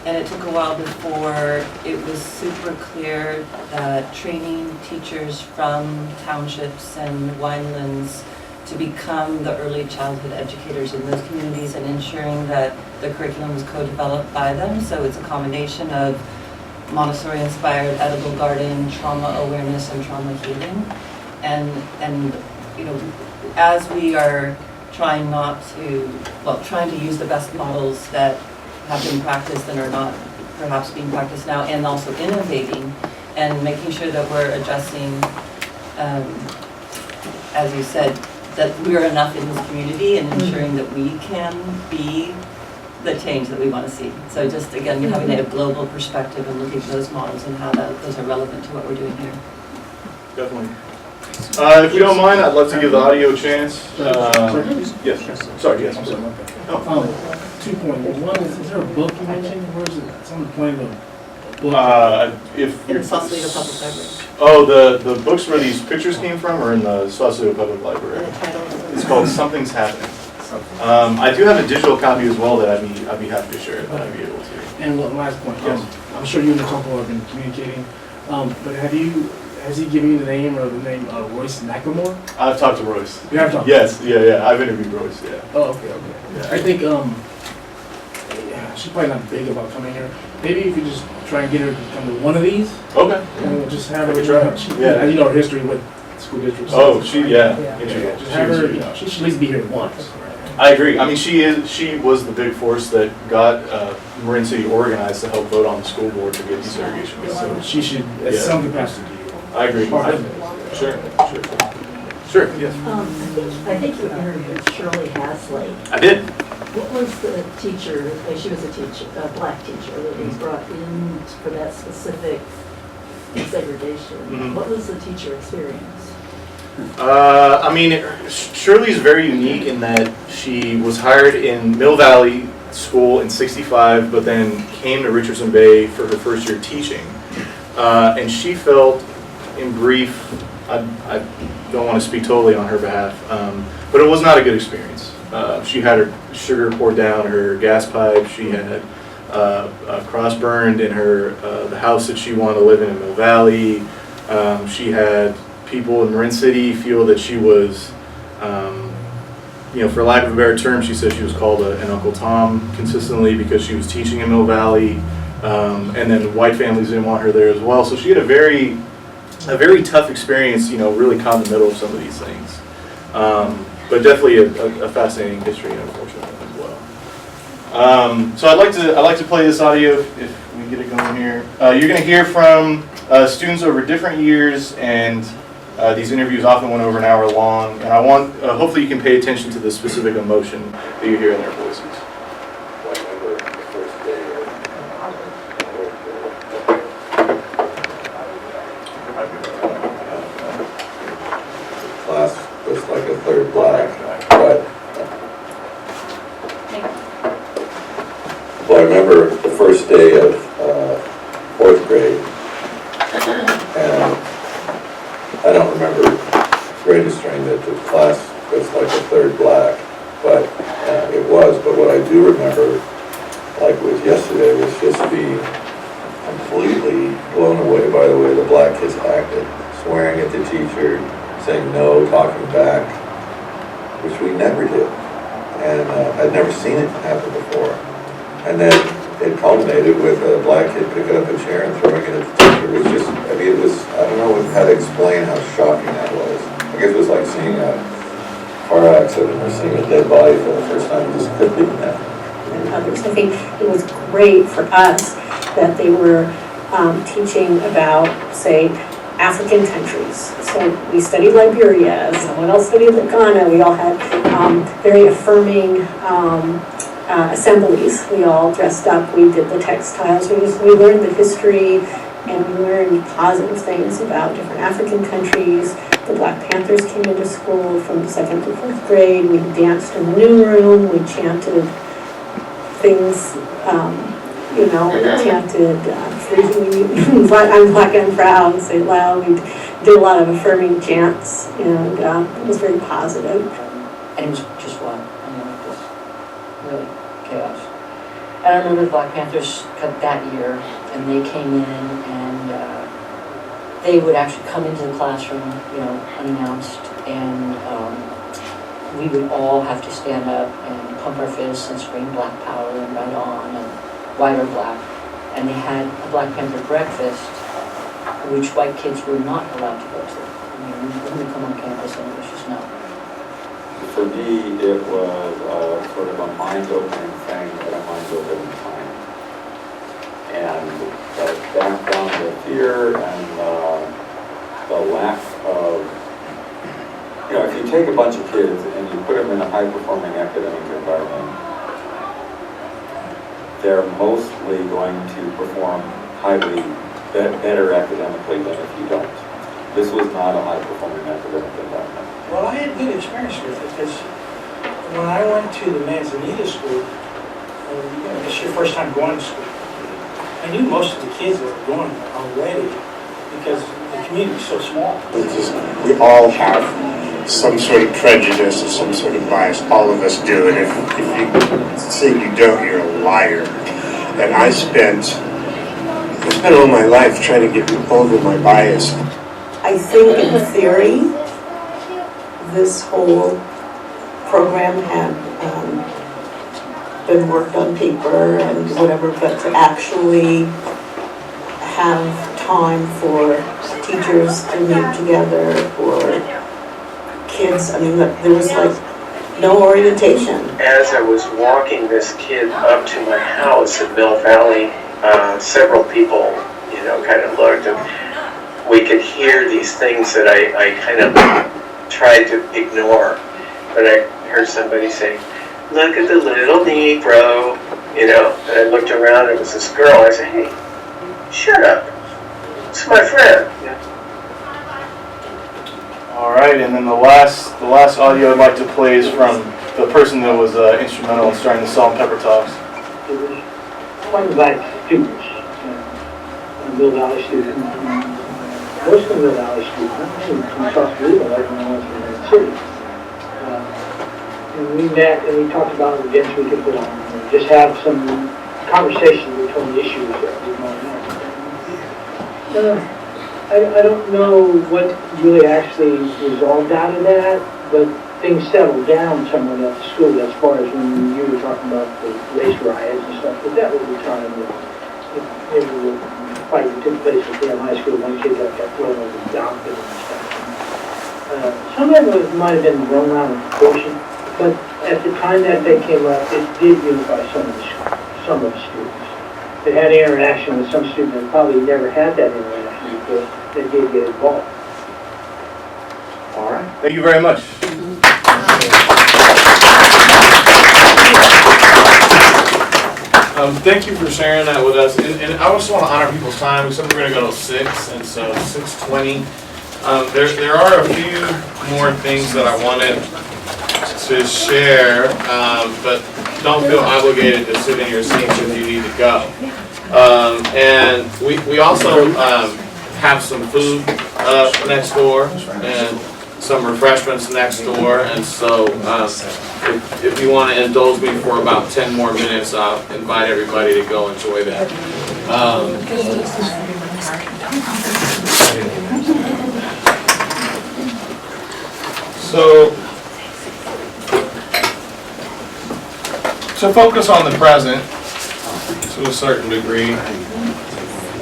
Speaker 3: and it took a while before it was super clear that training teachers from townships and winelands to become the early childhood educators in those communities and ensuring that the curriculum was co-developed by them. So it's a combination of Montessori-inspired edible garden, trauma awareness, and trauma healing. And as we are trying trying to use the best models that have been practiced and are not perhaps being practiced now, and also innovating and making sure that we're addressing, as you said, that we're enough in this community and ensuring that we can be the change that we want to see. So just, again, having a global perspective and looking at those models and how those are relevant to what we're doing here.
Speaker 4: Definitely. If you don't mind, I'd love to give the audio a chance. Yes, sorry, yes. I'm sorry.
Speaker 18: 2 points. One is there a book you mentioned? Where is it? It's on the point of a book.
Speaker 4: If
Speaker 3: In the Sausalito Public Library.
Speaker 4: Oh, the books where these pictures came from are in the Sausalito Public Library. It's called Something's Happening. I do have a digital copy as well that I'd be happy to share if I'd be able to.
Speaker 18: And one last point.
Speaker 4: Yes.
Speaker 18: I'm sure you and Nicole have been communicating, but has he given you the name or the name Royce Nakamore?
Speaker 4: I've talked to Royce.
Speaker 18: You have talked?
Speaker 4: Yes, yeah. I've interviewed Royce, yeah.
Speaker 18: Oh, okay.
Speaker 4: Yeah.
Speaker 18: I think she's probably not big about coming here. Maybe if you just try and get her to come to one of these.
Speaker 4: Okay.
Speaker 18: And we'll just have her.
Speaker 4: try.
Speaker 18: Yeah. You know her history with school districts.
Speaker 4: Oh,
Speaker 18: Just
Speaker 4: She
Speaker 18: have her. She should at least be here once.
Speaker 4: I agree. I mean, she was the big force that got Marin City organized to help vote on the school board to get desegregation.
Speaker 18: So she should, at some capacity, do you.
Speaker 4: I agree. Sure. Yes.
Speaker 21: I think you interviewed Shirley Hasley.
Speaker 4: I did.
Speaker 21: What was the teacher, she was a teacher, a black teacher that was brought in for that specific desegregation. What was the teacher experience?
Speaker 4: I mean, Shirley's very unique in that she was hired in Mill Valley School in '65, but then came to Richardson Bay for her first year teaching. And she felt, in brief, I don't want to speak totally on her behalf, but it was not a good experience. She had her sugar poured down her gas pipe. She had cross burned in her the house that she wanted to live in Mill Valley. She had people in Marin City feel that she was, for lack of a better term, she said she was called an Uncle Tom consistently because she was teaching in Mill Valley, and then white families didn't want her there as well. So she had a very tough experience, really caught in the middle of some of these things. But definitely a fascinating history, unfortunately, as well. So I'd like to play this audio if we get it going here. You're going to hear from students over different years, and these interviews often went over an hour long. And I want, hopefully, you can pay attention to the specific emotion that you hear in their voices.
Speaker 22: Class was like a third black, but well, I remember the first day of fourth grade, and I don't remember registering that the class was like a third black, but it was. But what I do remember, like it was yesterday, was just being completely blown away by the way the black kids acted, swearing at the teacher, saying no, talking back, which we never did. And I'd never seen it happen before. And then it culminated with a black kid picking up a chair and throwing it at the teacher. It was just, I mean, it was, I don't know how to explain how shocking that was. I guess it was like seeing a car accident or seeing a dead body for the first time. It just couldn't be that.
Speaker 23: And others. I think it was great for us that they were teaching about, say, African countries. So we studied Liberia, someone else studied Ghana. We all had very affirming assemblies. We all dressed up, we did the textiles, we learned the history, and we learned positive things about different African countries. The Black Panthers came into school from 2nd to 4th grade. We danced in the new room, we chanted things, we chanted I'm black and proud, say loud. We did a lot of affirming chants, and it was very positive.
Speaker 25: And it was just one, just really chaos. I remember the Black Panthers cut that year, and they came in, and they would actually come into the classroom, unannounced, and we would all have to stand up and pump our fists and scream Black Power and Right On and White or Black. And they had a Black Panther breakfast, which white kids were not allowed to go to. I mean, we wouldn't come on campus and it was just no.
Speaker 22: For me, it was sort of a mind-opening thing at a mind-opening time. And background the fear and the lack of, if you take a bunch of kids and you put them in a high-performing academic environment, they're mostly going to perform better academically than if you don't. This was not a high-performing academic environment.
Speaker 15: Well, I had good experience with it, because when I went to the Manzanita school, it's your first time going to school. I knew most of the kids that were going already, because the community was so small.
Speaker 7: We all have some sort of prejudice or some sort of bias. All of us do, and if you say you don't, you're a liar. And I spent all my life trying to get over my bias.
Speaker 23: I think in theory, this whole program had been worked on paper and whatever, but to actually have time for teachers to meet together, or kids, I mean, there was like no orientation.
Speaker 8: As I was walking this kid up to my house in Mill Valley, several people, kind of looked, and we could hear these things that I kind of tried to ignore. But I heard somebody say, "Look at the little Negro," and I looked around, and it was this girl. I said, "Hey, shut up. It's my friend."
Speaker 4: All right, and then the last audio I'd like to play is from the person that was instrumental in starting the Salt and Pepper Talks.
Speaker 9: It was funded by students, Mill Valley students. Most of the Mill Valley students, not many from Sausalito, like when I went to the city. And we met and we talked about events we could put on, and just have some conversation between the issues that were going on. I don't know what really actually resolved out of that, but things settled down somewhat at the school as far as when you were talking about the race riots and stuff, but that was the time that maybe the fight that took place at Graham High School, one kid got thrown over the downfield and stuff. Some of it might have been blown out of proportion, but at the time that they came up, it did unify some of the students. It had interaction with some students that probably never had that interaction because they did get involved.
Speaker 4: All right. Thank you very much.
Speaker 5: Thank you for sharing that with us. And I just want to honor people's time. We said we were going to go to 6, and so 6:20. There are a few more things that I wanted to share, but don't feel obligated to sit in your seats if you need to go. And we also have some food next door and some refreshments next door, and so if you want to indulge me for about 10 more minutes, I'll invite everybody to go enjoy that. So to focus on the present to a certain degree,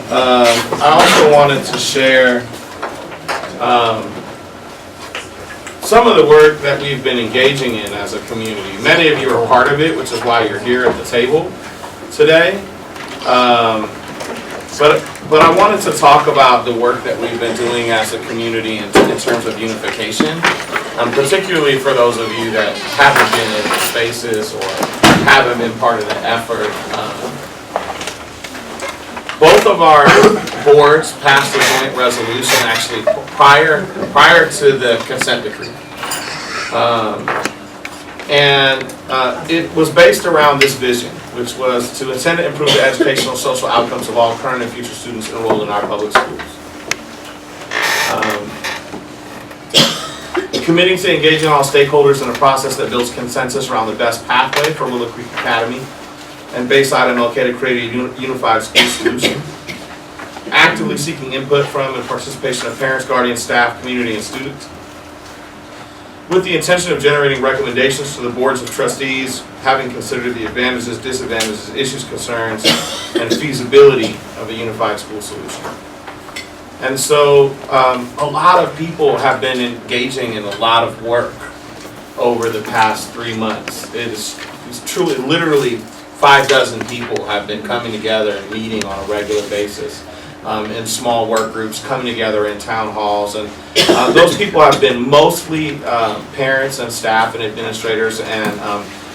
Speaker 5: I also wanted to share some of the work that we've been engaging in as a community. Many of you are part of it, which is why you're here at the table today. But I wanted to talk about the work that we've been doing as a community in terms of unification, particularly for those of you that haven't been in the spaces or haven't been part of the effort. Both of our boards passed a joint resolution actually prior to the consent decree. It was based around this vision, which was to intend to improve the educational and social outcomes of all current and future students enrolled in our public schools. Committing to engaging all stakeholders in a process that builds consensus around the best pathway for Willow Creek Academy and Bayside and Elkader to create a unified school solution. Actively seeking input from and participation of parents, guardians, staff, community, and students. With the intention of generating recommendations to the boards of trustees, having considered the advantages, disadvantages, issues, concerns, and feasibility of a unified school solution. And so a lot of people have been engaging in a lot of work over the past 3 months. It's truly, literally 6 people have been coming together and meeting on a regular basis in small work groups, coming together in town halls. And those people have been mostly parents and staff and administrators and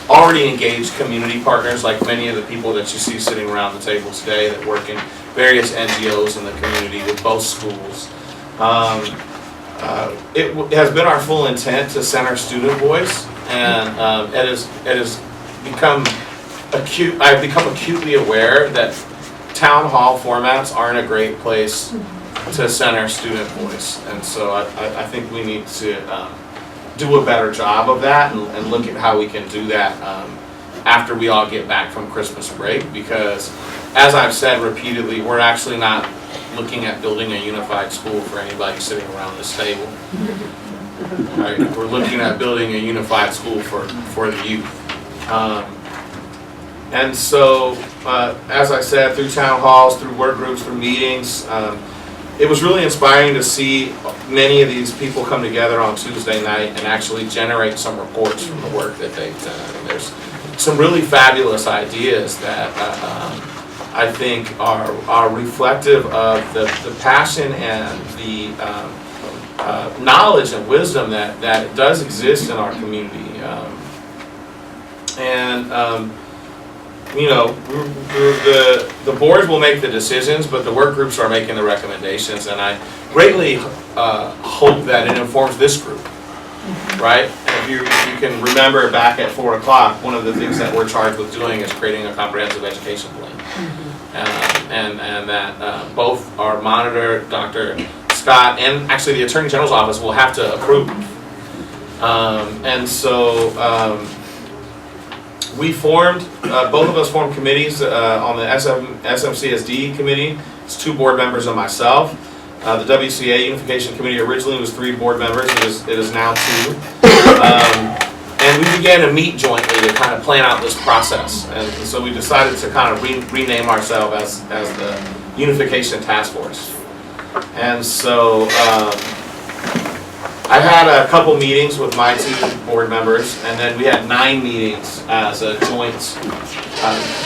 Speaker 5: already engaged community partners like many of the people that you see sitting around the table today that work in various NGOs in the community with both schools. It has been our full intent to center student voice, and it has become acute. I've become acutely aware that town hall formats aren't a great place to center student voice, and so I think we need to do a better job of that and look at how we can do that after we all get back from Christmas break, because as I've said repeatedly, we're actually not looking at building a unified school for anybody sitting around this table. Right? We're looking at building a unified school for the youth. And so, as I said, through town halls, through work groups, through meetings, it was really inspiring to see many of these people come together on Tuesday night and actually generate some reports from the work that they've done. And there's some really fabulous ideas that I think are reflective of the passion and the knowledge and wisdom that does exist in our community. You know, the boards will make the decisions, but the work groups are making the recommendations, and I greatly hope that it informs this group, right? If you can remember back at 4 o'clock, one of the things that we're charged with doing is creating a comprehensive education plan. And that both our monitor, Dr. Scott, and actually the Attorney General's office will have to approve. And so we formed, both of us formed committees on the SMCSD committee. It's 2 board members and myself. The WCA Unification Committee originally was 3 board members. It is now 2. And we began to meet jointly to kind of plan out this process. And so we decided to kind of rename ourselves as the Unification Task Force. And so I had a couple meetings with my 2 board members, and then we had 9 meetings as a joint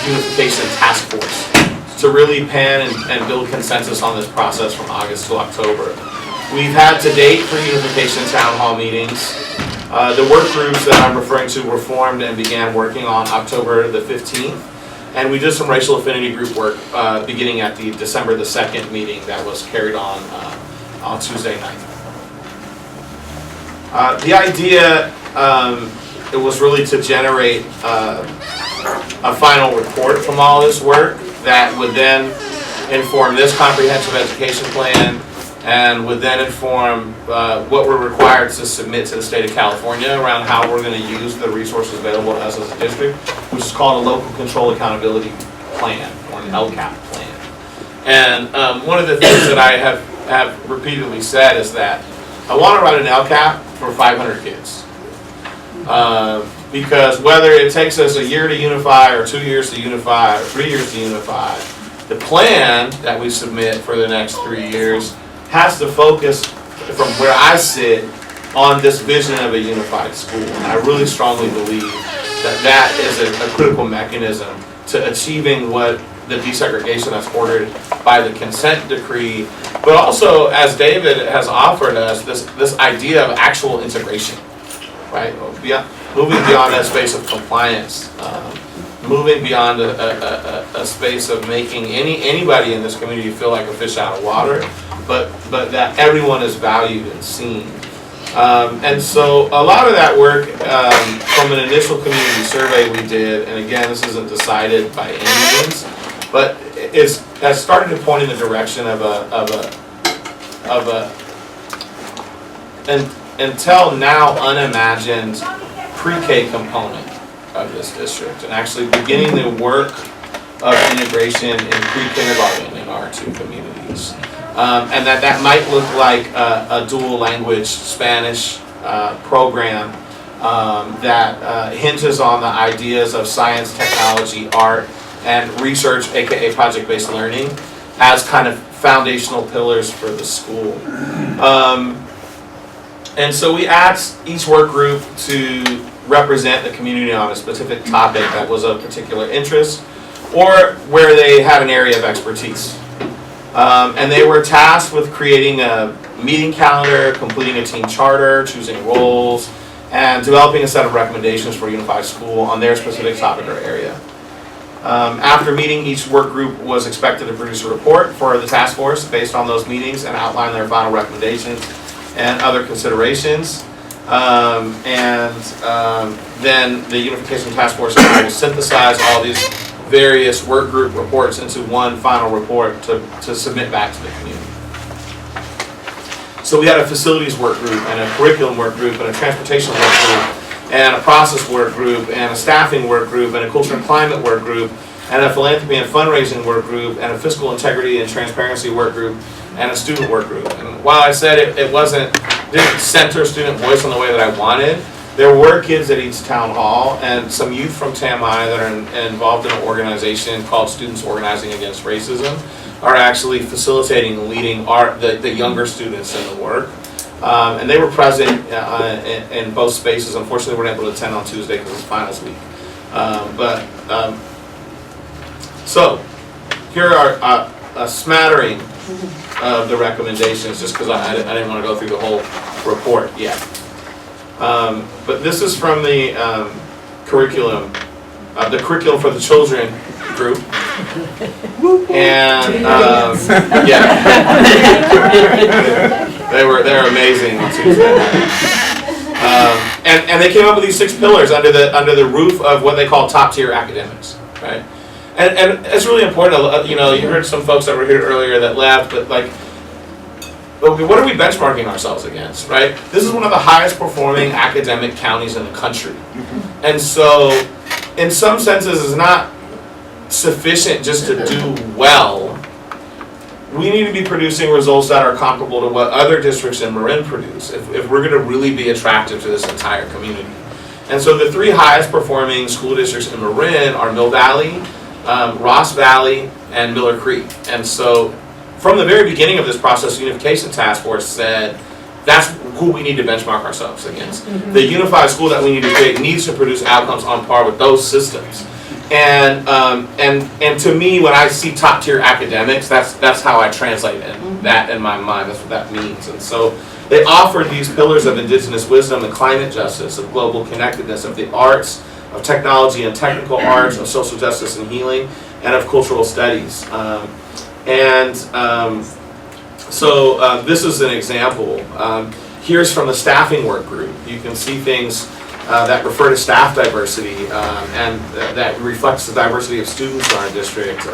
Speaker 5: Unification Task Force to really pan and build consensus on this process from August to October. We've had to date 3 Unification Town Hall meetings. The work groups that I'm referring to were formed and began working on October the 15th. And we did some racial affinity group work beginning at the December the 2nd meeting that was carried on Tuesday night. The idea, it was really to generate a final report from all this work that would then inform this comprehensive education plan, and would then inform what we're required to submit to the state of California around how we're going to use the resources available to us as a district, which is called a Local Control Accountability Plan, or an LCAP plan. And one of the things that I have repeatedly said is that I want to run an LCAP for 500 kids. Because whether it takes us a year to unify, or 2 years to unify, or 3 years to unify, the plan that we submit for the next 3 years has to focus, from where I sit, on this vision of a unified school. And I really strongly believe that that is a critical mechanism to achieving what the desegregation that's ordered by the consent decree, but also, as David has offered us, this idea of actual integration, right? Moving beyond that space of compliance, moving beyond a space of making anybody in this community feel like a fish out of water, but that everyone is valued and seen. And so a lot of that work, from an initial community survey we did, and again, this isn't decided by any means, but has started to point in the direction of an until now unimagined pre-K component of this district, and actually beginning the work of integration in pre-kindergarten in our 2 communities. And that might look like a dual language Spanish program that hinges on the ideas of science, technology, art, and research, aka project-based learning, as kind of foundational pillars for the school. And so we asked each work group to represent the community on a specific topic that was of particular interest, or where they had an area of expertise. And they were tasked with creating a meeting calendar, completing a team charter, choosing roles, and developing a set of recommendations for a unified school on their specific topic or area. After meeting, each work group was expected to produce a report for the task force based on those meetings and outline their final recommendations and other considerations. Then the Unification Task Force will synthesize all these various work group reports into one final report to submit back to the community. So we had a facilities work group and a curriculum work group and a transportation work group and a process work group and a staffing work group and a culture and climate work group and a philanthropy and fundraising work group and a fiscal integrity and transparency work group and a student work group. And while I said it didn't center student voice in the way that I wanted, there were kids at each town hall and some youth from TAMI that are involved in an organization called Students Organizing Against Racism are actually facilitating and leading the younger students in the work. And they were present in both spaces. Unfortunately, we weren't able to attend on Tuesday because it's finals week. So here are a smattering of the recommendations, just because I didn't want to go through the whole report yet. But this is from the curriculum for the children group. And yeah, they're amazing on Tuesday. And they came up with these 6 pillars under the roof of what they call top tier academics, right? And it's really important. You heard some folks that were here earlier that left, but like, what are we benchmarking ourselves against, right? This is one of the highest performing academic counties in the country. And so, in some senses, it's not sufficient just to do well. We need to be producing results that are comparable to what other districts in Marin produce if we're going to really be attractive to this entire community. And so the 3 highest performing school districts in Marin are Mill Valley, Ross Valley, and Miller Creek. And so from the very beginning of this process, the Unification Task Force said that's who we need to benchmark ourselves against. The unified school that we need to create needs to produce outcomes on par with those systems. And to me, when I see top tier academics, that's how I translate that in my mind. That's what that means. And so they offered these pillars of indigenous wisdom and climate justice, of global connectedness, of the arts, of technology and technical arts, of social justice and healing, and of cultural studies. So this is an example. Here's from the staffing work group. You can see things that refer to staff diversity and that reflects the diversity of students in our district.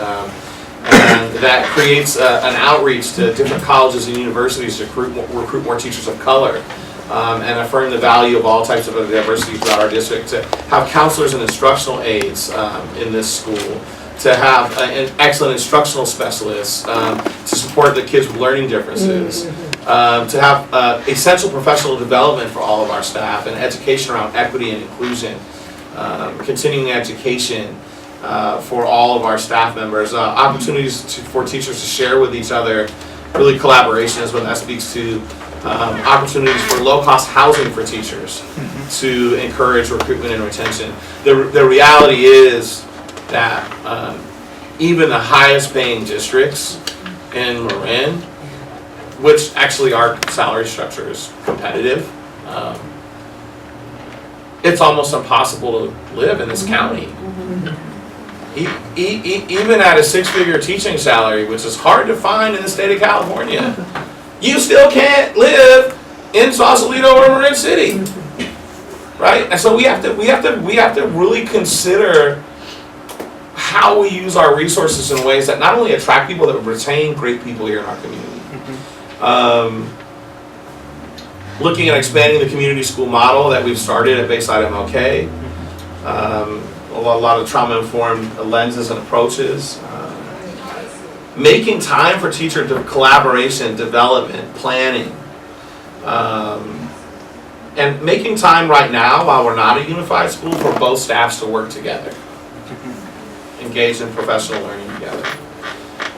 Speaker 5: And that creates an outreach to different colleges and universities to recruit more teachers of color and affirm the value of all types of diversity throughout our district, to have counselors and instructional aides in this school, to have an excellent instructional specialist to support the kids with learning differences, to have essential professional development for all of our staff and education around equity and inclusion, continuing education for all of our staff members, opportunities for teachers to share with each other. Really, collaboration is what that speaks to. Opportunities for low-cost housing for teachers to encourage recruitment and retention. The reality is that even the highest paying districts in Marin, which actually our salary structure is competitive, it's almost impossible to live in this county. Even at a 6-figure teaching salary, which is hard to find in the state of California, you still can't live in Sausalito or Marin City, right? And so we have to really consider how we use our resources in ways that not only attract people, but retain great people here in our community. Looking at expanding the community school model that we've started at Bayside MLK. A lot of trauma-informed lenses and approaches. Making time for teacher collaboration, development, planning. And making time right now, while we're not a unified school, for both staffs to work together. Engage in professional learning together.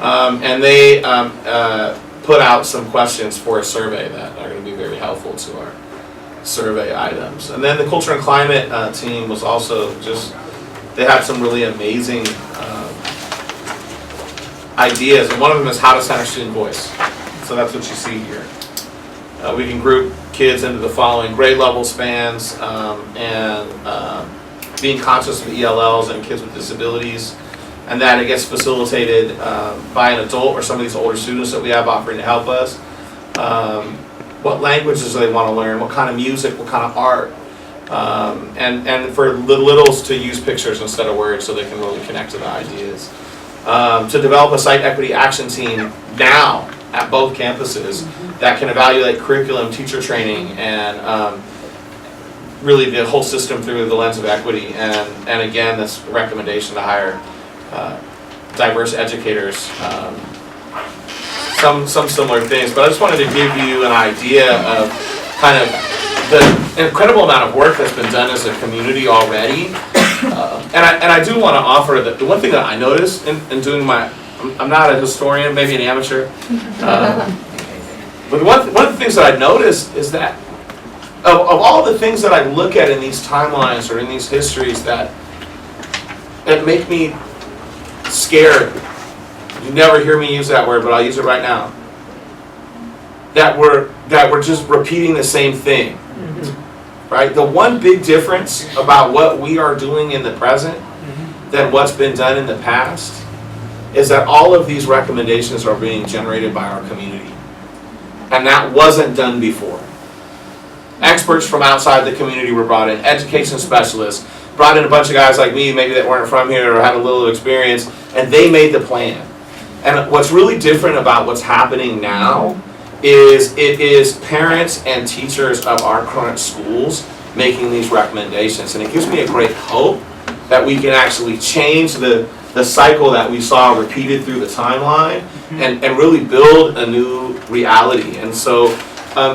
Speaker 5: And they put out some questions for a survey that are going to be very helpful to our survey items. And then the culture and climate team was also they had some really amazing ideas, and one of them is how to center student voice. So that's what you see here. We can group kids into the following grade level spans and being conscious of ELLs and kids with disabilities, and that it gets facilitated by an adult or some of these older students that we have offering to help us. What languages do they want to learn? What kind of music? What kind of art? And for the littles to use pictures instead of words so they can really connect to the ideas. To develop a site equity action team now at both campuses that can evaluate curriculum, teacher training, and really the whole system through the lens of equity. And again, this recommendation to hire diverse educators. Some similar things, but I just wanted to give you an idea of kind of the incredible amount of work that's been done as a community already. And I do want to offer that the one thing that I noticed in doing my, I'm not a historian, maybe an amateur, but one of the things that I noticed is that of all the things that I look at in these timelines or in these histories that make me scared. You never hear me use that word, but I'll use it right now. That we're just repeating the same thing, right? The one big difference about what we are doing in the present than what's been done in the past is that all of these recommendations are being generated by our community, and that wasn't done before. Experts from outside the community were brought in, education specialists, brought in a bunch of guys like me, maybe that weren't from here or had a little experience, and they made the plan. And what's really different about what's happening now is it is parents and teachers of our current schools making these recommendations. And it gives me a great hope that we can actually change the cycle that we saw repeated through the timeline and really build a new reality. And so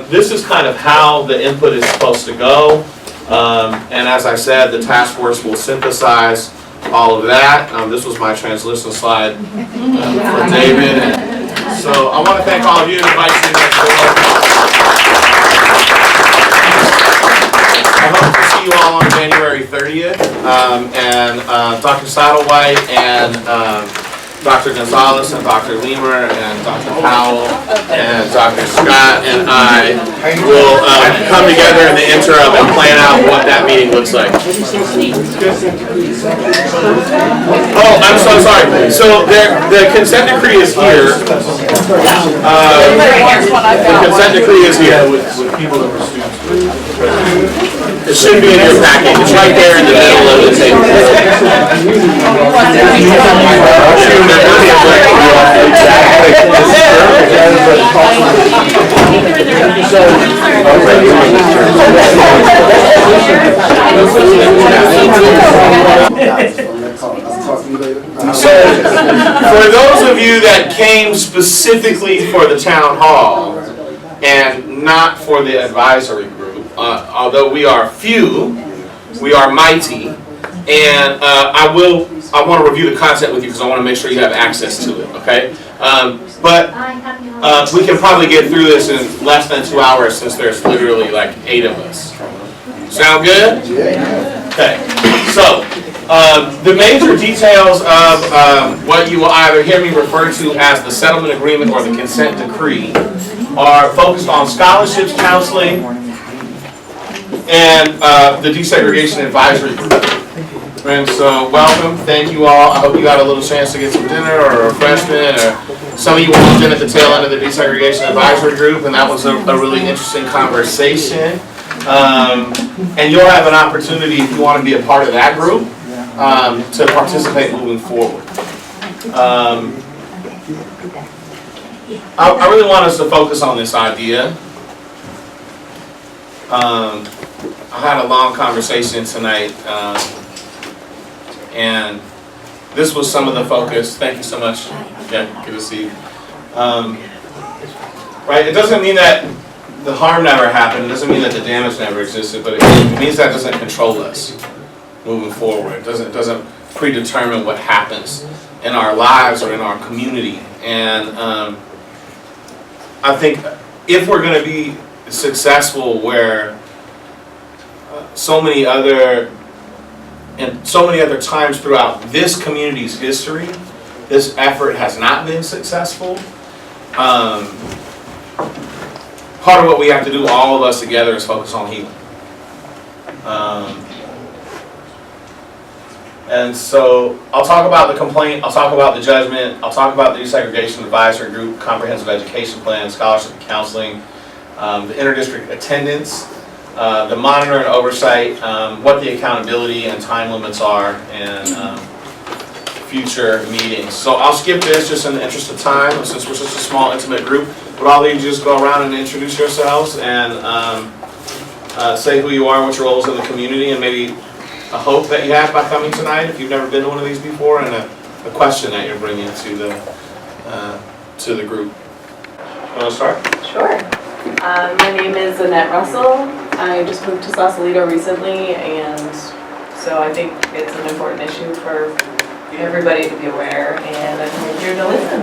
Speaker 5: this is kind of how the input is supposed to go. And as I said, the task force will synthesize all of that. This was my translation slide for David. And so I want to thank all of you and invite you next door. I hope to see you all on January 30th. And Dr. Satterwhite and Dr. Gonzalez and Dr. Lemer and Dr. Powell and Dr. Scott and I will come together in the interim and plan out what that meeting looks like. Oh, I'm so sorry. So the consent decree is here. The consent decree is here. It should be in your packet. It's right there in the middle of the table. So, for those of you that came specifically for the town hall and not for the advisory group, although we are few, we are mighty, and I want to review the content with you because I want to make sure you have access to it, okay? But we can probably get through this in less than 2 hours since there's literally like 8 of us. Sound good? Okay. So, the major details of what you will either hear me refer to as the settlement agreement or the consent decree are focused on scholarships, counseling, and the desegregation advisory group. And so, welcome, thank you all. I hope you got a little chance to get some dinner or refreshment, or some of you walked in at the tail end of the desegregation advisory group, and that was a really interesting conversation. And you'll have an opportunity, if you want to be a part of that group, to participate moving forward. I really want us to focus on this idea. I had a long conversation tonight, and this was some of the focus. Thank you so much. Yeah, good to see you. Right, it doesn't mean that the harm never happened. It doesn't mean that the damage never existed, but it means that doesn't control us moving forward. It doesn't predetermine what happens in our lives or in our community. And I think if we're going to be successful where so many other times throughout this community's history, this effort has not been successful, part of what we have to do, all of us together, is focus on healing. And so I'll talk about the complaint, I'll talk about the judgment, I'll talk about the desegregation advisory group, comprehensive education plan, scholarship and counseling, the interdistrict attendance, the monitor and oversight, what the accountability and time limits are, and future meetings. So I'll skip this just in the interest of time, since we're such a small, intimate group. But all of you just go around and introduce yourselves and say who you are, what your role is in the community, and maybe a hope that you have by coming tonight if you've never been to one of these before, and a question that you're bringing to the group. You want to start?
Speaker 1: Sure. My name is Annette Russell. I just moved to Sausalito recently, and so I think it's an important issue for everybody to be aware, and I'm here to listen.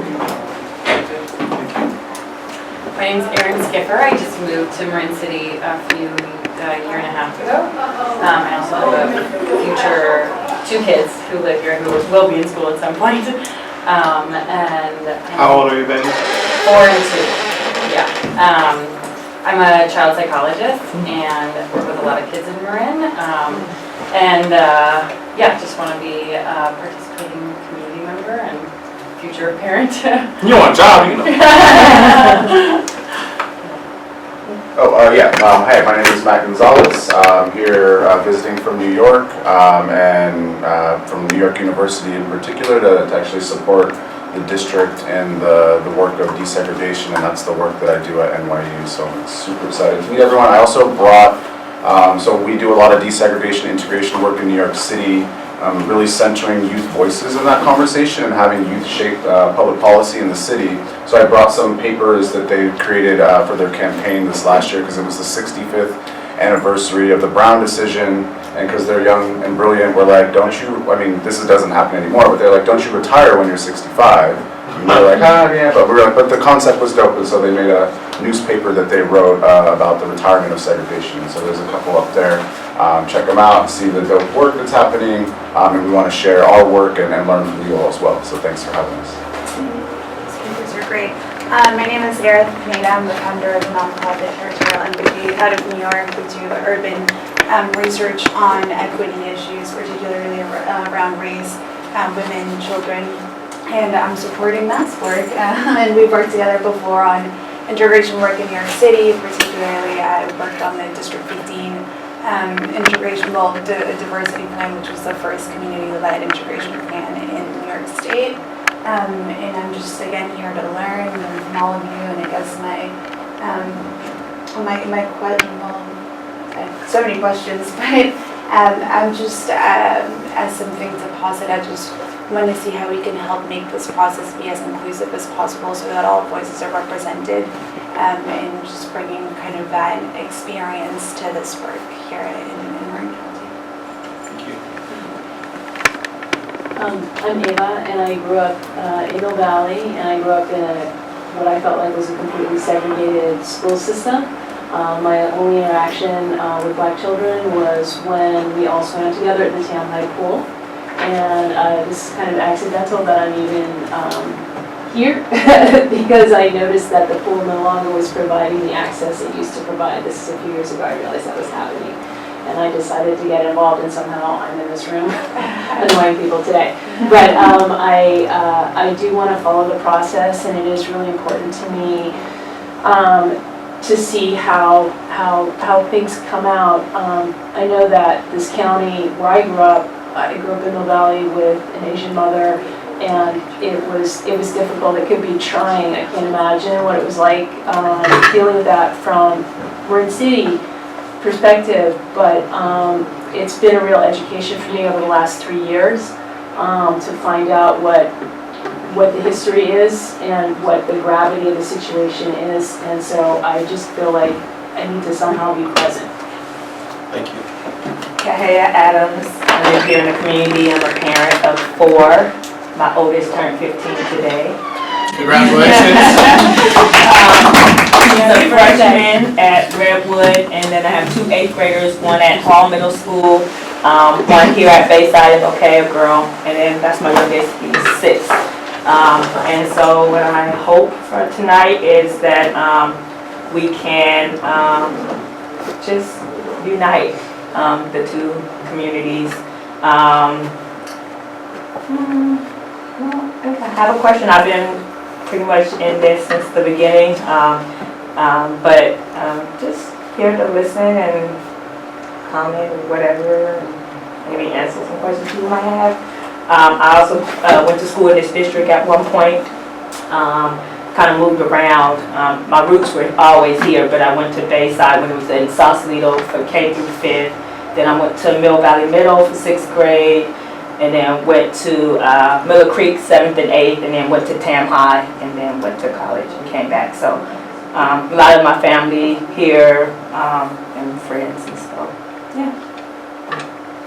Speaker 6: My name's Erin Skipper. I just moved to Marin City a year and a half ago. I also have two kids who live here who will be in school at some point.
Speaker 5: How old are you, Ben?
Speaker 6: 4 and 2. Yeah. I'm a child psychologist and work with a lot of kids in Marin. Yeah, just want to be a participating community member and future parent.
Speaker 5: You want a job, you know.
Speaker 13: Hi, my name is Matt Gonzalez. I'm here visiting from New York and from New York University in particular to actually support the district and the work of desegregation, and that's the work that I do at NYU, so I'm super excited to meet everyone. I also brought, so we do a lot of desegregation integration work in New York City, really centering youth voices in that conversation and having youth shape public policy in the city. So I brought some papers that they created for their campaign this last year because it was the 65th anniversary of the Brown decision, and because they're young and brilliant, we're like, don't you, I mean, this doesn't happen anymore, but they're like, don't you retire when you're 65? And we're like, yeah, but we're like, but the concept was dope, and so they made a newspaper that they wrote about the retirement of segregation. So there's a couple up there. Check them out, see the dope work that's happening, and we want to share our work and learn from you all as well. So thanks for having us.
Speaker 12: Speakers are great. My name is Sarah Pineda. I'm the founder of the nonprofit Territorial Empathy out of New York. We do urban research on equity issues, particularly around race, women, children, and I'm supporting Matt's work. And we've worked together before on integration work in New York City. Particularly, I worked on the District 15 integration, diversity plan, which was the first community-led integration plan in New York State. And I'm just, again, here to learn from all of you, and I guess so many questions, but I'm just, as something to posit, I just want to see how we can help make this process be as inclusive as possible so that all voices are represented, and just bringing kind of that experience to this work here in Marin County.
Speaker 2: I'm Ava, and I grew up in Mill Valley, and I grew up in what I felt like was a completely segregated school system. My only interaction with black children was when we all swam together at the Tam High Pool. And this is kind of accidental that I'm even here because I noticed that the pool no longer was providing the access it used to provide. This is a few years ago I realized that was happening. And I decided to get involved, and somehow I'm in this room annoying people today. But I do want to follow the process, and it is really important to me to see how things come out. I know that this county where I grew up in the Valley with an Asian mother, and it was difficult. It could be trying. I can't imagine what it was like dealing with that from Marin City perspective, but it's been a real education for me over the last 3 years to find out what the history is and what the gravity of the situation is, and so I just feel like I need to somehow be present.
Speaker 5: Thank you.
Speaker 16: Kahea Adams. I live here in the community. I'm a parent of 4. My oldest turned 15 today.
Speaker 5: Congratulations.
Speaker 16: He's a freshman at Redwood, and then I have 2 8th graders, one at Hall Middle School, one here at Bayside is okay, a girl, and then that's my youngest, he's 6. And so what I hope for tonight is that we can just unite the 2 communities If I have a question, I've been pretty much in this since the beginning, but just here to listen and comment or whatever, and maybe answer some questions you might have. I also went to school in this district at one point, kind of moved around. My roots were always here, but I went to Bayside when it was in Sausalito for K through 5th. Then I went to Mill Valley Middle for 6th grade, and then went to Miller Creek 7th and 8th, and then went to Tam High, and then went to college and came back. So a lot of my family here and friends and stuff. Yeah.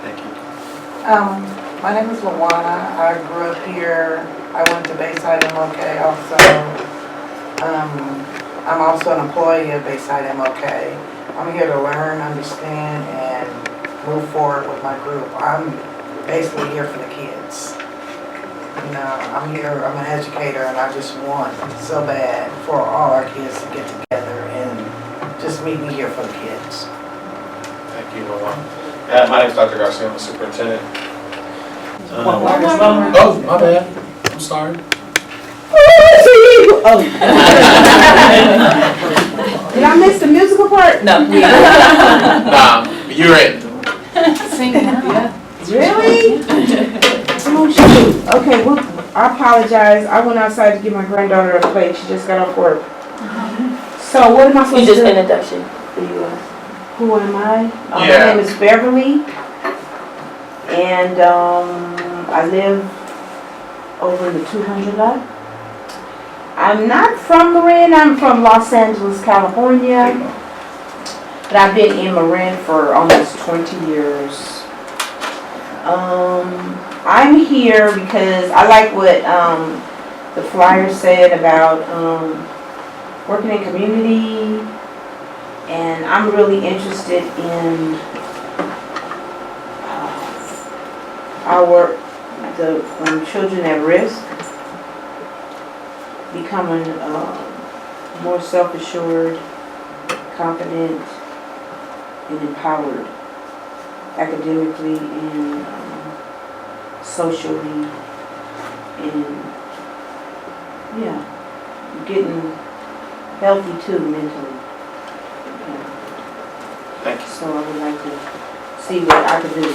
Speaker 4: Thank you.
Speaker 14: My name is Lawana. I grew up here. I went to Bayside MOK also. I'm also an employee of Bayside MOK. I'm here to learn, understand, and move forward with my group. I'm basically here for the kids. You know, I'm here, I'm an educator, and I just want so bad for all our kids to get together and just meet me here for the kids.
Speaker 5: Thank you, Lawana. My name is Dr. Garcia. I'm the superintendent.
Speaker 14: Oh,
Speaker 5: my bad. I'm sorry.
Speaker 14: Did I miss the musical part?
Speaker 16: No.
Speaker 5: Nah, you're in.
Speaker 14: Singing, yeah. Really? Oh, shoot. Okay, well, I apologize. I went outside to give my granddaughter a plate. She just got off work. So what am I supposed to do?
Speaker 16: Introduction for you.
Speaker 14: Who am I?
Speaker 5: Yeah.
Speaker 14: My name is Beverly. And I live over in the 200 lot. I'm not from Marin. I'm from Los Angeles, California. But I've been in Marin for almost 20 years. I'm here because I like what the flyer said about working in community, and I'm really interested in the children at risk becoming more self-assured, confident, and empowered academically and socially, and yeah, getting healthy too mentally. Yeah.
Speaker 5: Thank you.
Speaker 14: So I would like to see what I can do.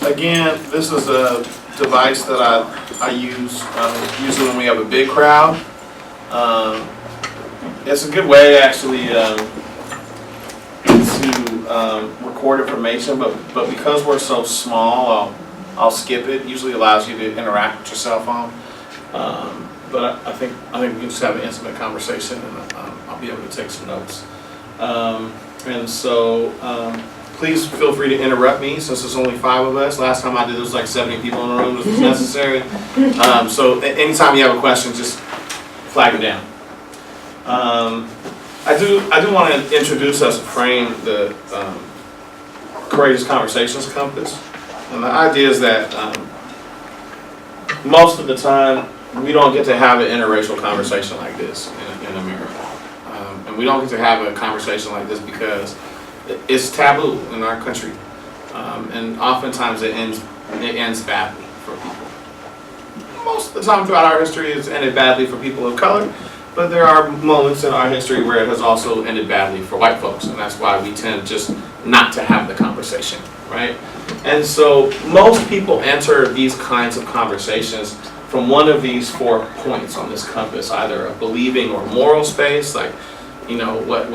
Speaker 5: Again, this is a device that I use usually when we have a big crowd. It's a good way actually to record information, but because we're so small, I'll skip it. Usually allows you to interact with your cell phone. But I think we can just have an intimate conversation, and I'll be able to take some notes. And so please feel free to interrupt me, since there's only 5 of us. Last time I did, there was like 70 people in the room. This was necessary. So anytime you have a question, just flag it down. I do want to introduce us and frame the Courageous Conversations Compass. And the idea is that most of the time, we don't get to have an interracial conversation like this in America. And we don't get to have a conversation like this because it's taboo in our country. And oftentimes it ends badly for people. Most of the time throughout our history, it's ended badly for people of color, but there are moments in our history where it has also ended badly for white folks, and that's why we tend just not to have the conversation, right? And so most people enter these kinds of conversations from one of these 4 points on this compass, either a believing or moral space, like, you know, what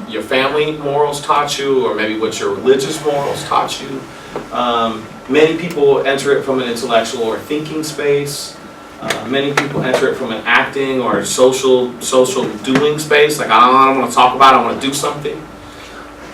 Speaker 5: your family morals taught you, or maybe what your religious morals taught you. Many people enter it from an intellectual or thinking space. Many people enter it from an acting or social doing space, like I don't want to talk about it, I want to do something.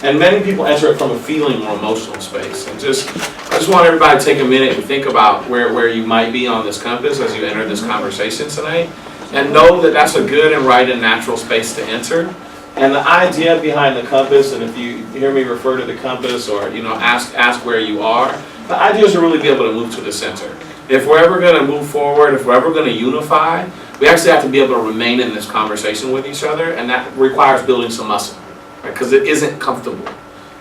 Speaker 5: And many people enter it from a feeling or emotional space. And I just want everybody to take a minute and think about where you might be on this compass as you enter this conversation tonight. And know that that's a good and right and natural space to enter. And the idea behind the compass, and if you hear me refer to the compass or ask where you are, the idea is to really be able to move to the center. If we're ever going to move forward, if we're ever going to unify, we actually have to be able to remain in this conversation with each other, and that requires building some muscle, right? Because it isn't comfortable.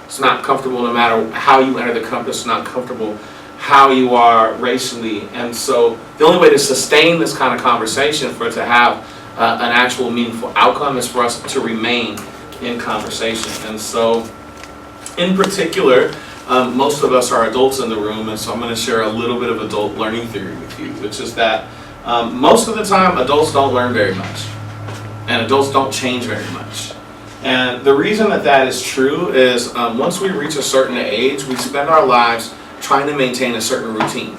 Speaker 5: It's not comfortable no matter how you enter the campus. It's not comfortable how you are racially. And so the only way to sustain this kind of conversation, for it to have an actual meaningful outcome, is for us to remain in conversation. And so in particular, most of us are adults in the room, and so I'm going to share a little bit of adult learning theory with you, which is that most of the time adults don't learn very much, and adults don't change very much. And the reason that that is true is once we reach a certain age, we spend our lives trying to maintain a certain routine.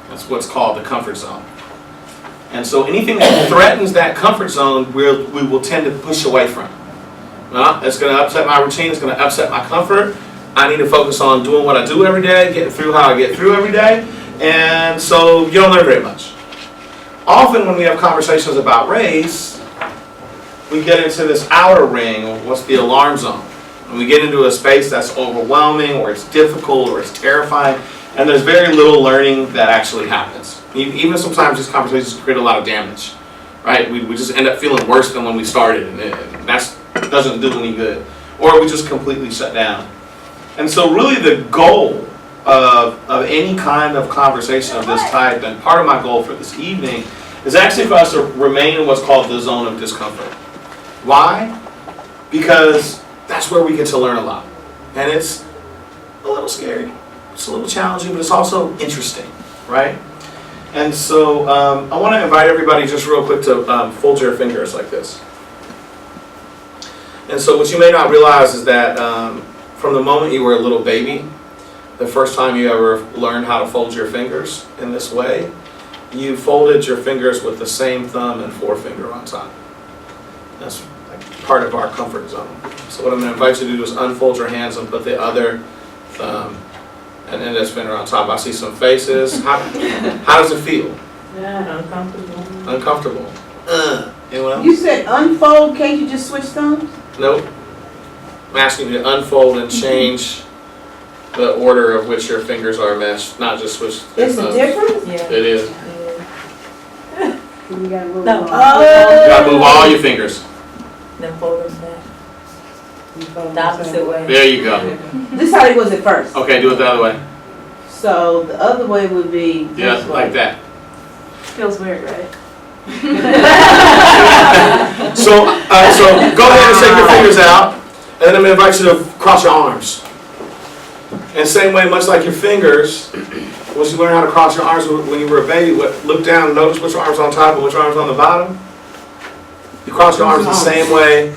Speaker 5: That's what's called the comfort zone. And so anything that threatens that comfort zone, we will tend to push away from. Well, it's going to upset my routine, it's going to upset my comfort. I need to focus on doing what I do every day, getting through how I get through every day. And so you don't learn very much. Often when we have conversations about race, we get into this outer ring, or what's the alarm zone. And we get into a space that's overwhelming, or it's difficult, or it's terrifying, and there's very little learning that actually happens. Even sometimes these conversations create a lot of damage, right? We just end up feeling worse than when we started, and that doesn't do any good. Or we just completely shut down. And so really the goal of any kind of conversation of this type, and part of my goal for this evening, is actually for us to remain in what's called the zone of discomfort. Why? Because that's where we get to learn a lot. And it's a little scary, it's a little challenging, but it's also interesting, right? And so I want to invite everybody just real quick to fold your fingers like this. And so what you may not realize is that from the moment you were a little baby, the first time you ever learned how to fold your fingers in this way, you folded your fingers with the same thumb and forefinger on top. That's like part of our comfort zone. So what I'm going to invite you to do is unfold your hands and put the other thumb and index finger on top. I see some faces. How does it feel?
Speaker 16: Yeah, uncomfortable.
Speaker 5: Uncomfortable. Anyone else?
Speaker 10: You said unfold, can't you just switch thumbs?
Speaker 5: Nope. I'm asking you to unfold and change the order of which your fingers are meshed, not just switch your
Speaker 10: Is it
Speaker 5: thumbs.
Speaker 10: different?
Speaker 16: Yeah.
Speaker 5: It is.
Speaker 10: You gotta move
Speaker 16: No.
Speaker 5: You gotta move all your fingers.
Speaker 16: Then fold them back. The opposite way.
Speaker 5: There you go.
Speaker 10: This how he was at first.
Speaker 5: Okay, do it the other way.
Speaker 10: So the other way would be
Speaker 5: Yeah,
Speaker 10: this way.
Speaker 5: like that.
Speaker 2: Feels weird, right?
Speaker 5: So go ahead and shake your fingers out, and then I'm going to invite you to cross your arms. And same way, much like your fingers, once you learn how to cross your arms when you were a baby, look down and notice which arm's on top and which arm's on the bottom. You cross your arms the same way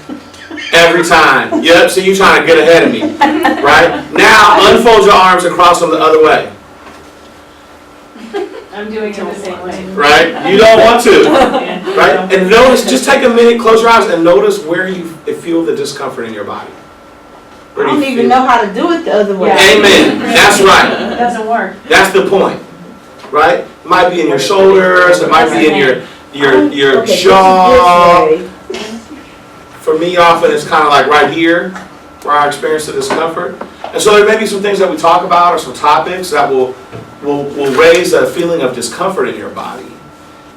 Speaker 5: every time. Yep, so you're trying to get ahead of me. Right? Now, unfold your arms and cross them the other way.
Speaker 2: I'm doing it the same way.
Speaker 5: Right? You don't want to. Right? And notice, just take a minute, close your eyes, and notice where you feel the discomfort in your body.
Speaker 10: I don't even know how to do it the other way.
Speaker 5: Amen. That's right.
Speaker 2: It doesn't work.
Speaker 5: That's the point. Right? It might be in your shoulders, it might be in your
Speaker 10: Okay,
Speaker 5: jaw.
Speaker 10: this is this way.
Speaker 5: For me, often it's kind of like right here, where I experience the discomfort. And so there may be some things that we talk about, or some topics that will raise a feeling of discomfort in your body.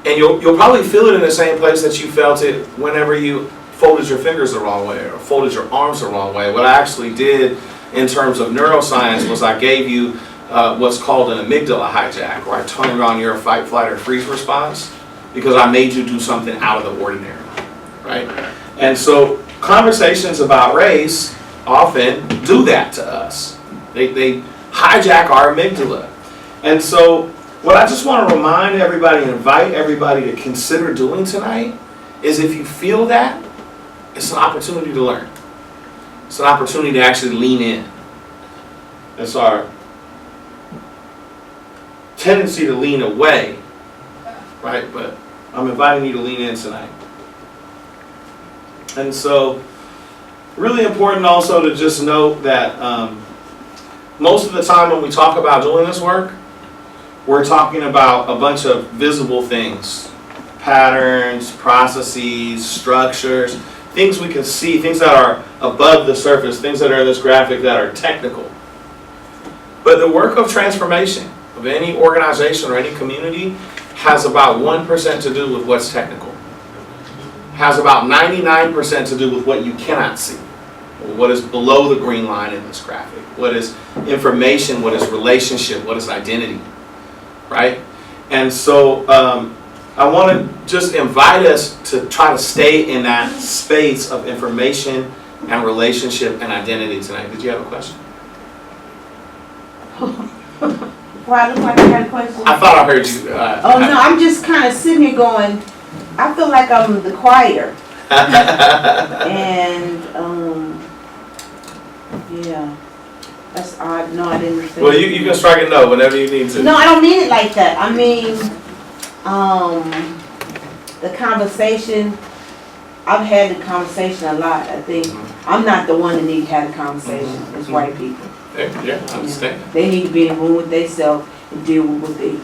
Speaker 5: And you'll probably feel it in the same place that you felt it whenever you folded your fingers the wrong way or folded your arms the wrong way. What I actually did in terms of neuroscience was I gave you what's called an amygdala hijack, where I turned on your fight, flight, or freeze response because I made you do something out of the ordinary, right? And so conversations about race often do that to us. They hijack our amygdala. And so what I just want to remind everybody and invite everybody to consider doing tonight is, if you feel that, it's an opportunity to learn. It's an opportunity to actually lean in. It's our tendency to lean away, right? But I'm inviting you to lean in tonight. And so, really important also to just note that most of the time when we talk about doing this work, we're talking about a bunch of visible things. Patterns, processes, structures, things we can see, things that are above the surface, things that are in this graphic that are technical. But the work of transformation of any organization or any community has about 1% to do with what's technical. Has about 99% to do with what you cannot see, What is below the green line in this graphic? What is information? What is relationship? What is identity? Right? And so I want to just invite us to try to stay in that space of information and relationship and identity tonight. Did you have a question?
Speaker 10: Well, I look like I had a question.
Speaker 5: I thought I heard you.
Speaker 10: Oh, no, I'm just kind of sitting here going, I feel like I'm the choir. And, yeah, that's odd. No, I didn't think.
Speaker 5: Well, you can strike a note whenever you need to.
Speaker 10: No, I don't mean it like that. I mean, the conversation, I've had the conversation a lot. I think I'm not the one that need to have the conversation. It's white people.
Speaker 5: Yeah, I understand.
Speaker 10: They need to be in the room with themselves and deal with the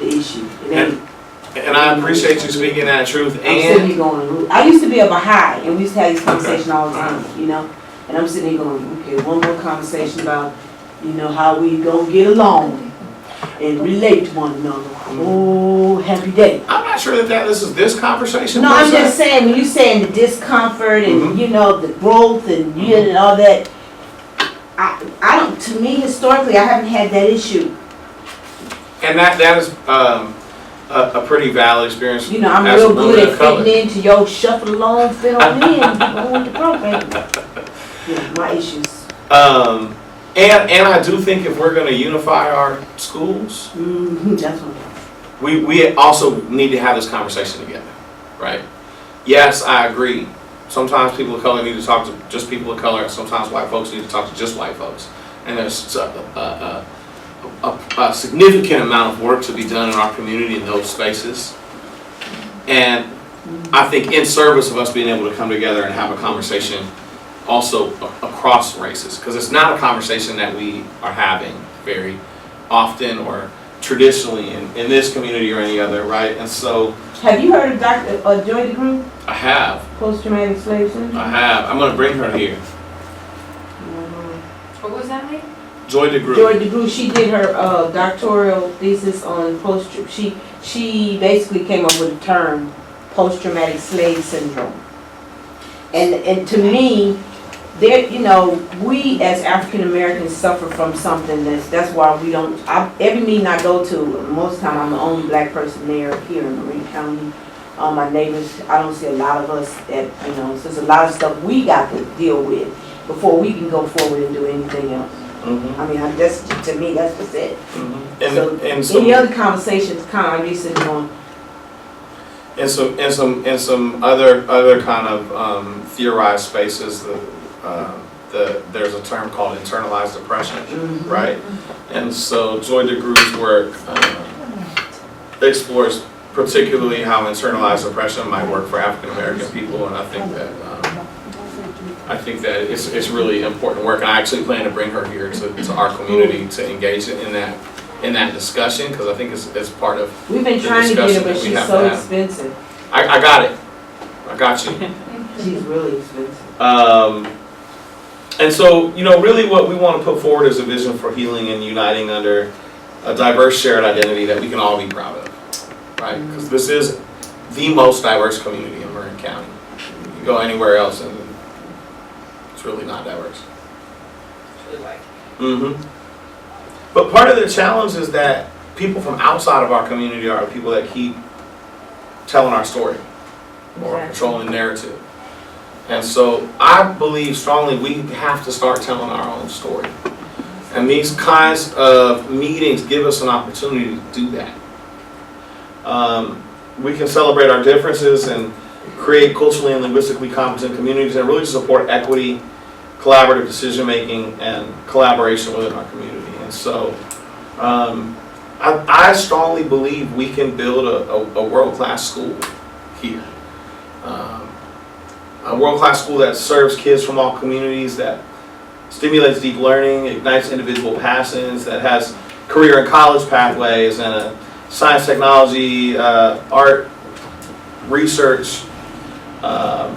Speaker 10: issue.
Speaker 5: And I appreciate you speaking that truth.
Speaker 10: I'm sitting here going, I used to be a Baha'i, and we used to have these conversations all the time, and I'm sitting here going, okay, one more conversation about, how we gonna get along and relate to one another. Oh, happy day.
Speaker 5: I'm not sure that this is this conversation.
Speaker 10: No, I'm just saying, when you're saying the discomfort and, the growth and, and all that, I don't, to me, historically, I haven't had that issue.
Speaker 5: And that is a pretty valid experience.
Speaker 10: I'm
Speaker 5: as
Speaker 10: real
Speaker 5: a
Speaker 10: good at
Speaker 5: color.
Speaker 10: fitting into your shuffle along, fit on in, go with the program. Yeah, my issues.
Speaker 5: And I do think if we're going to unify our schools,
Speaker 10: that's what
Speaker 5: we also need to have this conversation together, right? Yes, I agree. Sometimes people of color need to talk to just people of color. Sometimes white folks need to talk to just white folks. And there's a significant amount of work to be done in our community in those spaces. And I think in service of us being able to come together and have a conversation also across races, because it's not a conversation that we are having very often or traditionally in this community or any other, right? And so,
Speaker 10: have you heard of Dr. Joy DeGruy?
Speaker 5: I have.
Speaker 10: Post-traumatic slave syndrome?
Speaker 5: I have. I'm going to bring her here.
Speaker 6: What was that name?
Speaker 5: Joy DeGruy.
Speaker 10: Joy DeGruy, she did her doctoral thesis on she basically came up with the term post-traumatic slave syndrome. And to me, there, we as African Americans suffer from something that's why we don't, every meeting I go to, most of the time I'm the only black person there here in Marin County. My neighbors, I don't see a lot of us that, so there's a lot of stuff we got to deal with before we can go forward and do anything else. I mean, to me, that's just it. So any other conversations kind of be sitting on.
Speaker 5: And some other kind of theorized spaces, there's a term called internalized depression, right? And so Joy DeGruy's work explores particularly how internalized depression might work for African American people, and I think that it's really important work. And I actually plan to bring her here to our community to engage in that discussion, because I think it's part of
Speaker 10: we've been trying to get her, but she's so expensive.
Speaker 5: I got it. I got you.
Speaker 10: She's really expensive.
Speaker 5: And so, really what we want to put forward is a vision for healing and uniting under a diverse shared identity that we can all be proud of, right? Because this is the most diverse community in Marin County. You go anywhere else and it's really not diverse.
Speaker 6: It's really white.
Speaker 5: But part of the challenge is that people from outside of our community are the people that keep telling our story or controlling the narrative. And so I believe strongly we have to start telling our own story. And these kinds of meetings give us an opportunity to do that. We can celebrate our differences and create culturally and linguistically competent communities and really support equity, collaborative decision making, and collaboration within our community. And so I strongly believe we can build a world-class school here. A world-class school that serves kids from all communities, that stimulates deep learning, ignites individual passions, that has career and college pathways, and a science, technology, art, research,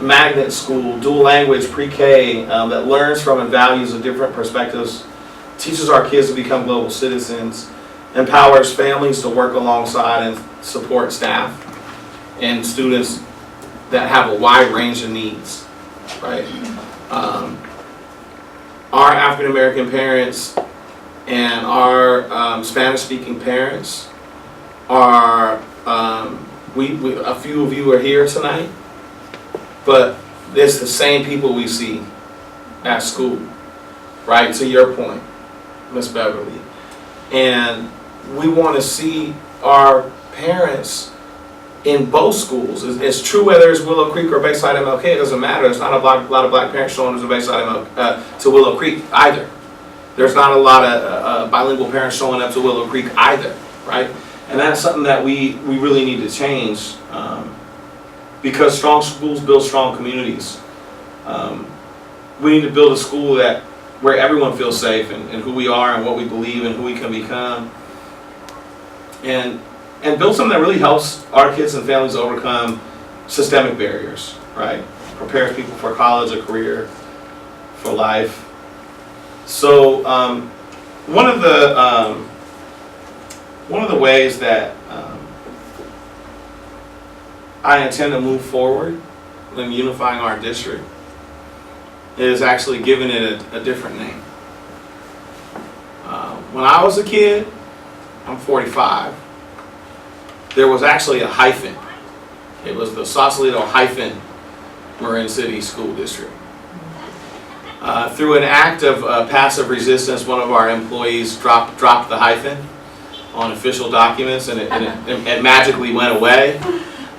Speaker 5: magnet school, dual language, pre-K, that learns from and values the different perspectives, teaches our kids to become global citizens, empowers families to work alongside and support staff and students that have a wide range of needs, right? our African American parents and our Spanish speaking parents are, a few of you are here tonight, but it's the same people we see at school, right? To your point, Miss Beverly. And we want to see our parents in both schools. It's true whether it's Willow Creek or Bayside MLK, it doesn't matter. There's not a lot of black parents showing up to Bayside to Willow Creek either. There's not a lot of bilingual parents showing up to Willow Creek either, right? And that's something that we really need to change, because strong schools build strong communities. We need to build a school where everyone feels safe in who we are and what we believe and who we can become. And build something that really helps our kids and families overcome systemic barriers, right? Prepares people for college, a career, for life. So one of the ways that I intend to move forward in unifying our district is actually giving it a different name. When I was a kid, I'm 45, there was actually a hyphen. It was the Sausalito hyphen Marin City School District. Through an act of passive resistance, one of our employees dropped the hyphen on official documents, and it magically went away.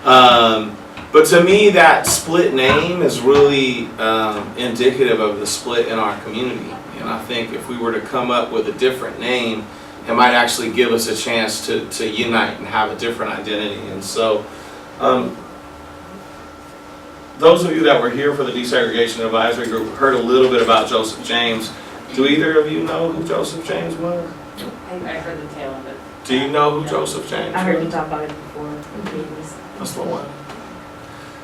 Speaker 5: But to me, that split name is really indicative of the split in our community. And I think if we were to come up with a different name, it might actually give us a chance to unite and have a different identity. And so, those of you that were here for the Desegregation Advisory Group heard a little bit about Joseph James. Do either of you know who Joseph James was?
Speaker 6: I heard the tail of it.
Speaker 5: Do you know who Joseph James was?
Speaker 21: I heard you talk about it before.
Speaker 5: That's the one.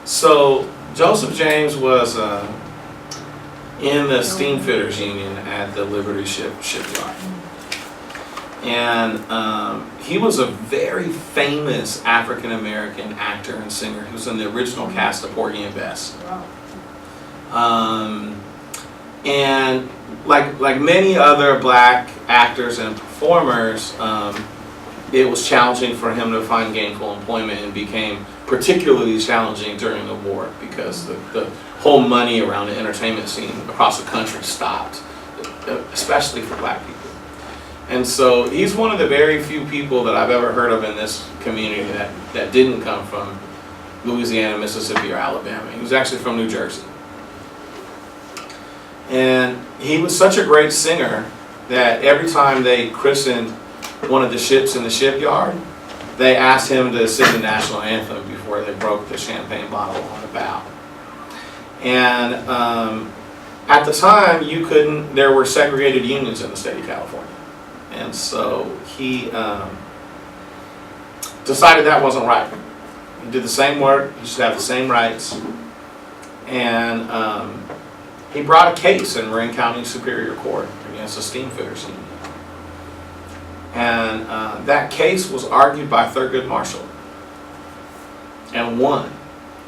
Speaker 5: So Joseph James was in the steamfitters union at the Liberty shipyard. And he was a very famous African-American actor and singer. He was in the original cast of Porgy and Bess. And like many other black actors and performers, it was challenging for him to find gainful employment, and became particularly challenging during the war because the whole money around the entertainment scene across the country stopped, especially for black people. And so he's one of the very few people that I've ever heard of in this community that didn't come from Louisiana, Mississippi, or Alabama. He was actually from New Jersey. And he was such a great singer that every time they christened one of the ships in the shipyard, they asked him to sing the national anthem before they broke the champagne bottle on the bow. And at the time, there were segregated unions in the state of California. And so he decided that wasn't right. He did the same work, he should have the same rights. And he brought a case in Marin County Superior Court against the steamfitters union. And that case was argued by Thurgood Marshall and won,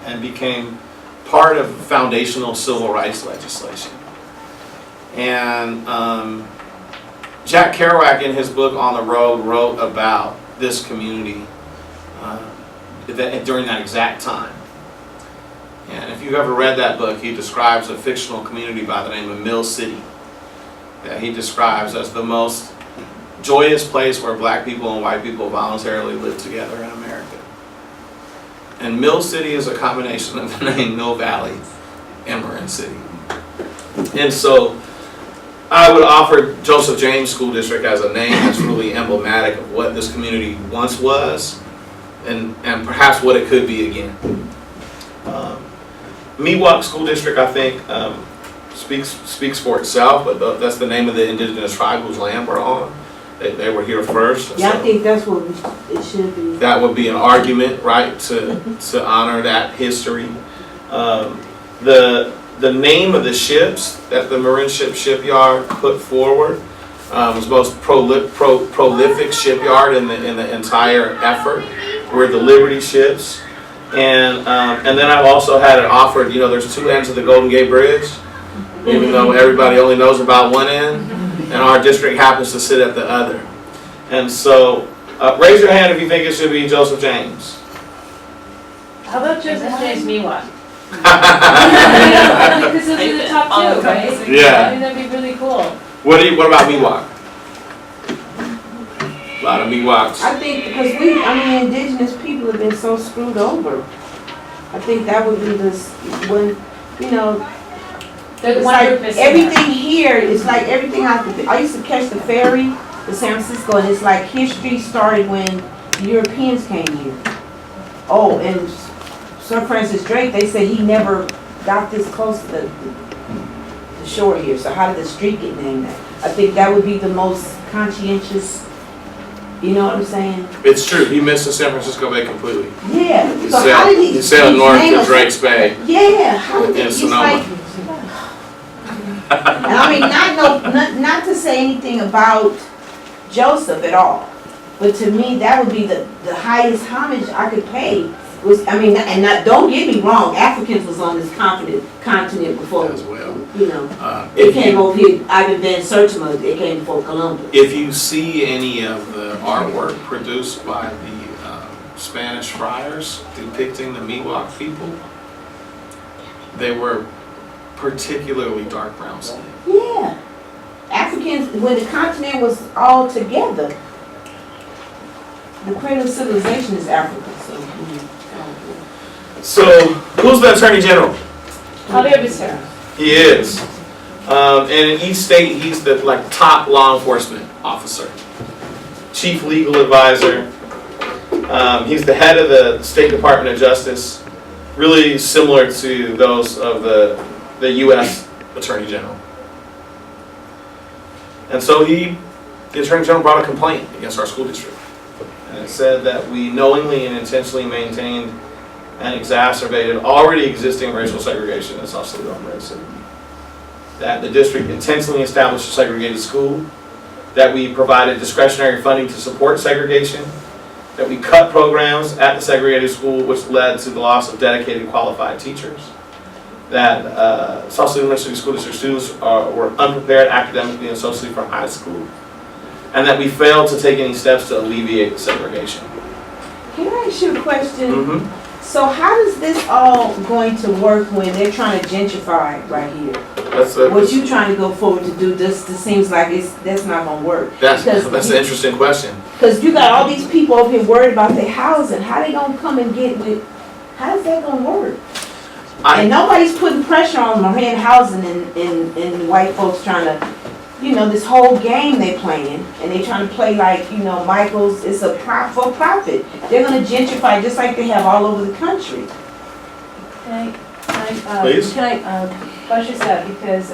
Speaker 5: and became part of foundational civil rights legislation. And Jack Kerouac, in his book On the Road, wrote about this community during that exact time. And if you've ever read that book, he describes a fictional community by the name of Mill City that he describes as the most joyous place where black people and white people voluntarily live together in America. And Mill City is a combination of the name Mill Valley and Marin City. And so I would offer Joseph James School District as a name that's really emblematic of what this community once was, and perhaps what it could be again. Miwok School District, I think, speaks for itself, but that's the name of the indigenous tribe whose land we're on. They were here first.
Speaker 10: Yeah,
Speaker 5: so
Speaker 10: I think that's what it should be.
Speaker 5: that would be an argument, right, to honor that history. The name of the ships that the Marin Shipyard put forward was most prolific shipyard in the entire effort. Were the Liberty ships, and then I've also had it offered. You know, there's two ends of the Golden Gate Bridge. even though everybody only knows about one end, and our district happens to sit at the other. And so, raise your hand if you think it should be Joseph James.
Speaker 2: How about Joseph James Miwok?
Speaker 5: Yeah.
Speaker 2: Because those are the top two, right? I think that'd be really cool.
Speaker 5: What about Miwok? A lot of Miwoks.
Speaker 10: I think because indigenous people have been so screwed over. I think that would be when,
Speaker 2: They're the
Speaker 10: it's
Speaker 2: one
Speaker 10: like
Speaker 2: group missing.
Speaker 10: everything here is like everything I used to catch the ferry to San Francisco, and it's like history started when the Europeans came here. Oh, and Sir Francis Drake, they say he never got this close to the shore here. So how did the street get named that? I think that would be the most conscientious. You know what I'm saying?
Speaker 5: It's true. He missed the San Francisco Bay completely.
Speaker 10: Yeah.
Speaker 5: He
Speaker 10: So
Speaker 5: sailed,
Speaker 10: how did he
Speaker 5: sailed north
Speaker 10: name
Speaker 5: to
Speaker 10: us-
Speaker 5: Drake's Bay.
Speaker 10: Yeah. How did
Speaker 5: In
Speaker 10: it's
Speaker 5: Sonoma.
Speaker 10: like, and I mean, not to say anything about Joseph at all, but to me, that would be the highest homage I could pay. Don't get me wrong, Africans was on this continent before,
Speaker 5: As well.
Speaker 10: They came over here, Ivan Van Sertima, they came before Columbus.
Speaker 5: If you see any of the artwork produced by the Spanish friars depicting the Miwok people, they were particularly dark brown skin.
Speaker 10: Yeah. Africans, when the continent was all together, the cradle of civilization is Africa, so.
Speaker 5: So, who's the Attorney General?
Speaker 2: Javier Becerra.
Speaker 5: He is. And in each state, he's the top law enforcement officer, chief legal advisor. He's the head of the State Department of Justice, really similar to those of the U.S. Attorney General. And so the Attorney General brought a complaint against our school district. And it said that we knowingly and intentionally maintained and exacerbated already existing racial segregation in Sausalito and Red City. That the district intentionally established a segregated school, that we provided discretionary funding to support segregation, that we cut programs at the segregated school which led to the loss of dedicated qualified teachers, that Sausalito and Red City School District students were unprepared academically and socially for high school, and that we failed to take any steps to alleviate the segregation.
Speaker 10: Can I ask you a question?
Speaker 5: Mm-hmm.
Speaker 10: So how is this all going to work when they're trying to gentrify right here? What you trying to go forward to do, this seems like that's not gonna work.
Speaker 5: That's an interesting question.
Speaker 10: Because you got all these people over here worried about their housing. How they gonna come and get with, how's that gonna work? And nobody's putting pressure on them or having housing and white folks trying to, this whole game they playing, and they trying to play like, Michael's, it's a for profit. They're gonna gentrify just like they have all over the country.
Speaker 5: Please.
Speaker 2: Can I buttress that, because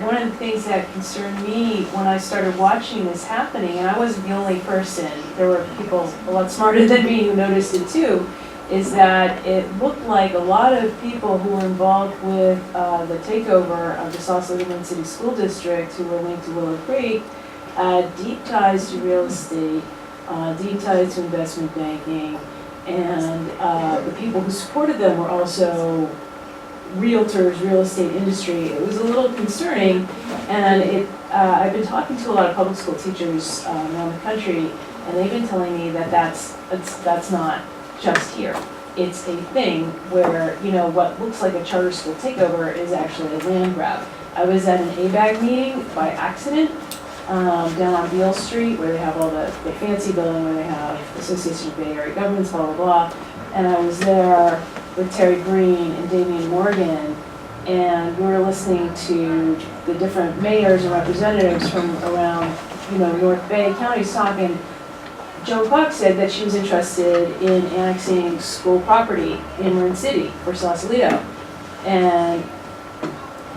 Speaker 2: one of the things that concerned me when I started watching this happening, and I wasn't the only person, there were people a lot smarter than me who noticed it too, is that it looked like a lot of people who were involved with the takeover of the Sausalito City School District, who were linked to Willow Creek, deep ties to real estate, deep ties to investment banking, and the people who supported them were also realtors, real estate industry. It was a little concerning, and I've been talking to a lot of public school teachers around the country, and they've been telling me that that's not just here. It's a thing where, what looks like a charter school takeover is actually a land grab. I was at an ABAG meeting by accident down on Beale Street, where they have all the fancy building where they have Association of Bay Area Governments, blah, blah, blah. And I was there with Terry Green and Damian Morgan, and we were listening to the different mayors and representatives from around, North Bay counties talking. Joan Buck said that she was interested in annexing school property in Marin City for Sausalito. And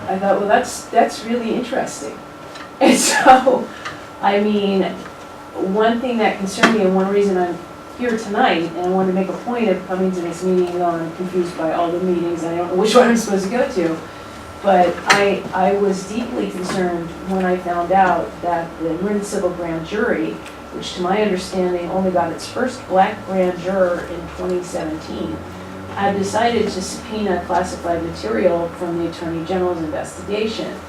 Speaker 2: I thought, well, that's really interesting. And so, one thing that concerned me, and one reason I'm here tonight, and I wanted to make a point of coming to this meeting, even though I'm confused by all the meetings, and I don't know which one I'm supposed to go to, but I was deeply concerned when I found out that the Marin Civil Grand Jury, which to my understanding only got its first black grand juror in 2017, I've decided to subpoena classified material from the Attorney General's investigation.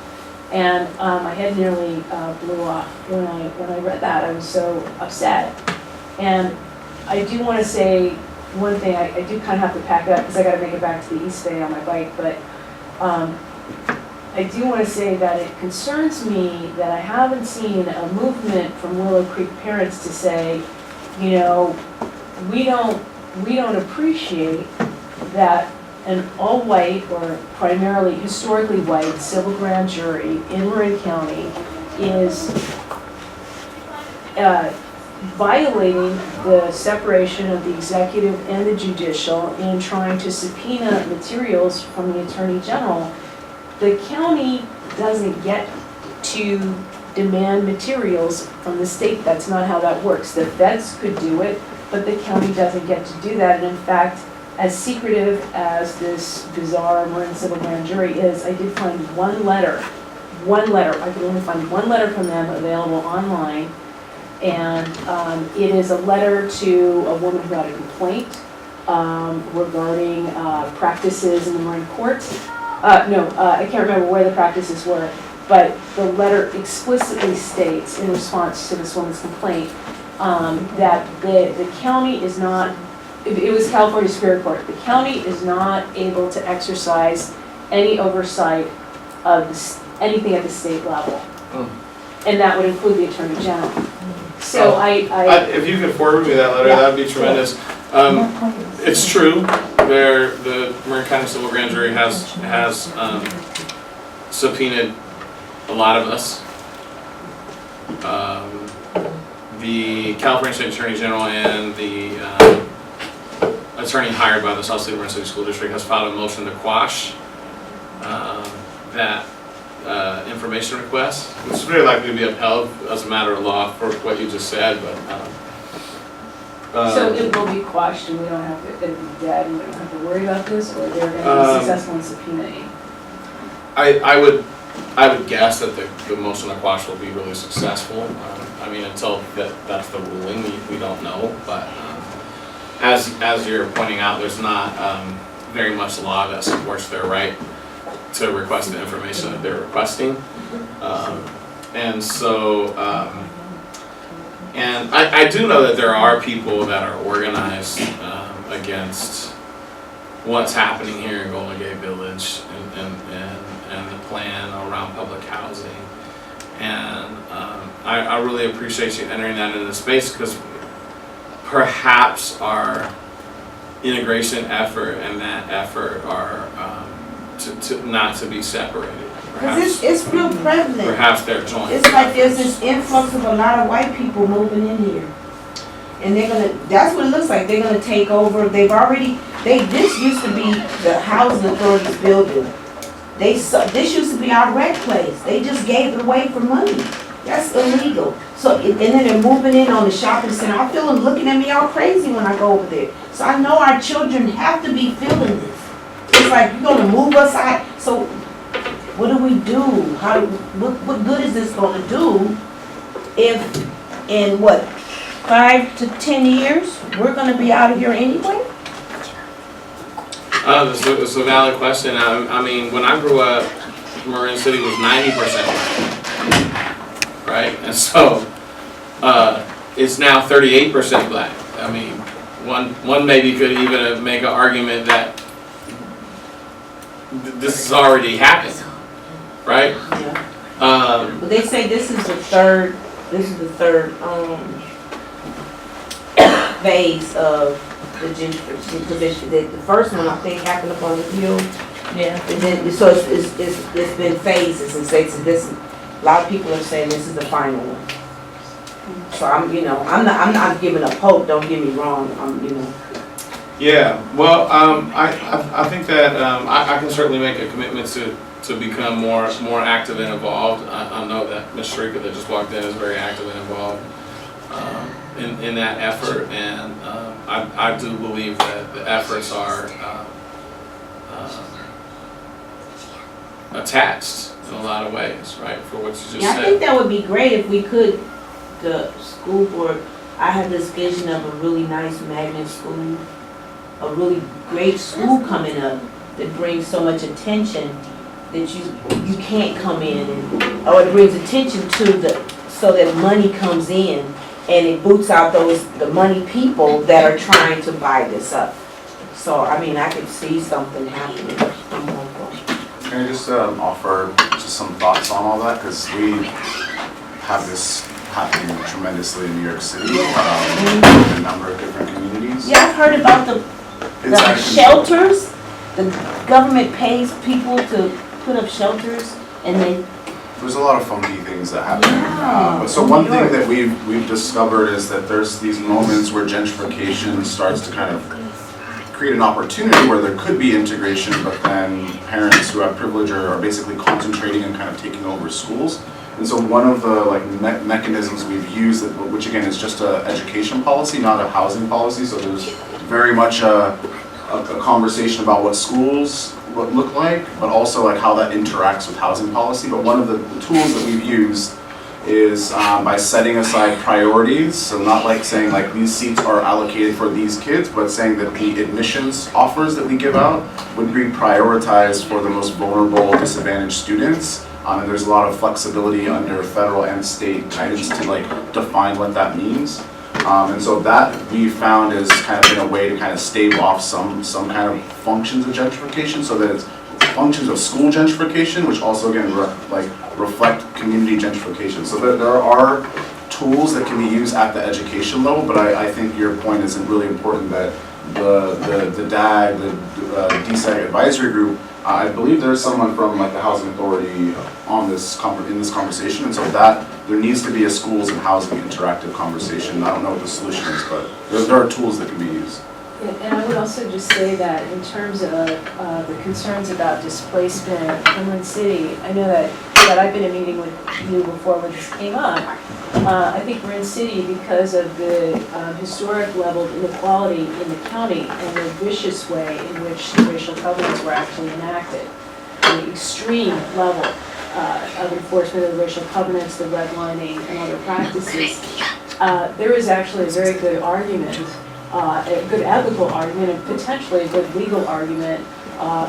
Speaker 2: And my head nearly blew off when I read that. I was so upset. And I do want to say one thing. I do kind of have to pack up because I got to make it back to the East Bay on my bike. But I do want to say that it concerns me that I haven't seen a movement from Willow Creek parents to say, you know, we don't appreciate that an all-white or primarily historically white civil grand jury in Marin County is violating the separation of the executive and the judicial in trying to subpoena materials from the Attorney General. The county doesn't get to demand materials from the state. That's not how that works. The feds could do it, but the county doesn't get to do that. And in fact, as secretive as this bizarre Marin civil grand jury is, I did find one letter, I could only find one letter from them available online. And it is a letter to a woman who had a complaint regarding practices in the Marin courts. I can't remember where the practices were, but the letter explicitly states in response to this woman's complaint that the county is not, it was California Superior Court, the county is not able to exercise any oversight of anything at the state level. And that would include the Attorney General. So
Speaker 5: If you could forward me that letter, that'd be tremendous. It's true, the Marin County Civil Grand Jury has subpoenaed a lot of us. The California State Attorney General and the attorney hired by the South City Marin City School District has filed a motion to quash that information request, which is very likely to be upheld as a matter of law for what you just said, but
Speaker 2: so it will be quashed and we don't have to, it'll be dead and we don't have to worry about this, or they're going to be successful in subpoenaing?
Speaker 5: I would guess that the motion to quash will be really successful. I mean, until that's the ruling, we don't know, but as you're pointing out, there's not very much law that supports their right to request the information that they're requesting. And so, and I do know that there are people that are organized against what's happening here in Golden Gate Village and the plan around public housing. And I really appreciate you entering that into the space, because perhaps our integration effort and that effort are to not to be separated.
Speaker 10: Because it's real prevalent.
Speaker 5: Perhaps they're joint.
Speaker 10: It's like there's this influx of a lot of white people moving in here. And that's what it looks like, they're gonna take over. This used to be the housing authority's building. This used to be our rec place. They just gave it away for money. That's illegal. So, and then they're moving in on the shopping center. I feel them looking at me all crazy when I go over there. So I know our children have to be feeling this. It's like, you're gonna move us out. So what do we do? What good is this gonna do if in 5 to 10 years, we're gonna be out of here anyway?
Speaker 5: It's a valid question. I mean, when I grew up, Marin City was 90% black, right? And so it's now 38% black. I mean, one maybe could even make an argument that this has already happened, right?
Speaker 10: Yeah. But they say this is the third phase of the gentrification. The first one, I think, happened up on the hill.
Speaker 16: Yeah.
Speaker 10: And then, so it's been phases, and this. A lot of people are saying this is the final one. So I'm not giving up hope. Don't get me wrong.
Speaker 5: Yeah. Well, I think that I can certainly make a commitment to become more active and involved. I know that Ms. Shrika that just walked in is very active and involved in that effort, and I do believe that the efforts are attached in a lot of ways, right, for what you just said.
Speaker 10: I think that would be great if we could, the school board, I have this vision of a really nice magnet school a really great school coming up that brings so much attention that you can't come in and, or it brings attention to so that money comes in and it boots out the money people that are trying to buy this up. So, I mean, I could see something happening. I'm hopeful.
Speaker 13: Can I just offer just some thoughts on all that? Because we have this happening tremendously in New York City, in a number of different communities.
Speaker 10: Yeah, I've heard about the shelters. The government pays people to put up shelters and they...
Speaker 13: There's a lot of funky things that happen. So one thing that we've discovered is that there's these moments where gentrification starts to kind of create an opportunity where there could be integration, but then parents who have privilege are basically concentrating and kind of taking over schools. And so one of the mechanisms we've used, which again is just an education policy, not a housing policy, so there's very much a conversation about what schools look like, but also like how that interacts with housing policy. But one of the tools that we've used is by setting aside priorities, so not like saying like these seats are allocated for these kids, but saying that the admissions offers that we give out would be prioritized for the most vulnerable, disadvantaged students. And there's a lot of flexibility under federal and state guidance to like define what that means. And so that we found is kind of in a way to kind of stave off some kind of functions of gentrification, so that it's functions of school gentrification, which also again reflect community gentrification. So there are tools that can be used at the education level, but I think your point is really important that the DAG, the DSEG advisory group, I believe there's someone from like the Housing Authority on this in this conversation, and so that there needs to be a schools and housing interactive conversation. I don't know what the solution is, but there are tools that can be used.
Speaker 2: And I would also just say that in terms of the concerns about displacement in Marin City, I know that I've been in a meeting with you before when this came up. I think Marin City, because of the historic level of inequality in the county and the vicious way in which the racial covenants were actually enacted, the extreme level of enforcement of the racial covenants, the redlining, and other practices, there is actually a very good argument, a good ethical argument, and potentially a good legal argument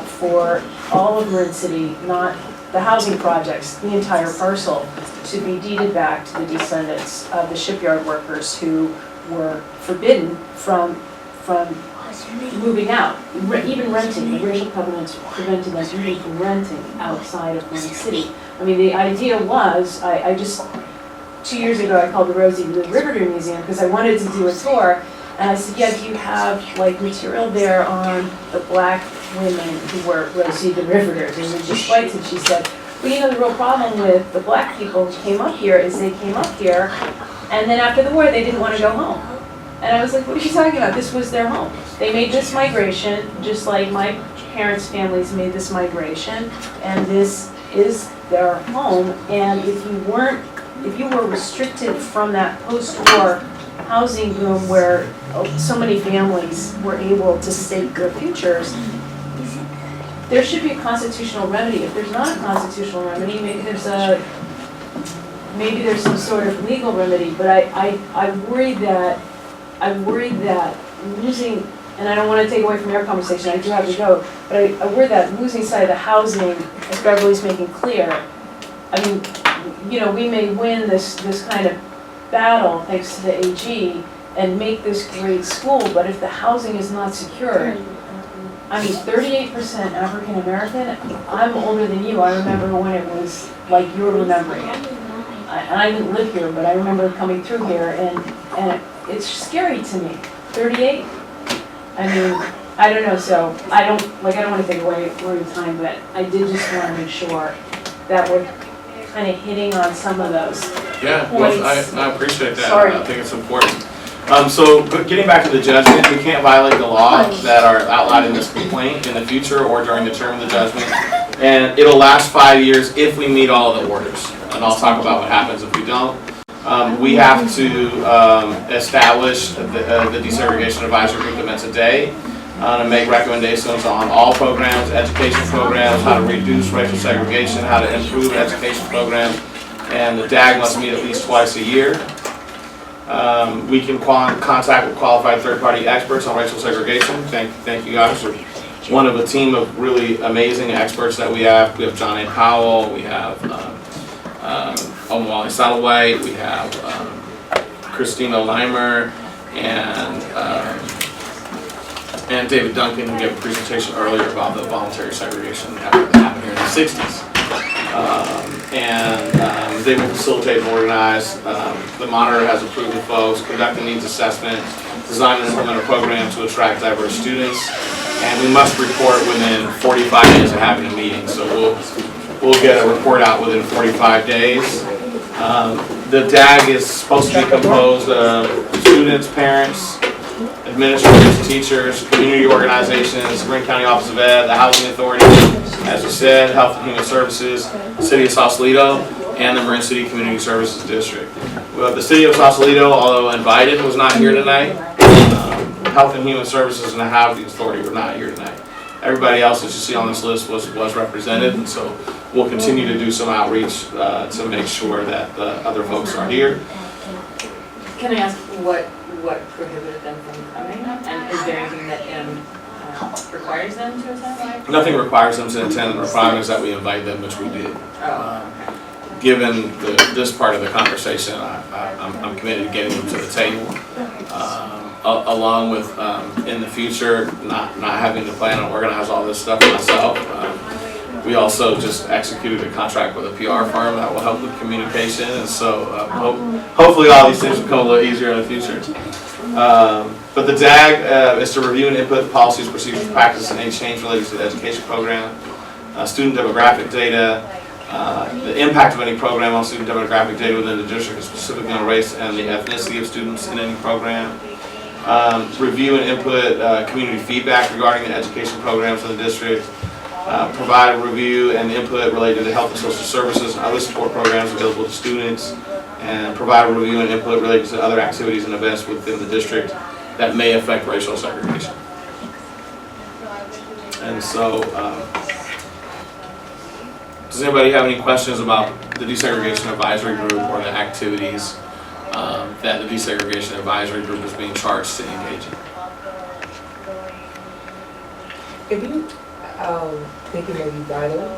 Speaker 2: for all of Marin City, not the housing projects, the entire parcel, to be deeded back to the descendants of the shipyard workers who were forbidden from moving out, even renting. The racial covenants prevented us even from renting outside of Marin City. I mean, the idea was, I just, 2 years ago, I called the Rosie the Riveter Museum because I wanted to do a tour. And I said, yeah, do you have like material there on the black women who were Rosie the Riveters? And we just liked it. She said, well, you know, the real problem with the black people who came up here is they came up here, and then after the war, they didn't want to go home. And I was like, what are you talking about? This was their home. They made this migration, just like my parents' families made this migration, and this is their home. And if you were restricted from that post-war housing boom where so many families were able to stake their futures, there should be a constitutional remedy. If there's not a constitutional remedy, maybe there's some sort of legal remedy. But I worry that losing, and I don't want to take away from your conversation, I do have to go, but I worry that losing sight of the housing, as Beverly's making clear, I mean, you know, we may win this kind of battle thanks to the AG and make this great school, but if the housing is not secured, I mean, 38% African American, I'm older than you. I remember when it was like you're remembering it. And I didn't live here, but I remember coming through here, and it's scary to me. 38? I mean, I don't know, so I don't want to take away more of your time, but I did just want to make sure that we're kind of hitting on some of those
Speaker 5: Yeah,
Speaker 2: points.
Speaker 5: well, I appreciate that.
Speaker 2: Sorry.
Speaker 5: I think it's important. So getting back to the judgment, we can't violate the law that are outlined in this complaint in the future or during the term of the judgment. And it'll last 5 years if we meet all of the orders. And I'll talk about what happens if we don't. We have to establish the Desegregation Advisory Group that met today to make recommendations on all programs, education programs, how to reduce racial segregation, how to improve education programs, and the DAG must meet at least twice a year. We can contact with qualified third-party experts on racial segregation. Thank you guys for one of a team of really amazing experts that we have. We have John A. Powell, we have Omwale Salaway, we have Christina Limer, and David Duncan, who gave a presentation earlier about the voluntary segregation that happened here in the 60s. They will facilitate and organize. The monitor has approved the folks, conduct a needs assessment, design and implement a program to attract diverse students, and we must report within 45 days of having a meeting. So we'll get a report out within 45 days. The DAG is supposed to be composed of students, parents, administrators, teachers, community organizations, Marin County Office of Ed, the Housing Authority, as we said, Health and Human Services, the City of Sausalito, and the Marin City Community Services District. Well, the City of Sausalito, although invited, was not here tonight. Health and Human Services and the Housing Authority were not here tonight. Everybody else that you see on this list was represented, and so we'll continue to do some outreach to make sure that the other folks are here.
Speaker 6: Can I ask what prohibited them from coming? And is there anything that requires them to attend?
Speaker 5: Nothing requires them to attend. The requirement is that we invite them, which we did. Given this part of the conversation, I'm committed to getting them to the table. Along with, in the future, not having to plan and organize all this stuff myself. We also just executed a contract with a PR firm that will help with communication, and so hopefully all these things will become a little easier in the future. But the DAG is to review and input policies, procedures, practices, and any change related to the education program, student demographic data, the impact of any program on student demographic data within the district, specifically on race and the ethnicity of students in any program. Review and input community feedback regarding the education programs in the district. Provide a review and input related to health and social services and other support programs available to students. And provide a review and input related to other activities and events within the district that may affect racial segregation. And so, does anybody have any questions about the Desegregation Advisory Group or the activities that the Desegregation Advisory Group is being charged to engage in?
Speaker 11: If you think it may be vital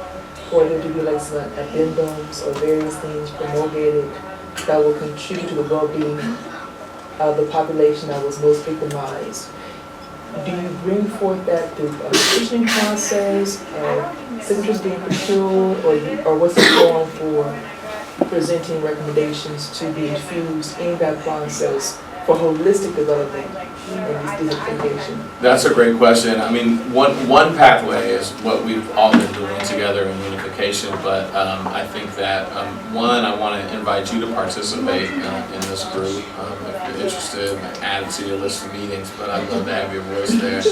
Speaker 11: for there to be like some addendums or various things promulgated that will contribute to the well-being of the population that was most victimized, do you bring forth that through a petitioning process, signatures being procured, or what's the form for presenting recommendations to be infused in that process for holistic development and desegregation?
Speaker 5: That's a great question. I mean, one pathway is what we've all been doing together in unification, but I think that, one, I want to invite you to participate in this group if you're interested, add it to your list of meetings, but I'd love to have your voice there.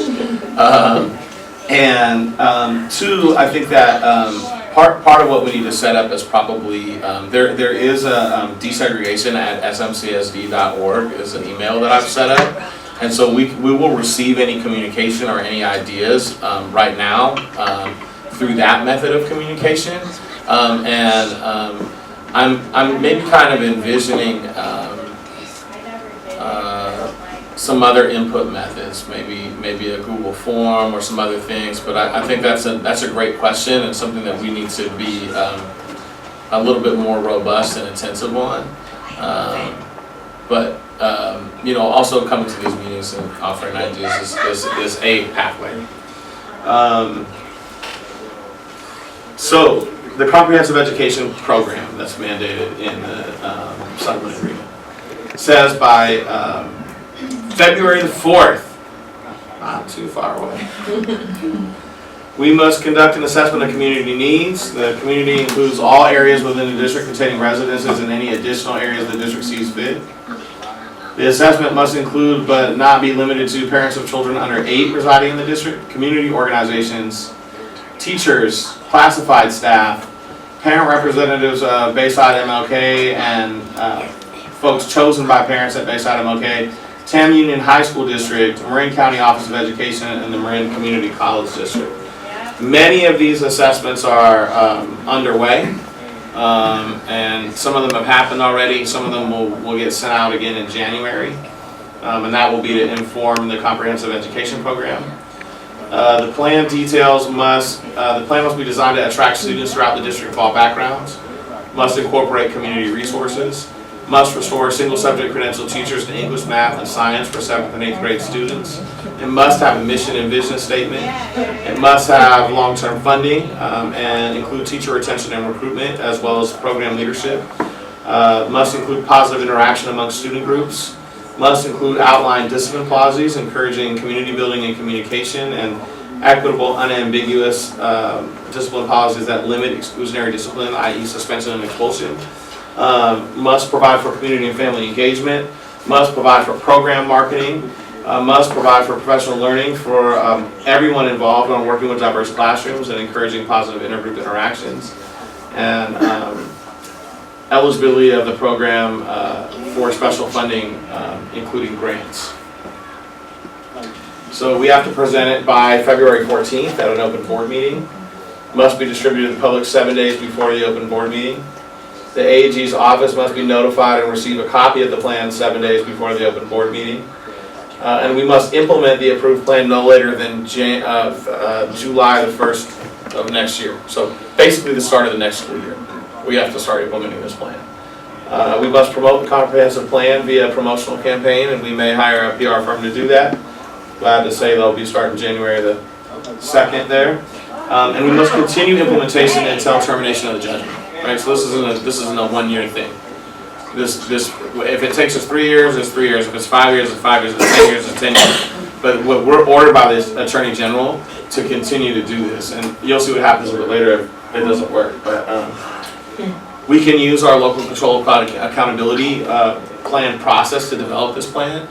Speaker 5: Two, I think that part of what we need to set up is probably, there is a desegregation at smcsd.org is an email that I've set up. And so we will receive any communication or any ideas right now through that method of communication. I'm maybe kind of envisioning some other input methods, maybe a Google form or some other things. But I think that's a great question and something that we need to be a little bit more robust and intensive on. Also coming to these meetings and offering ideas is a pathway. So the comprehensive education program that's mandated in the settlement agreement says by February the 4th, not too far away, we must conduct an assessment of community needs. The community includes all areas within the district containing residences and any additional areas the district sees fit. The assessment must include, but not be limited to, parents of children under 8 residing in the district, community organizations, teachers, classified staff, parent representatives of Bayside MLK, and folks chosen by parents at Bayside MLK, Tam Union High School District, Marin County Office of Education, and the Marin Community College District. Many of these assessments are underway. And some of them have happened already. Some of them will get sent out again in January. And that will be to inform the comprehensive education program. The plan must be designed to attract students throughout the district of all backgrounds, must incorporate community resources, must restore single subject credentialed teachers to English, math, and science for 7th and 8th grade students. It must have a mission and vision statement. It must have long-term funding and include teacher retention and recruitment as well as program leadership. Must include positive interaction among student groups. Must include outlined discipline policies encouraging community building and communication, and equitable, unambiguous discipline policies that limit exclusionary discipline, i.e. suspension and expulsion. Must provide for community and family engagement. Must provide for program marketing. Must provide for professional learning for everyone involved on working with diverse classrooms and encouraging positive intergroup interactions. And eligibility of the program for special funding, including grants. So we have to present it by February 14th at an open board meeting. Must be distributed to the public 7 days before the open board meeting. The AG's office must be notified and receive a copy of the plan 7 days before the open board meeting. And we must implement the approved plan no later than July the 1st of next year. So basically the start of the next school year. We have to start implementing this plan. We must promote the comprehensive plan via a promotional campaign, and we may hire a PR firm to do that. Glad to say they'll be starting January the 2nd there. And we must continue implementation until termination of the judgment. Right? So this isn't a 1 year thing. If it takes us 3 years, it's 3 years. If it's 5 years, it's 5 years. If it's 10 years, it's 10 years. But we're ordered by the Attorney General to continue to do this, and you'll see what happens a little bit later if it doesn't work. But we can use our local control accountability plan process to develop this plan.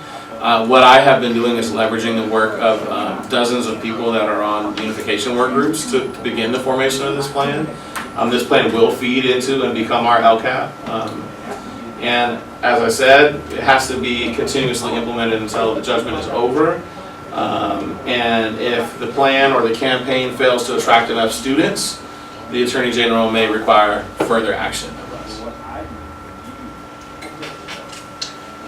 Speaker 5: What I have been doing is leveraging the work of dozens of people that are on unification work groups to begin the formation of this plan. This plan will feed into and become our LCAP. And as I said, it has to be continuously implemented until the judgment is over. And if the plan or the campaign fails to attract enough students, the Attorney General may require further action of us.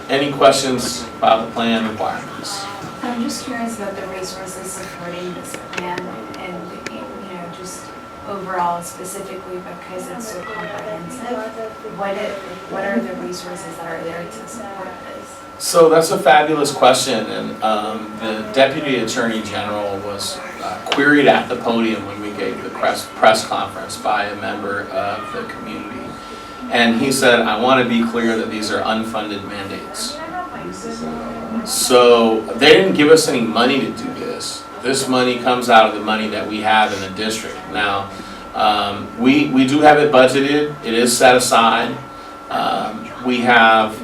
Speaker 5: Any questions about the plan requirements?
Speaker 12: I'm just curious about the resources supporting this plan and, just overall specifically because it's so comprehensive. What are the resources that are there to support this?
Speaker 5: So that's a fabulous question, and the Deputy Attorney General was queried at the podium when we gave the press conference by a member of the community. And he said, I want to be clear that these are unfunded mandates. So they didn't give us any money to do this. This money comes out of the money that we have in the district. Now, we do have it budgeted. It is set aside. We have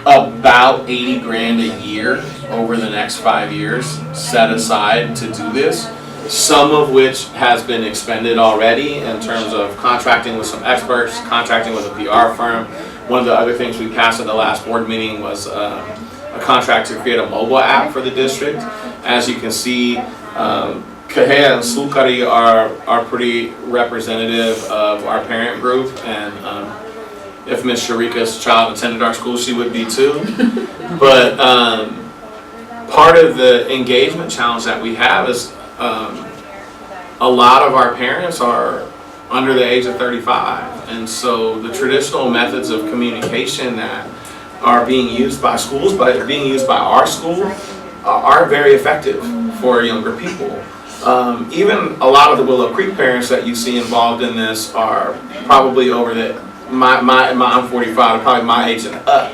Speaker 5: about 80 grand a year over the next 5 years set aside to do this. Some of which has been expended already in terms of contracting with some experts, contracting with a PR firm. One of the other things we passed at the last board meeting was a contract to create a mobile app for the district. As you can see, Kahea and Slukari are pretty representative of our parent group, and if Miss Sharika's child attended our school, she would be too. But part of the engagement challenge that we have is a lot of our parents are under the age of 35, and so the traditional methods of communication that are being used by schools, but being used by our school, are very effective for younger people. Even a lot of the Willow Creek parents that you see involved in this are probably over the I'm 45, probably my age and up,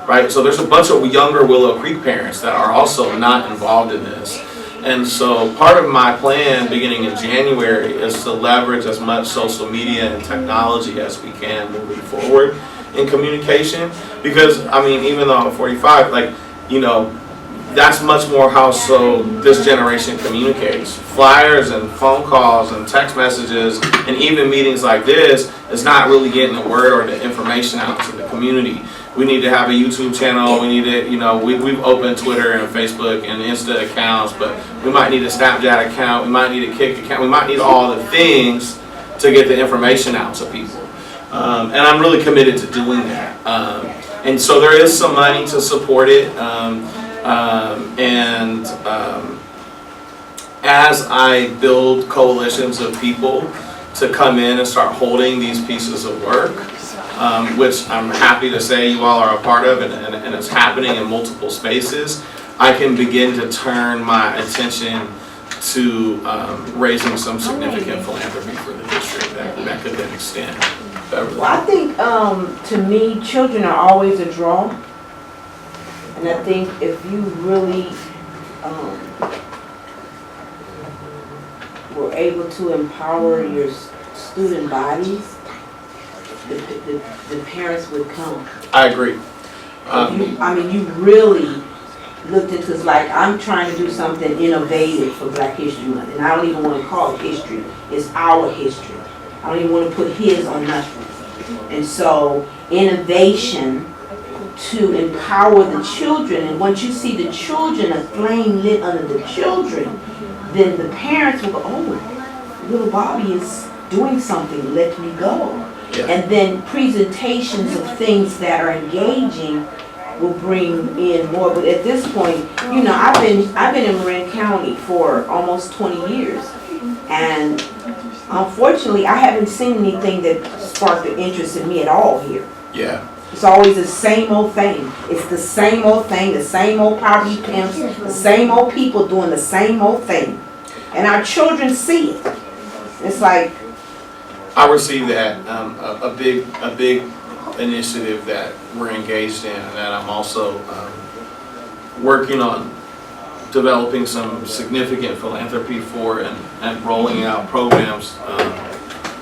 Speaker 5: right? So there's a bunch of younger Willow Creek parents that are also not involved in this. And so part of my plan beginning in January is to leverage as much social media and technology as we can moving forward in communication. Because, I mean, even though I'm 45, that's much more how this generation communicates. Flyers and phone calls and text messages and even meetings like this is not really getting the word or the information out to the community. We need to have a YouTube channel. We need to, we've opened Twitter and Facebook and Insta accounts, but we might need a Snapchat account. We might need a Kik account. We might need all the things to get the information out to people. And I'm really committed to doing that. And so there is some money to support it. As I build coalitions of people to come in and start holding these pieces of work, which I'm happy to say you all are a part of, and it's happening in multiple spaces, I can begin to turn my attention to raising some significant philanthropy for the district that could then extend.
Speaker 10: Well, I think, to me, children are always a draw. And I think if you really were able to empower your student bodies, the parents would come.
Speaker 5: I agree.
Speaker 10: You really looked into, it's like, I'm trying to do something innovative for Black History Month, and I don't even want to call it history, it's our history. I don't even want to put his on nothing. And so, innovation to empower the children, and once you see the children, a flame lit under the children, then the parents will go, oh, little Bobby is doing something, let me go.
Speaker 5: Yeah.
Speaker 10: And then presentations of things that are engaging will bring in more. But at this point, I've been in Marin County for almost 20 years, and unfortunately, I haven't seen anything that sparked an interest in me at all here.
Speaker 5: Yeah.
Speaker 10: It's always the same old thing. It's the same old thing, the same old poverty pimps, the same old people doing the same old thing. And our children see it. It's like,
Speaker 5: I received that, a big initiative that we're engaged in, and that I'm also working on developing some significant philanthropy for, and rolling out programs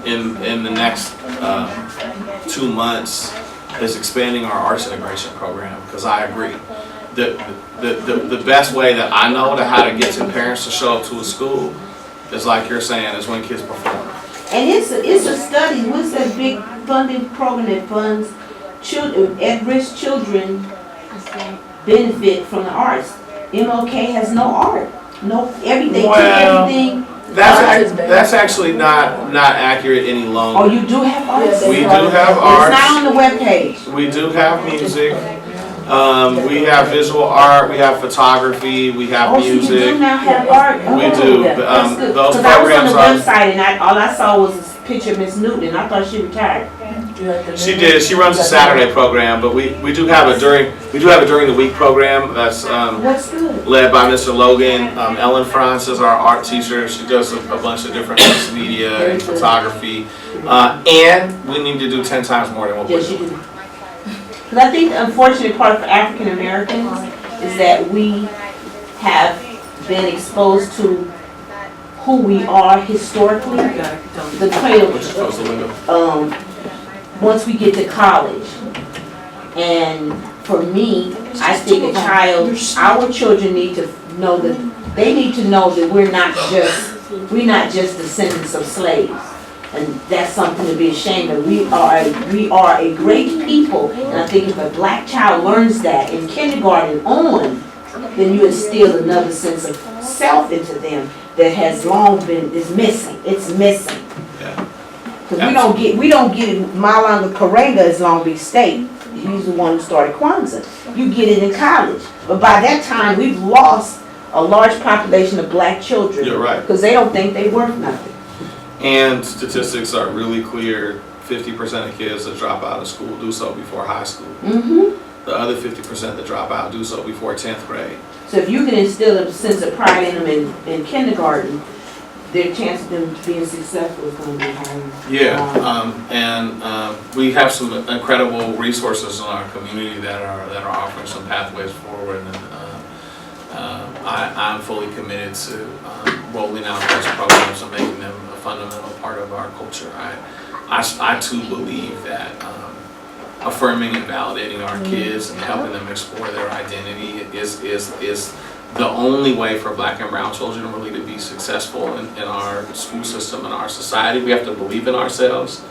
Speaker 5: in the next 2 months, is expanding our arts integration program, because I agree. The best way that I know to how to get to parents to show up to a school is, like you're saying, is when kids perform.
Speaker 10: and it's a study. What's that big funding program that funds children, at-risk children benefit from the arts? MLK has no art, no everything. Everything.
Speaker 5: That's actually not accurate any longer.
Speaker 10: Oh, you do have arts?
Speaker 5: We do have arts.
Speaker 10: It's not on the webpage.
Speaker 5: We do have music. We have visual art. We have photography. We have music.
Speaker 10: So you do now have art?
Speaker 5: We do.
Speaker 10: That's good.
Speaker 5: Those
Speaker 10: Because I was on
Speaker 5: programs
Speaker 10: the
Speaker 5: are.
Speaker 10: website and all I saw was a picture of Miss Newton. I thought she retired.
Speaker 5: She did. She runs a Saturday program, but we do have a during the week program that's
Speaker 10: That's good.
Speaker 5: led by Mr. Logan. Ellen France is our art teacher. She does a bunch of different mixed media and photography. And we need to do 10 times more than what we're
Speaker 10: Yes, you
Speaker 5: doing.
Speaker 10: do. Because I think the unfortunate part for African Americans is that we have been exposed to who we are historically. The cradle, once we get to college. And for me, I think our children need to know that, they need to know that we're not just descendants of slaves. And that's something to be ashamed of. We are a great people, and I think if a Black child learns that in kindergarten on, then you instill another sense of self into them that has long been, is missing. It's missing. Because we don't get Malanga Karenga as Long Beach State. He's the one who started Kwanzaa. You get it in college. But by that time, we've lost a large population of Black children.
Speaker 5: You're right.
Speaker 10: Because they don't think they're worth nothing.
Speaker 5: And statistics are really clear. 50% of kids that drop out of school do so before high school.
Speaker 10: Mm-hmm.
Speaker 5: The other 50% that drop out do so before 10th grade.
Speaker 10: So if you can instill a sense of pride in them in kindergarten, their chance of them being successful is going to be higher.
Speaker 5: Yeah, we have some incredible resources in our community that are offering some pathways forward, and I'm fully committed to rolling out those programs and making them a fundamental part of our culture. I too believe that affirming and validating our kids and helping them explore their identity is the only way for Black and brown children really to be successful in our school system and our society. We have to believe in ourselves.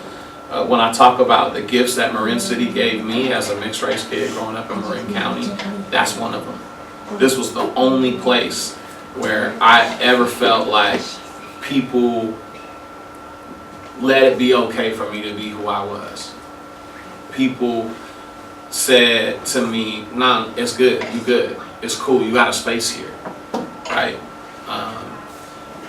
Speaker 5: When I talk about the gifts that Marin City gave me as a mixed race kid growing up in Marin County, that's one of them. This was the only place where I ever felt like people let it be okay for me to be who I was. People said to me, "No, it's good. You good. It's cool. You got a space here." Right?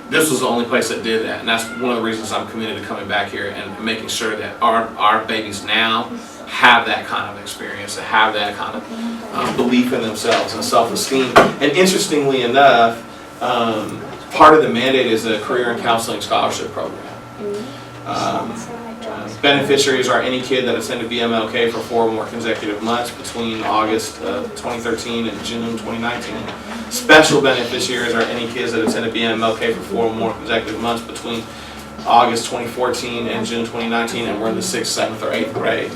Speaker 5: This was the only place that did that, and that's one of the reasons I'm committed to coming back here and making sure that our babies now have that kind of experience, to have that kind of belief in themselves and self-esteem. And interestingly enough, part of the mandate is a career and counseling scholarship program. Beneficiaries are any kid that attended BMLK for 4 more consecutive months between August 2013 and June 2019. Special beneficiaries are any kids that attended BMLK for 4 more consecutive months between August 2014 and June 2019, and we're in the 6th, 7th, or 8th grade.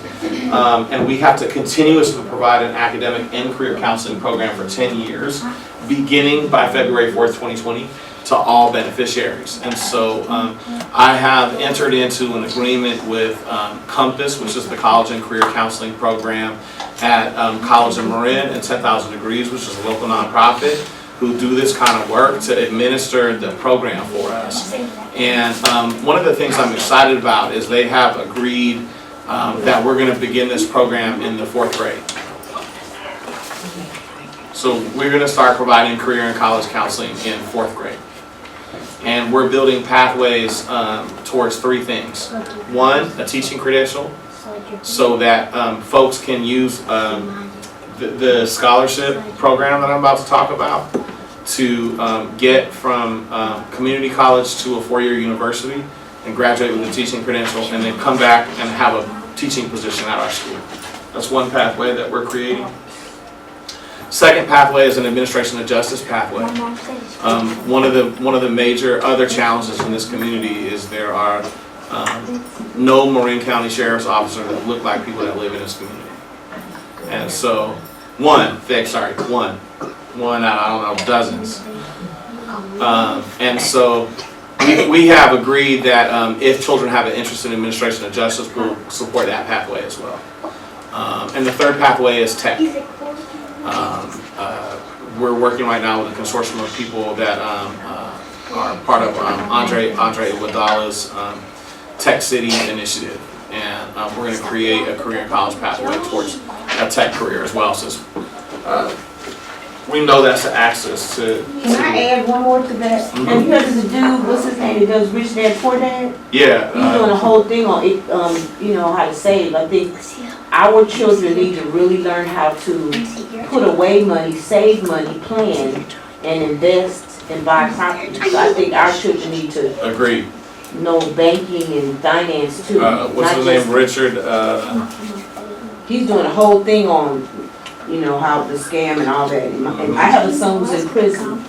Speaker 5: And we have to continuously provide an academic and career counseling program for 10 years, beginning by February 4th, 2020, to all beneficiaries. And so I have entered into an agreement with Compass, which is the college and career counseling program at College of Marin and 10,000 Degrees, which is a local nonprofit, who do this kind of work to administer the program for us. And one of the things I'm excited about is they have agreed that we're going to begin this program in the 4th grade. So we're going to start providing career and college counseling in 4th grade. And we're building pathways towards 3 things. 1, a teaching credential, so that folks can use the scholarship program that I'm about to talk about to get from community college to a 4-year university and graduate with a teaching credential, and then come back and have a teaching position at our school. That's one pathway that we're creating. Second pathway is an administration of justice pathway. One of the major other challenges in this community is there are no Marin County Sheriff's officers that look like people that live in this community. And so, one out of, I don't know, dozens. And so we have agreed that if children have an interest in administration of justice, we'll support that pathway as well. And the third pathway is tech. We're working right now with a consortium of people that are part of Andre Iguodala's Tech City initiative, and we're going to create a career and college pathway towards a tech career as well. Since we know that's the access to.
Speaker 10: Can I add one more to that?
Speaker 5: Mm-hmm.
Speaker 10: Have you heard of the dude? What's his name? He does Rich Dad Poor Dad.
Speaker 5: Yeah.
Speaker 10: He's doing a whole thing on it. You know how to save. I think our children need to really learn how to put away money, save money, plan, and invest and buy property. So I think our children need to
Speaker 5: Agreed.
Speaker 10: know banking and finance too.
Speaker 5: What's his name? Richard.
Speaker 10: He's doing a whole thing on, you know, how to scam and all that. And I have a son who's in prison,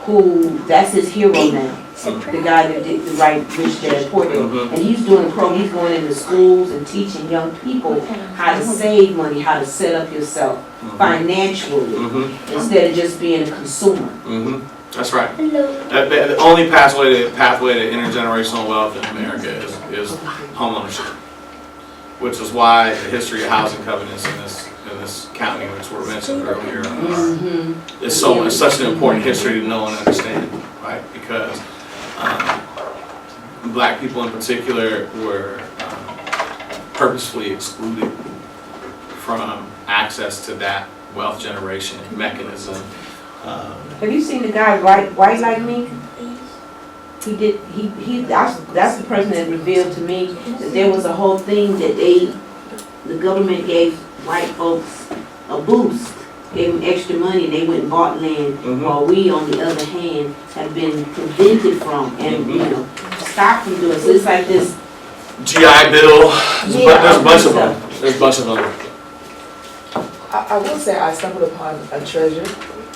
Speaker 10: who that's his hero now. The guy that did the right Rich Dad Poor Dad. And he's doing a program. He's going into schools and teaching young people how to save money, how to set up yourself financially instead of just being a consumer.
Speaker 5: That's right. The only pathway to intergenerational wealth in America is homeownership, which is why the history of housing covenants in this county, which were mentioned earlier, is such an important history to know and understand, right? Because Black people in particular were purposefully excluded from access to that wealth generation mechanism.
Speaker 10: Have you seen the guy White Like Me? That's the person that revealed to me that there was a whole thing that the government gave white folks a boost, gave them extra money, they went and bought land, while we, on the other hand, have been prevented from and, you know, stopped from doing. So it's like this
Speaker 5: GI Bill, there's a bunch of them. There's a bunch of them.
Speaker 11: I will say I stumbled upon a treasure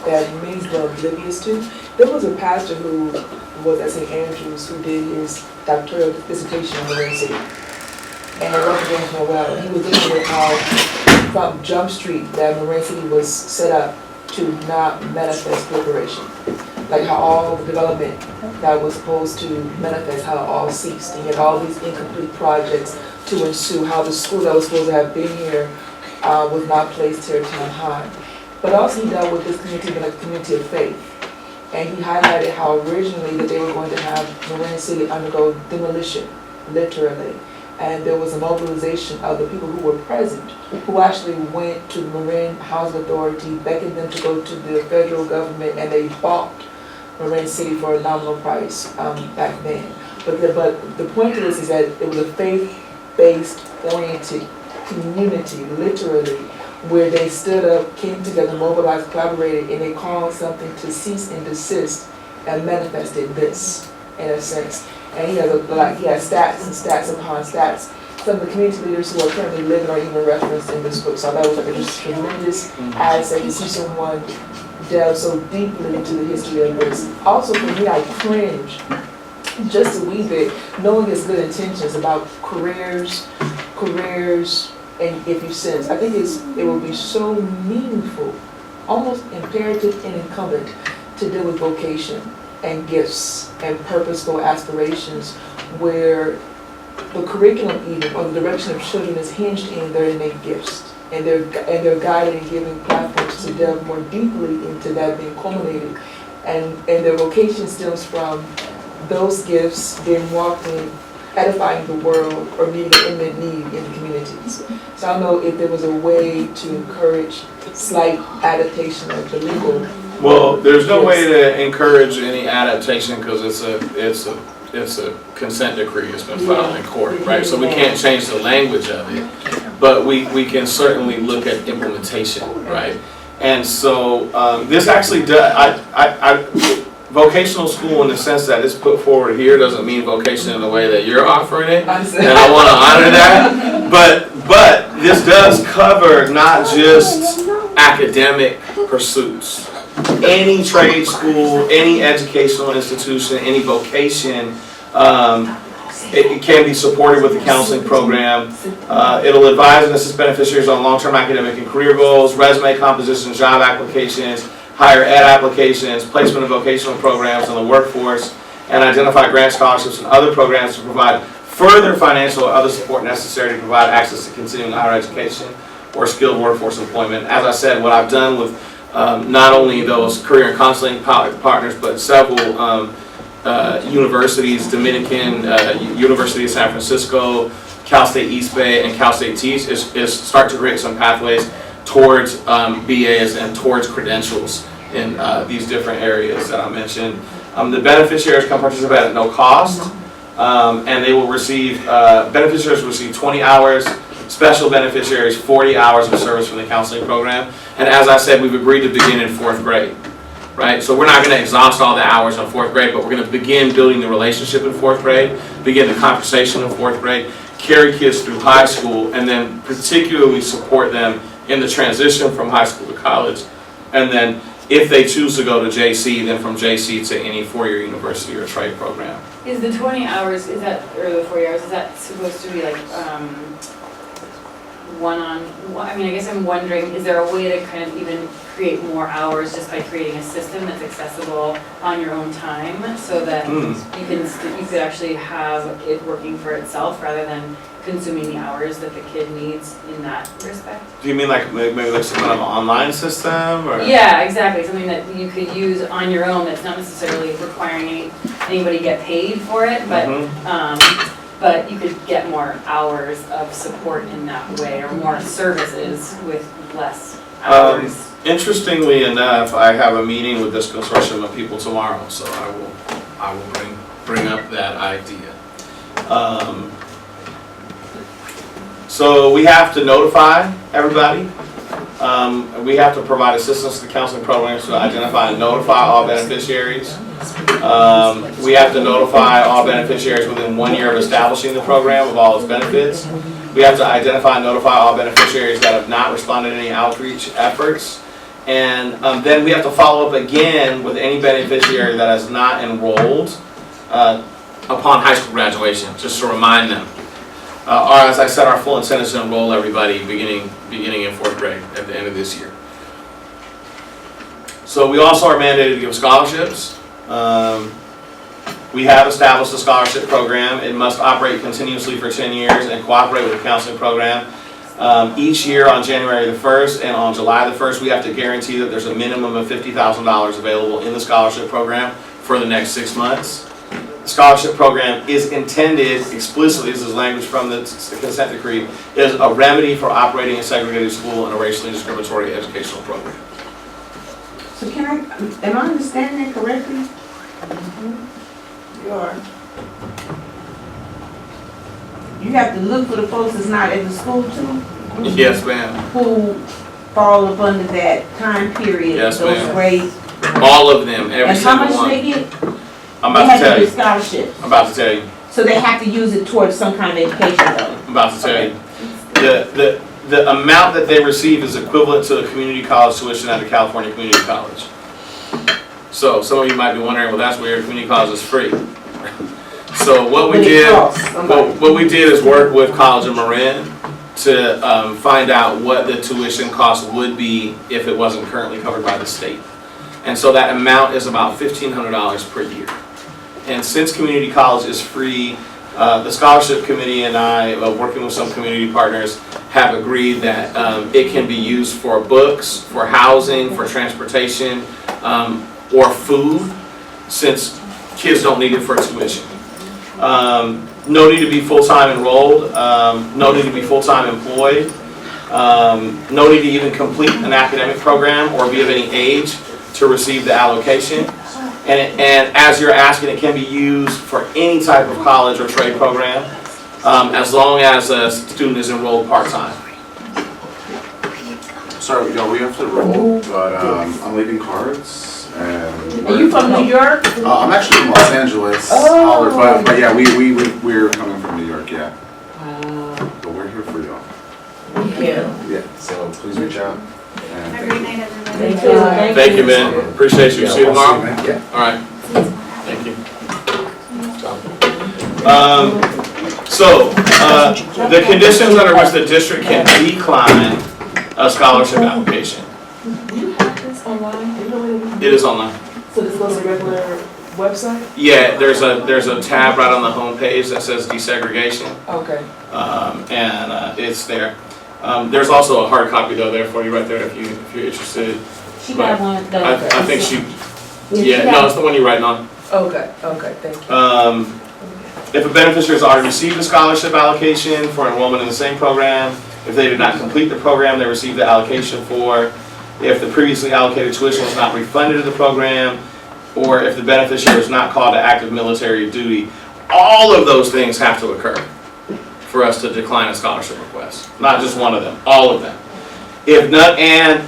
Speaker 11: that many were oblivious to. There was a pastor who was at St. Andrews who did his doctoral dissertation in Marin City. And it represented him well. He was looking at how from Jump Street that Marin City was set up to not manifest liberation. Like how all the development that was supposed to manifest, how it all ceased. And yet all these incomplete projects to ensue, how the school that was supposed to have been here was not placed here at time high. But also he dealt with this community being a community of faith. And he highlighted how originally that they were going to have Marin City undergo demolition literally. And there was a mobilization of the people who were present, who actually went to the Marin Housing Authority, beckoned them to go to the federal government, and they bought Marin City for a nominal price back then. But the point of this is that it was a faith-based oriented community, literally, where they stood up, came together, mobilized, collaborated, and they called something to cease and desist, and manifested this, in a sense. And he has stats and stats upon stats. Some of the community leaders who are currently living are even referenced in this book. So that was like a just tremendous asset to see someone delve so deeply into the history of this. Also for me, I cringe just a wee bit, knowing his good intentions about careers, and if you sense. I think it will be so meaningful, almost imperative and incumbent to deal with vocation and gifts and purposeful aspirations, where the curriculum even, or the direction of children is hinged in their innate gifts, and they're guided and given platforms to delve more deeply into that being culminated, and their vocation stems from those gifts being walked in, edifying the world or meeting an imminent need in the communities. So I don't know if there was a way to encourage slight adaptation of the legal.
Speaker 5: Well, there's no way to encourage any adaptation because it's a consent decree. It's been filed in court, right? So we can't change the language of it, but we can certainly look at implementation, right? And so this actually does. Vocational school, in the sense that it's put forward here, doesn't mean vocation in the way that you're offering it, and I want to honor that. But this does cover not just academic pursuits. Any trade school, any educational institution, any vocation, it can be supported with the counseling program. It'll advise and assist beneficiaries on long-term academic and career goals, resume compositions, job applications, higher ed applications, placement of vocational programs in the workforce, and identify grant scholarships and other programs to provide further financial or other support necessary to provide access to continuing higher education or skilled workforce employment. As I said, what I've done with not only those career and counseling partners, but several universities, Dominican University of San Francisco, Cal State East Bay, and Cal State Teach, is start to create some pathways towards BAs and towards credentials in these different areas that I mentioned. The beneficiaries can participate at no cost, and they will receive, beneficiaries will receive 20 hours, special beneficiaries 40 hours of service from the counseling program. And as I said, we've agreed to begin in 4th grade, right? So we're not going to exhaust all the hours in 4th grade, but we're going to begin building the relationship in 4th grade, begin the conversation in 4th grade, carry kids through high school, and then particularly support them in the transition from high school to college. And then if they choose to go to JC, then from JC to any four-year university or trade program.
Speaker 6: Is the 20 hours, or the 40 hours, is that supposed to be like I mean, I guess I'm wondering, is there a way to kind of even create more hours just by creating a system that's accessible on your own time, so that you could actually have it working for itself rather than consuming the hours that the kid needs in that respect?
Speaker 5: Do you mean like maybe like some kind of online system? Or?
Speaker 6: Yeah, exactly. Something that you could use on your own that's not necessarily requiring anybody get paid for it, but you could get more hours of support in that way, or more services with less hours.
Speaker 5: Interestingly enough, I have a meeting with this consortium of people tomorrow, so I will bring up that idea. So we have to notify everybody. We have to provide assistance to the counseling programs to identify and notify all beneficiaries. We have to notify all beneficiaries within 1 year of establishing the program of all its benefits. We have to identify and notify all beneficiaries that have not responded to any outreach efforts. And then we have to follow up again with any beneficiary that has not enrolled upon high school graduation, just to remind them. Or as I said, our full intent is to enroll everybody beginning in 4th grade at the end of this year. So we also are mandated to give scholarships. We have established a scholarship program. It must operate continuously for 10 years and cooperate with the counseling program. Each year on January the 1st and on July the 1st, we have to guarantee that there's a minimum of $50,000 available in the scholarship program for the next 6 months. scholarship program is intended explicitly, this is language from the consent decree, is a remedy for operating a segregated school and a racially discriminatory educational program.
Speaker 10: So am I understanding that correctly?
Speaker 5: You are.
Speaker 10: You have to look for the folks that's not at the school too?
Speaker 5: Yes, ma'am.
Speaker 10: Who fall up under that time period,
Speaker 5: Yes,
Speaker 10: those
Speaker 5: ma'am.
Speaker 10: grades?
Speaker 5: All of them, every
Speaker 10: And how
Speaker 5: single
Speaker 10: much
Speaker 5: one.
Speaker 10: they get?
Speaker 5: I'm
Speaker 10: They
Speaker 5: about to
Speaker 10: have
Speaker 5: tell
Speaker 10: to
Speaker 5: you.
Speaker 10: get scholarships.
Speaker 5: I'm about to tell you.
Speaker 10: So they have to use it towards some kind of education though?
Speaker 5: I'm about to tell you. The amount that they receive is equivalent to the community college tuition at a California community college. So some of you might be wondering, well, that's weird, community college is free. So what we did, what we did is work with College of Marin to find out what the tuition cost would be if it wasn't currently covered by the state. And so that amount is about $1,500 per year. And since community college is free, the scholarship committee and I, working with some community partners, have agreed that it can be used for books, for housing, for transportation, or food, since kids don't need it for tuition. No need to be full-time enrolled, no need to be full-time employed, no need to even complete an academic program or be of any age to receive the allocation. And as you're asking, it can be used for any type of college or trade program, as long as a student is enrolled part-time.
Speaker 13: Sorry, y'all, we have to roll, but I'm leaving cards. And
Speaker 10: Are you from New York?
Speaker 13: I'm actually from Los Angeles,
Speaker 10: Oh.
Speaker 13: but yeah, we're coming from New York, yeah. But we're here for y'all. Yeah, so please reach out. And
Speaker 12: Have a great night, everybody.
Speaker 10: Thank you.
Speaker 5: Thank you, man. Appreciate you.
Speaker 13: Yeah,
Speaker 5: See you
Speaker 13: I'll
Speaker 5: tomorrow?
Speaker 13: man. Yeah.
Speaker 5: All right. Thank you. So, the conditions under which the district can decline a scholarship application.
Speaker 11: It's online?
Speaker 5: It is online.
Speaker 11: So this goes to regular website?
Speaker 5: Yeah, there's a tab right on the home page that says desegregation,
Speaker 11: Okay.
Speaker 5: and it's there. There's also a hard copy though there for you right there if you're interested.
Speaker 10: She got one.
Speaker 5: I think she. Yeah, no, it's the one you're writing on.
Speaker 11: Okay, thank you.
Speaker 5: If a beneficiary has already received a scholarship allocation for enrollment in the same program, if they did not complete the program they received the allocation for, if the previously allocated tuition was not refunded to the program, or if the beneficiary was not called to active military duty, all of those things have to occur for us to decline a scholarship request. Not just one of them, all of them. If none, and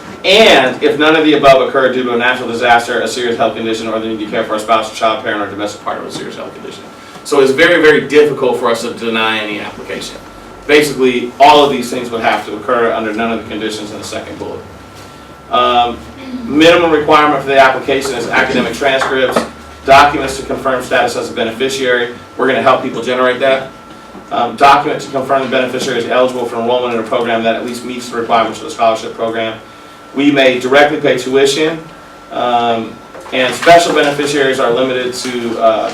Speaker 5: if none of the above occurred due to a natural disaster, a serious health condition, or the need to care for a spouse, child, parent, or domestic partner with a serious health condition. So it's very, very difficult for us to deny any application. Basically, all of these things would have to occur under none of the conditions in the second bullet. Minimum requirement for the application is academic transcripts, documents to confirm status as a beneficiary. We're going to help people generate that. Document to confirm the beneficiary is eligible for enrollment in a program that at least meets the requirements of the scholarship program. We may directly pay tuition, and special beneficiaries are limited to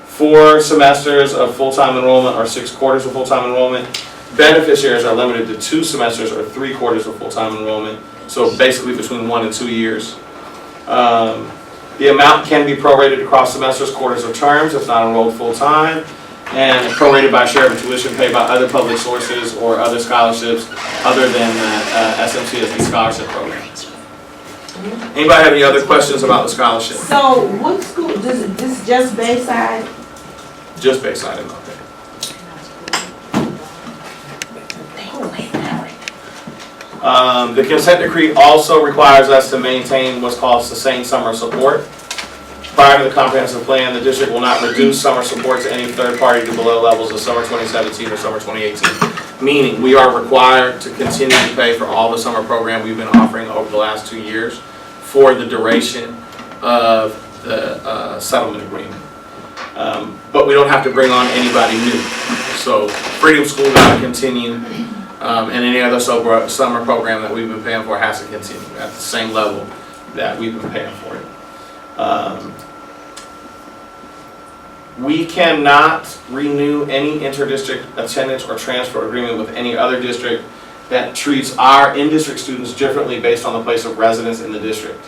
Speaker 5: 4 semesters of full-time enrollment or 6 quarters of full-time enrollment. Beneficiaries are limited to 2 semesters or 3 quarters of full-time enrollment, so basically between 1 and 2 years. The amount can be prorated across semesters, quarters, or terms if not enrolled full-time, and prorated by share of tuition paid by other public sources or other scholarships other than the SMCSD scholarship program. Anybody have any other questions about the scholarship?
Speaker 10: So what school, this just Bayside?
Speaker 5: Just Bayside and okay. The consent decree also requires us to maintain what's called sustained summer support. Prior to the comprehensive plan, the district will not reduce summer support to any third party to below levels of summer 2017 or summer 2018. Meaning we are required to continue to pay for all the summer program we've been offering over the last 2 years for the duration of the settlement agreement. But we don't have to bring on anybody new. So Freedom School got to continue, and any other summer program that we've been paying for has to continue at the same level that we've been paying for it. We cannot renew any interdistrict attendance or transfer agreement with any other district that treats our in-district students differently based on the place of residence in the district.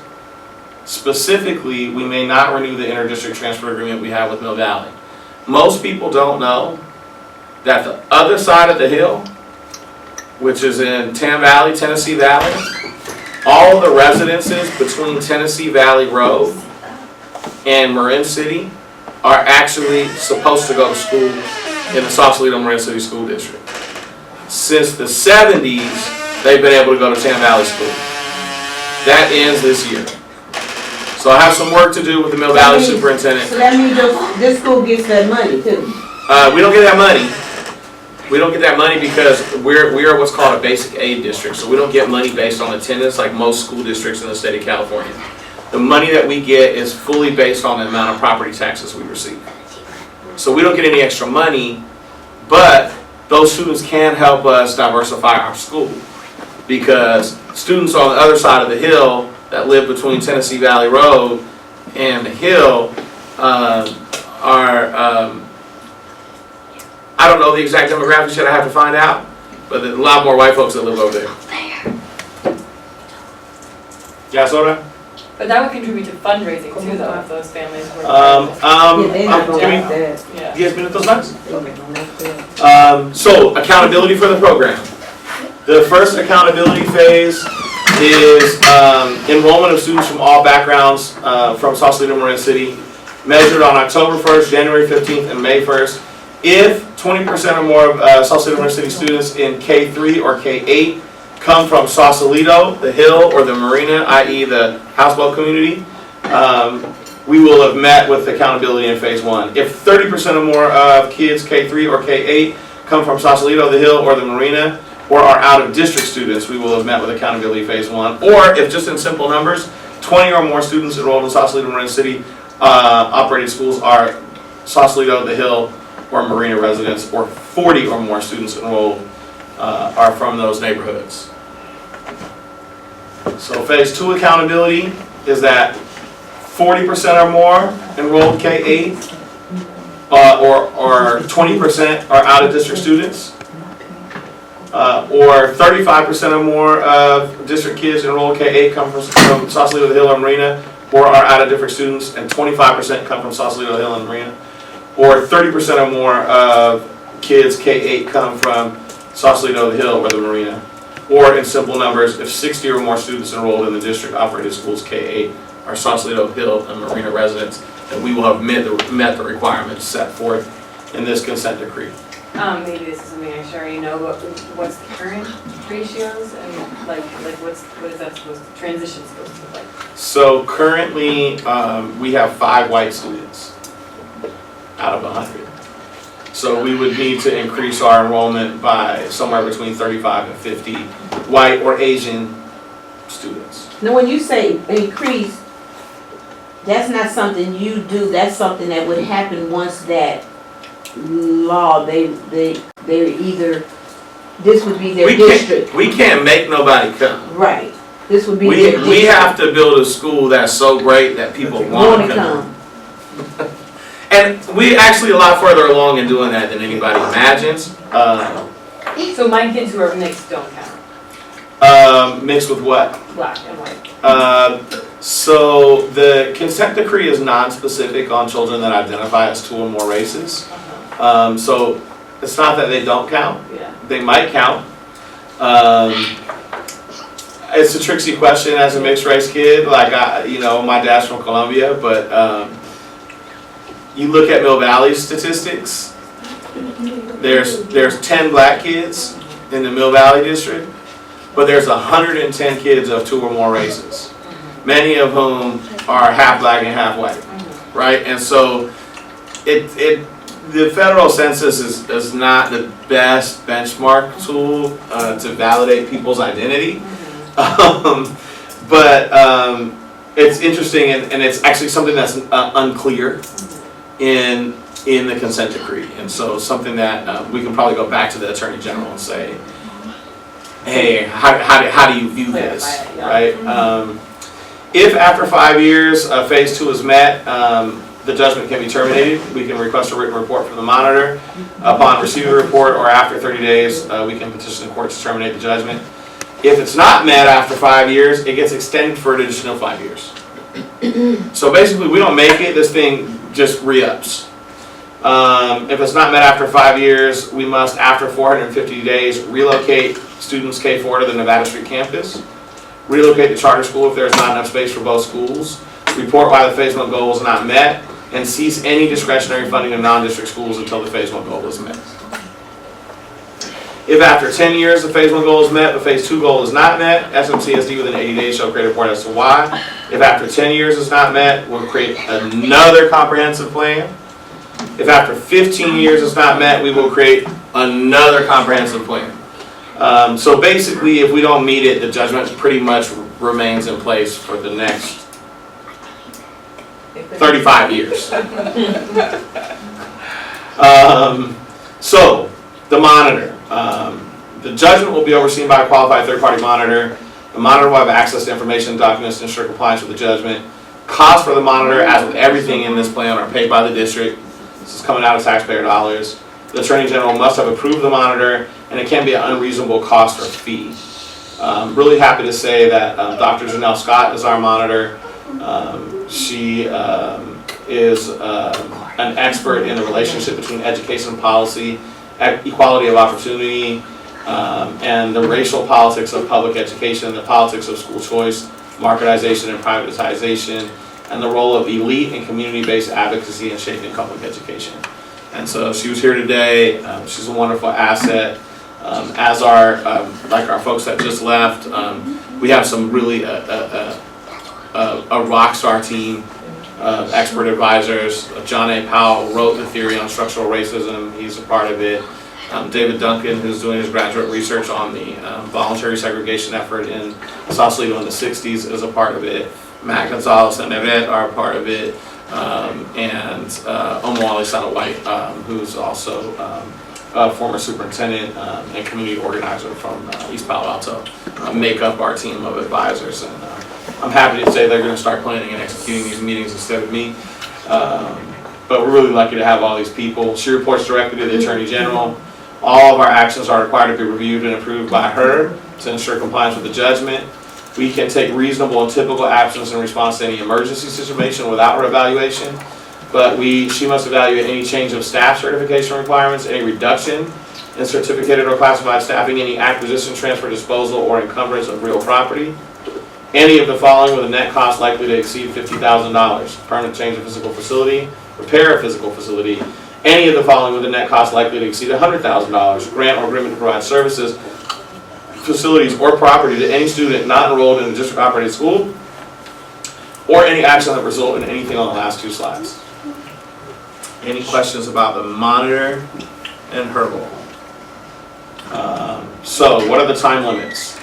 Speaker 5: Specifically, we may not renew the interdistrict transfer agreement we have with Mill Valley. most people don't know that the other side of the hill, which is in Tennessee Valley, all of the residences between Tennessee Valley Road and Marin City are actually supposed to go to school in the Sausalito Marin City School District. Since the 70s, they've been able to go to Tam Valley School. That ends this year. So I have some work to do with the Mill Valley Superintendent.
Speaker 10: So that means this school gets that money too?
Speaker 5: We don't get that money. We don't get that money because we are what's called a basic aid district. So we don't get money based on attendance like most school districts in the state of California. The money that we get is fully based on the amount of property taxes we receive. So we don't get any extra money, but those students can help us diversify our school, because students on the other side of the hill that live between Tennessee Valley Road and the hill I don't know the exact demographics yet, I have to find out, but there's a lot more white folks that live over there. Yeah, soda?
Speaker 6: But that would contribute to fundraising too, though, if those families were.
Speaker 5: Yeah. 10 minutos más? So, accountability for the program. The first accountability phase is enrollment of students from all backgrounds from Sausalito Marin City, measured on October 1st, January 15th, and May 1st. If 20% or more of Sausalito Marin City students in K3 or K8 come from Sausalito, the Hill, or the Marina, i.e. the houseboat community, we will have met with accountability in phase 1. If 30% or more of kids K3 or K8 come from Sausalito, the Hill, or the Marina, or are out-of-district students, we will have met with accountability phase 1. Or if just in simple numbers, 20 or more students enrolled in Sausalito Marin City operated schools are Sausalito, the Hill, or Marina residents, or 40 or more students enrolled are from those neighborhoods. So phase 2 accountability is that 40% or more enrolled K8, or 20% are out-of-district students, or 35% or more of district kids enrolled K8 come from Sausalito, the Hill, or Marina, or are out-of-district students, and 25% come from Sausalito, the Hill, and Marina, or 30% or more of kids K8 come from Sausalito, the Hill, or the Marina. Or in simple numbers, if 60 or more students enrolled in the district operated schools K8 are Sausalito, Hill, and Marina residents, then we will have met the requirements set forth in this consent decree.
Speaker 6: Maybe this is something I sure you know, but what's the current ratios and like what is that supposed to, transition supposed to look like?
Speaker 5: So currently, we have 5 white students out of 100. So we would need to increase our enrollment by somewhere between 35 and 50 white or Asian students.
Speaker 10: Now, when you say increase, that's not something you do, that's something that would happen once that law, they're either, this would be their district.
Speaker 5: We can't make nobody come.
Speaker 10: Right. This would be their district.
Speaker 5: We have to build a school that's so great that people want to come. And we actually a lot further along in doing that than anybody imagines.
Speaker 6: So my kids who are mixed don't count.
Speaker 5: Mixed with what?
Speaker 6: Black and white.
Speaker 5: So the consent decree is non-specific on children that identify as 2 or more races. So it's not that they don't count.
Speaker 6: Yeah.
Speaker 5: They might count. It's a tricksy question as a mixed race kid. Like my dad's from Colombia, but you look at Mill Valley's statistics. There's 10 black kids in the Mill Valley district, but there's 110 kids of 2 or more races, many of whom are half black and half white, right? And so the federal census is not the best benchmark tool to validate people's identity, but it's interesting, and it's actually something that's unclear in the consent decree, and so something that we can probably go back to the Attorney General and say, hey, how do you view this, right? If after 5 years phase 2 is met, the judgment can be terminated. We can request a written report from the monitor. Upon receiving a report or after 30 days, we can petition the court to terminate the judgment. If it's not met after 5 years, it gets extended for an additional 5 years. So basically, we don't make it, this thing just re-ups. If it's not met after 5 years, we must, after 450 days, relocate students K4 to the Nevada Street campus, relocate the charter school if there's not enough space for both schools, report why the Phase 1 goal was not met, and cease any discretionary funding of non-district schools until the Phase 1 goal is met. If after 10 years the Phase 1 goal is met, but Phase 2 goal is not met, SMCSD within 80 days shall create a report as to why. If after 10 years it's not met, we'll create another comprehensive plan. If after 15 years it's not met, we will create another comprehensive plan. So basically, if we don't meet it, the judgment pretty much remains in place for the next 35 years. So, the monitor. The judgment will be overseen by a qualified third-party monitor. The monitor will have access to information and documents to ensure compliance with the judgment. Costs for the monitor, as with everything in this plan, are paid by the district. This is coming out of taxpayer dollars. The Attorney General must have approved the monitor, and it can be an unreasonable cost or fee. Really happy to say that Dr. Janelle Scott is our monitor. She is an expert in the relationship between education and policy, equality of opportunity, and the racial politics of public education, the politics of school choice, marketization and privatization, and the role of elite and community-based advocacy in shaping public education. And so she was here today. She's a wonderful asset. As are like our folks that just left, we have some really a rock star team of expert advisors. John A. Powell wrote the theory on structural racism. He's a part of it. David Duncan, who's doing his graduate research on the voluntary segregation effort in Sausalito in the 60s, is a part of it. Matt Gonzalez and Neret are a part of it. And Omwale Sana-White, who's also a former superintendent and community organizer from East Palo Alto, make up our team of advisors. And I'm happy to say they're going to start planning and executing these meetings instead of me. But we're really lucky to have all these people. She reports directly to the Attorney General. All of our actions are required to be reviewed and approved by her to ensure compliance with the judgment. We can take reasonable and typical actions in response to any emergency situation without her evaluation, but she must evaluate any change of staff certification requirements, any reduction in certificated or classified staffing, any acquisition, transfer, disposal, or encumbrance of real property, any of the following with a net cost likely to exceed $50,000, permanent change of physical facility, repair of physical facility, any of the following with a net cost likely to exceed $100,000, grant or agreement to provide services, facilities, or property to any student not enrolled in a district-operated school, or any action that result in anything on the last two slides. Any questions about the monitor and her role? So, what are the time limits?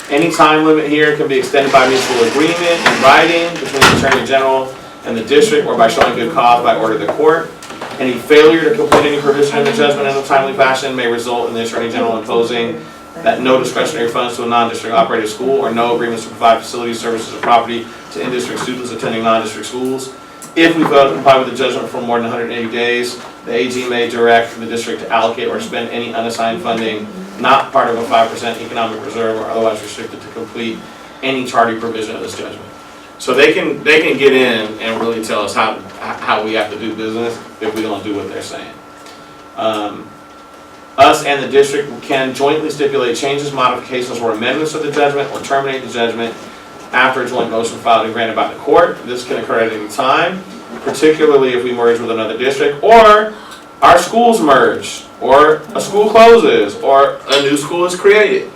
Speaker 5: Any time limit here can be extended by mutual agreement in writing between the Attorney General and the district, or by showing good cause by order of the court. Any failure to complete any provision in the judgment in a timely fashion may result in the Attorney General imposing that no discretionary funds to a non-district operated school, or no agreements to provide facilities, services, or property to in-district students attending non-district schools. If we fail to comply with the judgment for more than 180 days, the AG may direct the district to allocate or spend any unassigned funding not part of a 5% economic reserve or otherwise restricted to complete any tardy provision of this judgment. So they can get in and really tell us how we have to do business if we don't do what they're saying. Us and the district can jointly stipulate changes, modifications, or amendments to the judgment, or terminate the judgment after a joint motion filed and granted by the court. This can occur at any time, particularly if we merge with another district, or our schools merge, or a school closes, or a new school is created.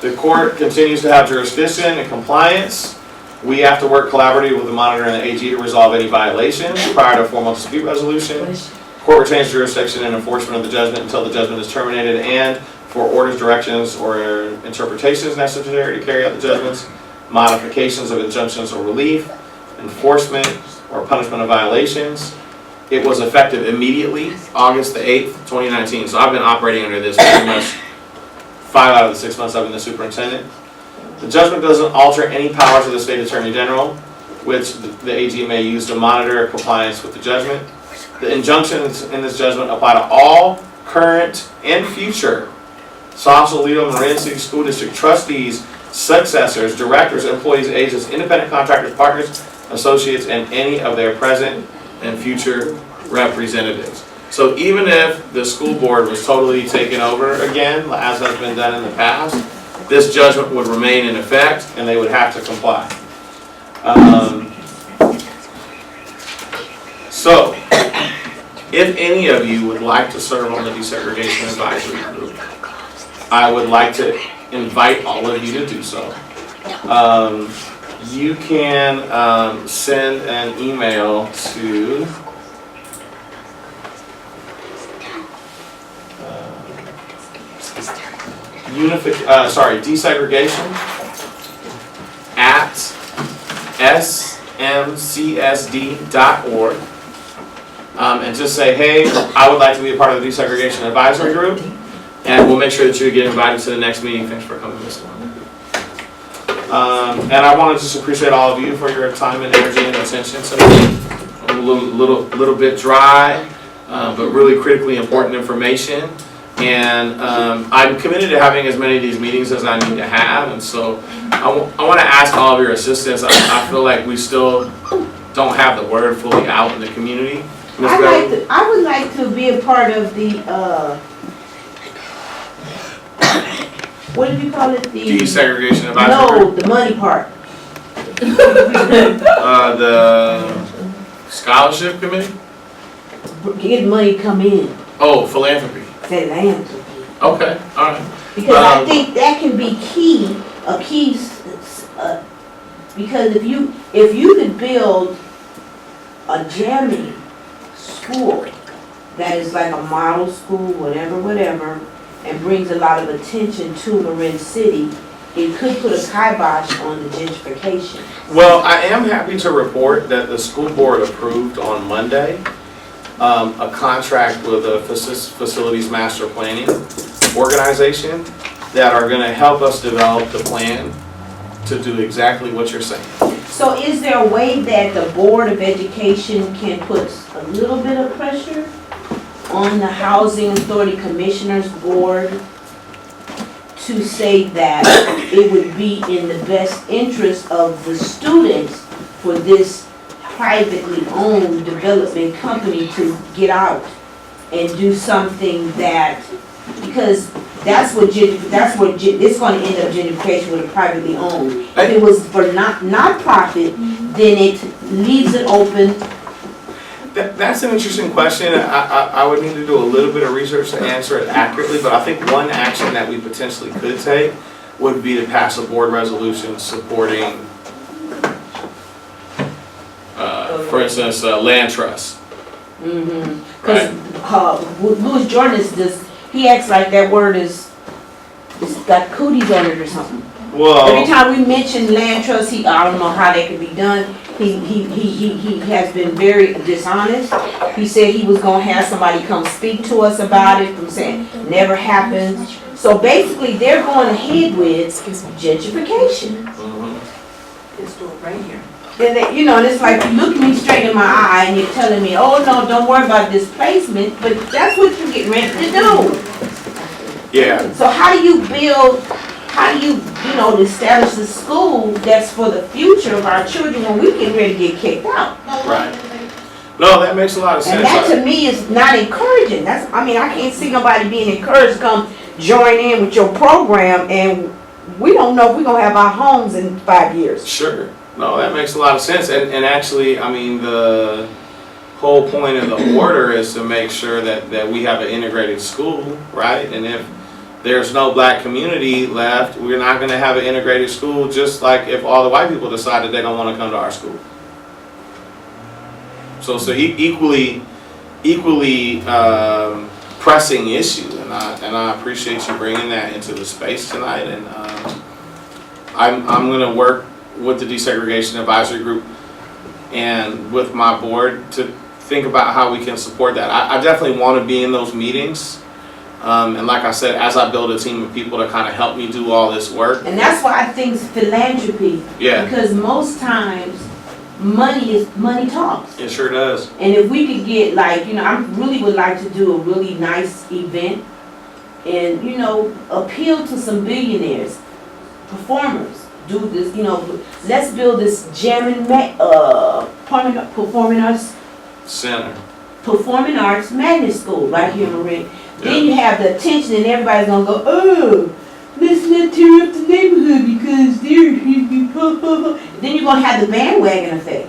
Speaker 5: The court continues to have jurisdiction and compliance. We have to work collaboratively with the monitor and the AG to resolve any violations prior to formal dispute resolution. Court retains jurisdiction and enforcement of the judgment until the judgment is terminated, and for orders, directions, or interpretations necessary to carry out the judgments, modifications of injunctions or relief, enforcement or punishment of violations. It was effective immediately, August the 8th, 2019. So I've been operating under this pretty much 5 out of the 6 months I've been the superintendent. The judgment doesn't alter any powers of the state attorney general, which the AG may use to monitor compliance with the judgment. The injunctions in this judgment apply to all current and future Sausalito Marin City School District trustees, successors, directors, employees, agents, independent contractors, partners, associates, and any of their present and future representatives. So even if the school board was totally taken over again, as has been done in the past, this judgment would remain in effect and they would have to comply. So, if any of you would like to serve on the Desegregation Advisory Group, I would like to invite all of you to do so. You can send an email to desegregation at smcsd.org, and just say, hey, I would like to be a part of the Desegregation Advisory Group, and we'll make sure that you get invited to the next meeting. Thanks for coming, Ms. Long. And I want to just appreciate all of you for your time and energy and attention tonight. A little bit dry, but really critically important information. And I'm committed to having as many of these meetings as I need to have, and so I want to ask all of your assistance. I feel like we still don't have the word fully out in the community.
Speaker 10: I would like to be a part of the, what do you call it? The
Speaker 5: Desegregation Advisory
Speaker 10: No,
Speaker 5: Group?
Speaker 10: the money part.
Speaker 5: The Scholarship Committee?
Speaker 10: Get money come in.
Speaker 5: Oh, philanthropy.
Speaker 10: Philanthropy.
Speaker 5: Okay, all right.
Speaker 10: Because I think that can be key, because if you could build a jamming school that is like a model school, whatever, and brings a lot of attention to Marin City, it could put a kibosh on the gentrification.
Speaker 5: Well, I am happy to report that the school board approved on Monday a contract with a facilities master planning organization that are going to help us develop the plan to do exactly what you're saying.
Speaker 10: So is there a way that the Board of Education can put a little bit of pressure on the Housing Authority Commissioners Board to say that it would be in the best interest of the students for this privately owned development company to get out and do something that, because it's going to end up gentrification with a privately owned. If it was for not-profit, then it leaves it open.
Speaker 5: That's an interesting question. I would need to do a little bit of research to answer it accurately, but I think one action that we potentially could take would be to pass a board resolution supporting, for instance, land trust.
Speaker 10: Because Louis Jordan he acts like that word it's got cooties on it or something.
Speaker 5: Well,
Speaker 10: every time we mention land trust, I don't know how that can be done. He has been very dishonest. He said he was gonna have somebody come speak to us about it. I'm saying never happened. So basically, they're going ahead with gentrification.
Speaker 21: This door right here.
Speaker 10: And it's like you look me straight in my eye and you're telling me, oh no, don't worry about displacement, but that's what you're getting ready to do.
Speaker 5: Yeah.
Speaker 10: So how do you establish a school that's for the future of our children when we get ready to get kicked out?
Speaker 5: Right. No, that makes a lot of sense.
Speaker 10: And that to me is not encouraging. I can't see nobody being encouraged to come join in with your program, and we don't know if we're going to have our homes in 5 years.
Speaker 5: Sure. No, that makes a lot of sense. And actually, the whole point of the order is to make sure that we have an integrated school, right? And if there's no black community left, we're not going to have an integrated school, just like if all the white people decide that they don't want to come to our school. So equally pressing issue, and I appreciate you bringing that into the space tonight. And I'm going to work with the Desegregation Advisory Group and with my board to think about how we can support that. I definitely want to be in those meetings. And like I said, as I build a team of people to kind of help me do all this work.
Speaker 10: And that's why I think it's philanthropy.
Speaker 5: Yeah.
Speaker 10: Because most times, money talks.
Speaker 5: It sure does.
Speaker 10: And if we could get I really would like to do a really nice event and, appeal to some billionaires, performers. Do this, let's build this jamming performing arts
Speaker 5: Center.
Speaker 10: Performing Arts Magnet School, right here in Rick. Then you have the attention and everybody's gonna go, oh, let's not tear up the neighborhood because they're, then you're gonna have the bandwagon effect.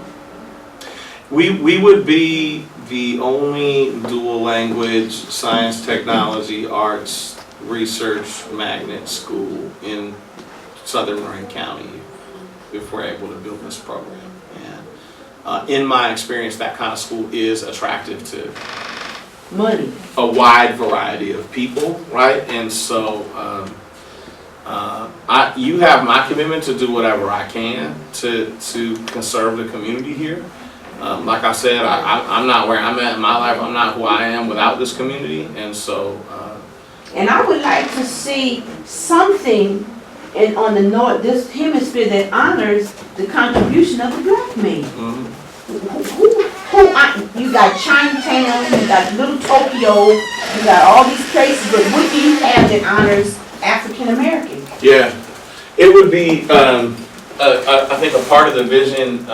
Speaker 5: We would be the only dual language, science, technology, arts, research magnet school in Southern Marin County if we're able to build this program. And in my experience, that kind of school is attractive to
Speaker 10: money,
Speaker 5: a wide variety of people, right? And so you have my commitment to do whatever I can to conserve the community here. Like I said, I'm not where I'm at in my life. I'm not who I am without this community, and so.
Speaker 10: And I would like to see something on the this hemisphere that honors the contribution of the black man. You got Chinatown, you got Little Tokyo, you got all these places, but what do you have that honors African Americans?
Speaker 5: Yeah, it would be, I think, a part of the vision.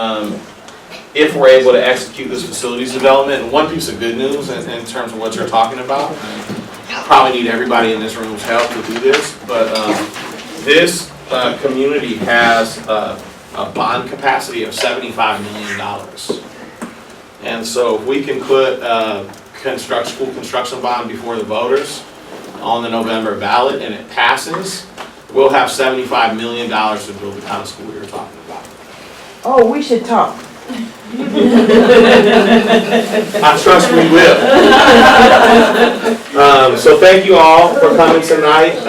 Speaker 5: If we're able to execute this facilities development, and one piece of good news in terms of what you're talking about, probably need everybody in this room's help to do this, but this community has a bond capacity of $75 million. And so if we can put school construction bond before the voters on the November ballot and it passes, we'll have $75 million to build the kind of school we were talking about.
Speaker 10: Oh, we should talk.
Speaker 5: I trust we will. So thank you all for coming tonight.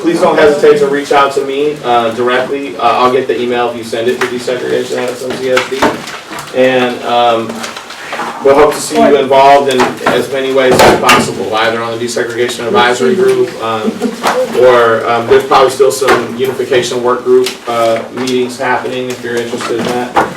Speaker 5: Please don't hesitate to reach out to me directly. I'll get the email if you send it to desegregation@SMCSD. And we'll hope to see you involved in as many ways as possible, either on the desegregation advisory group or there's probably still some unification work group meetings happening if you're interested in that.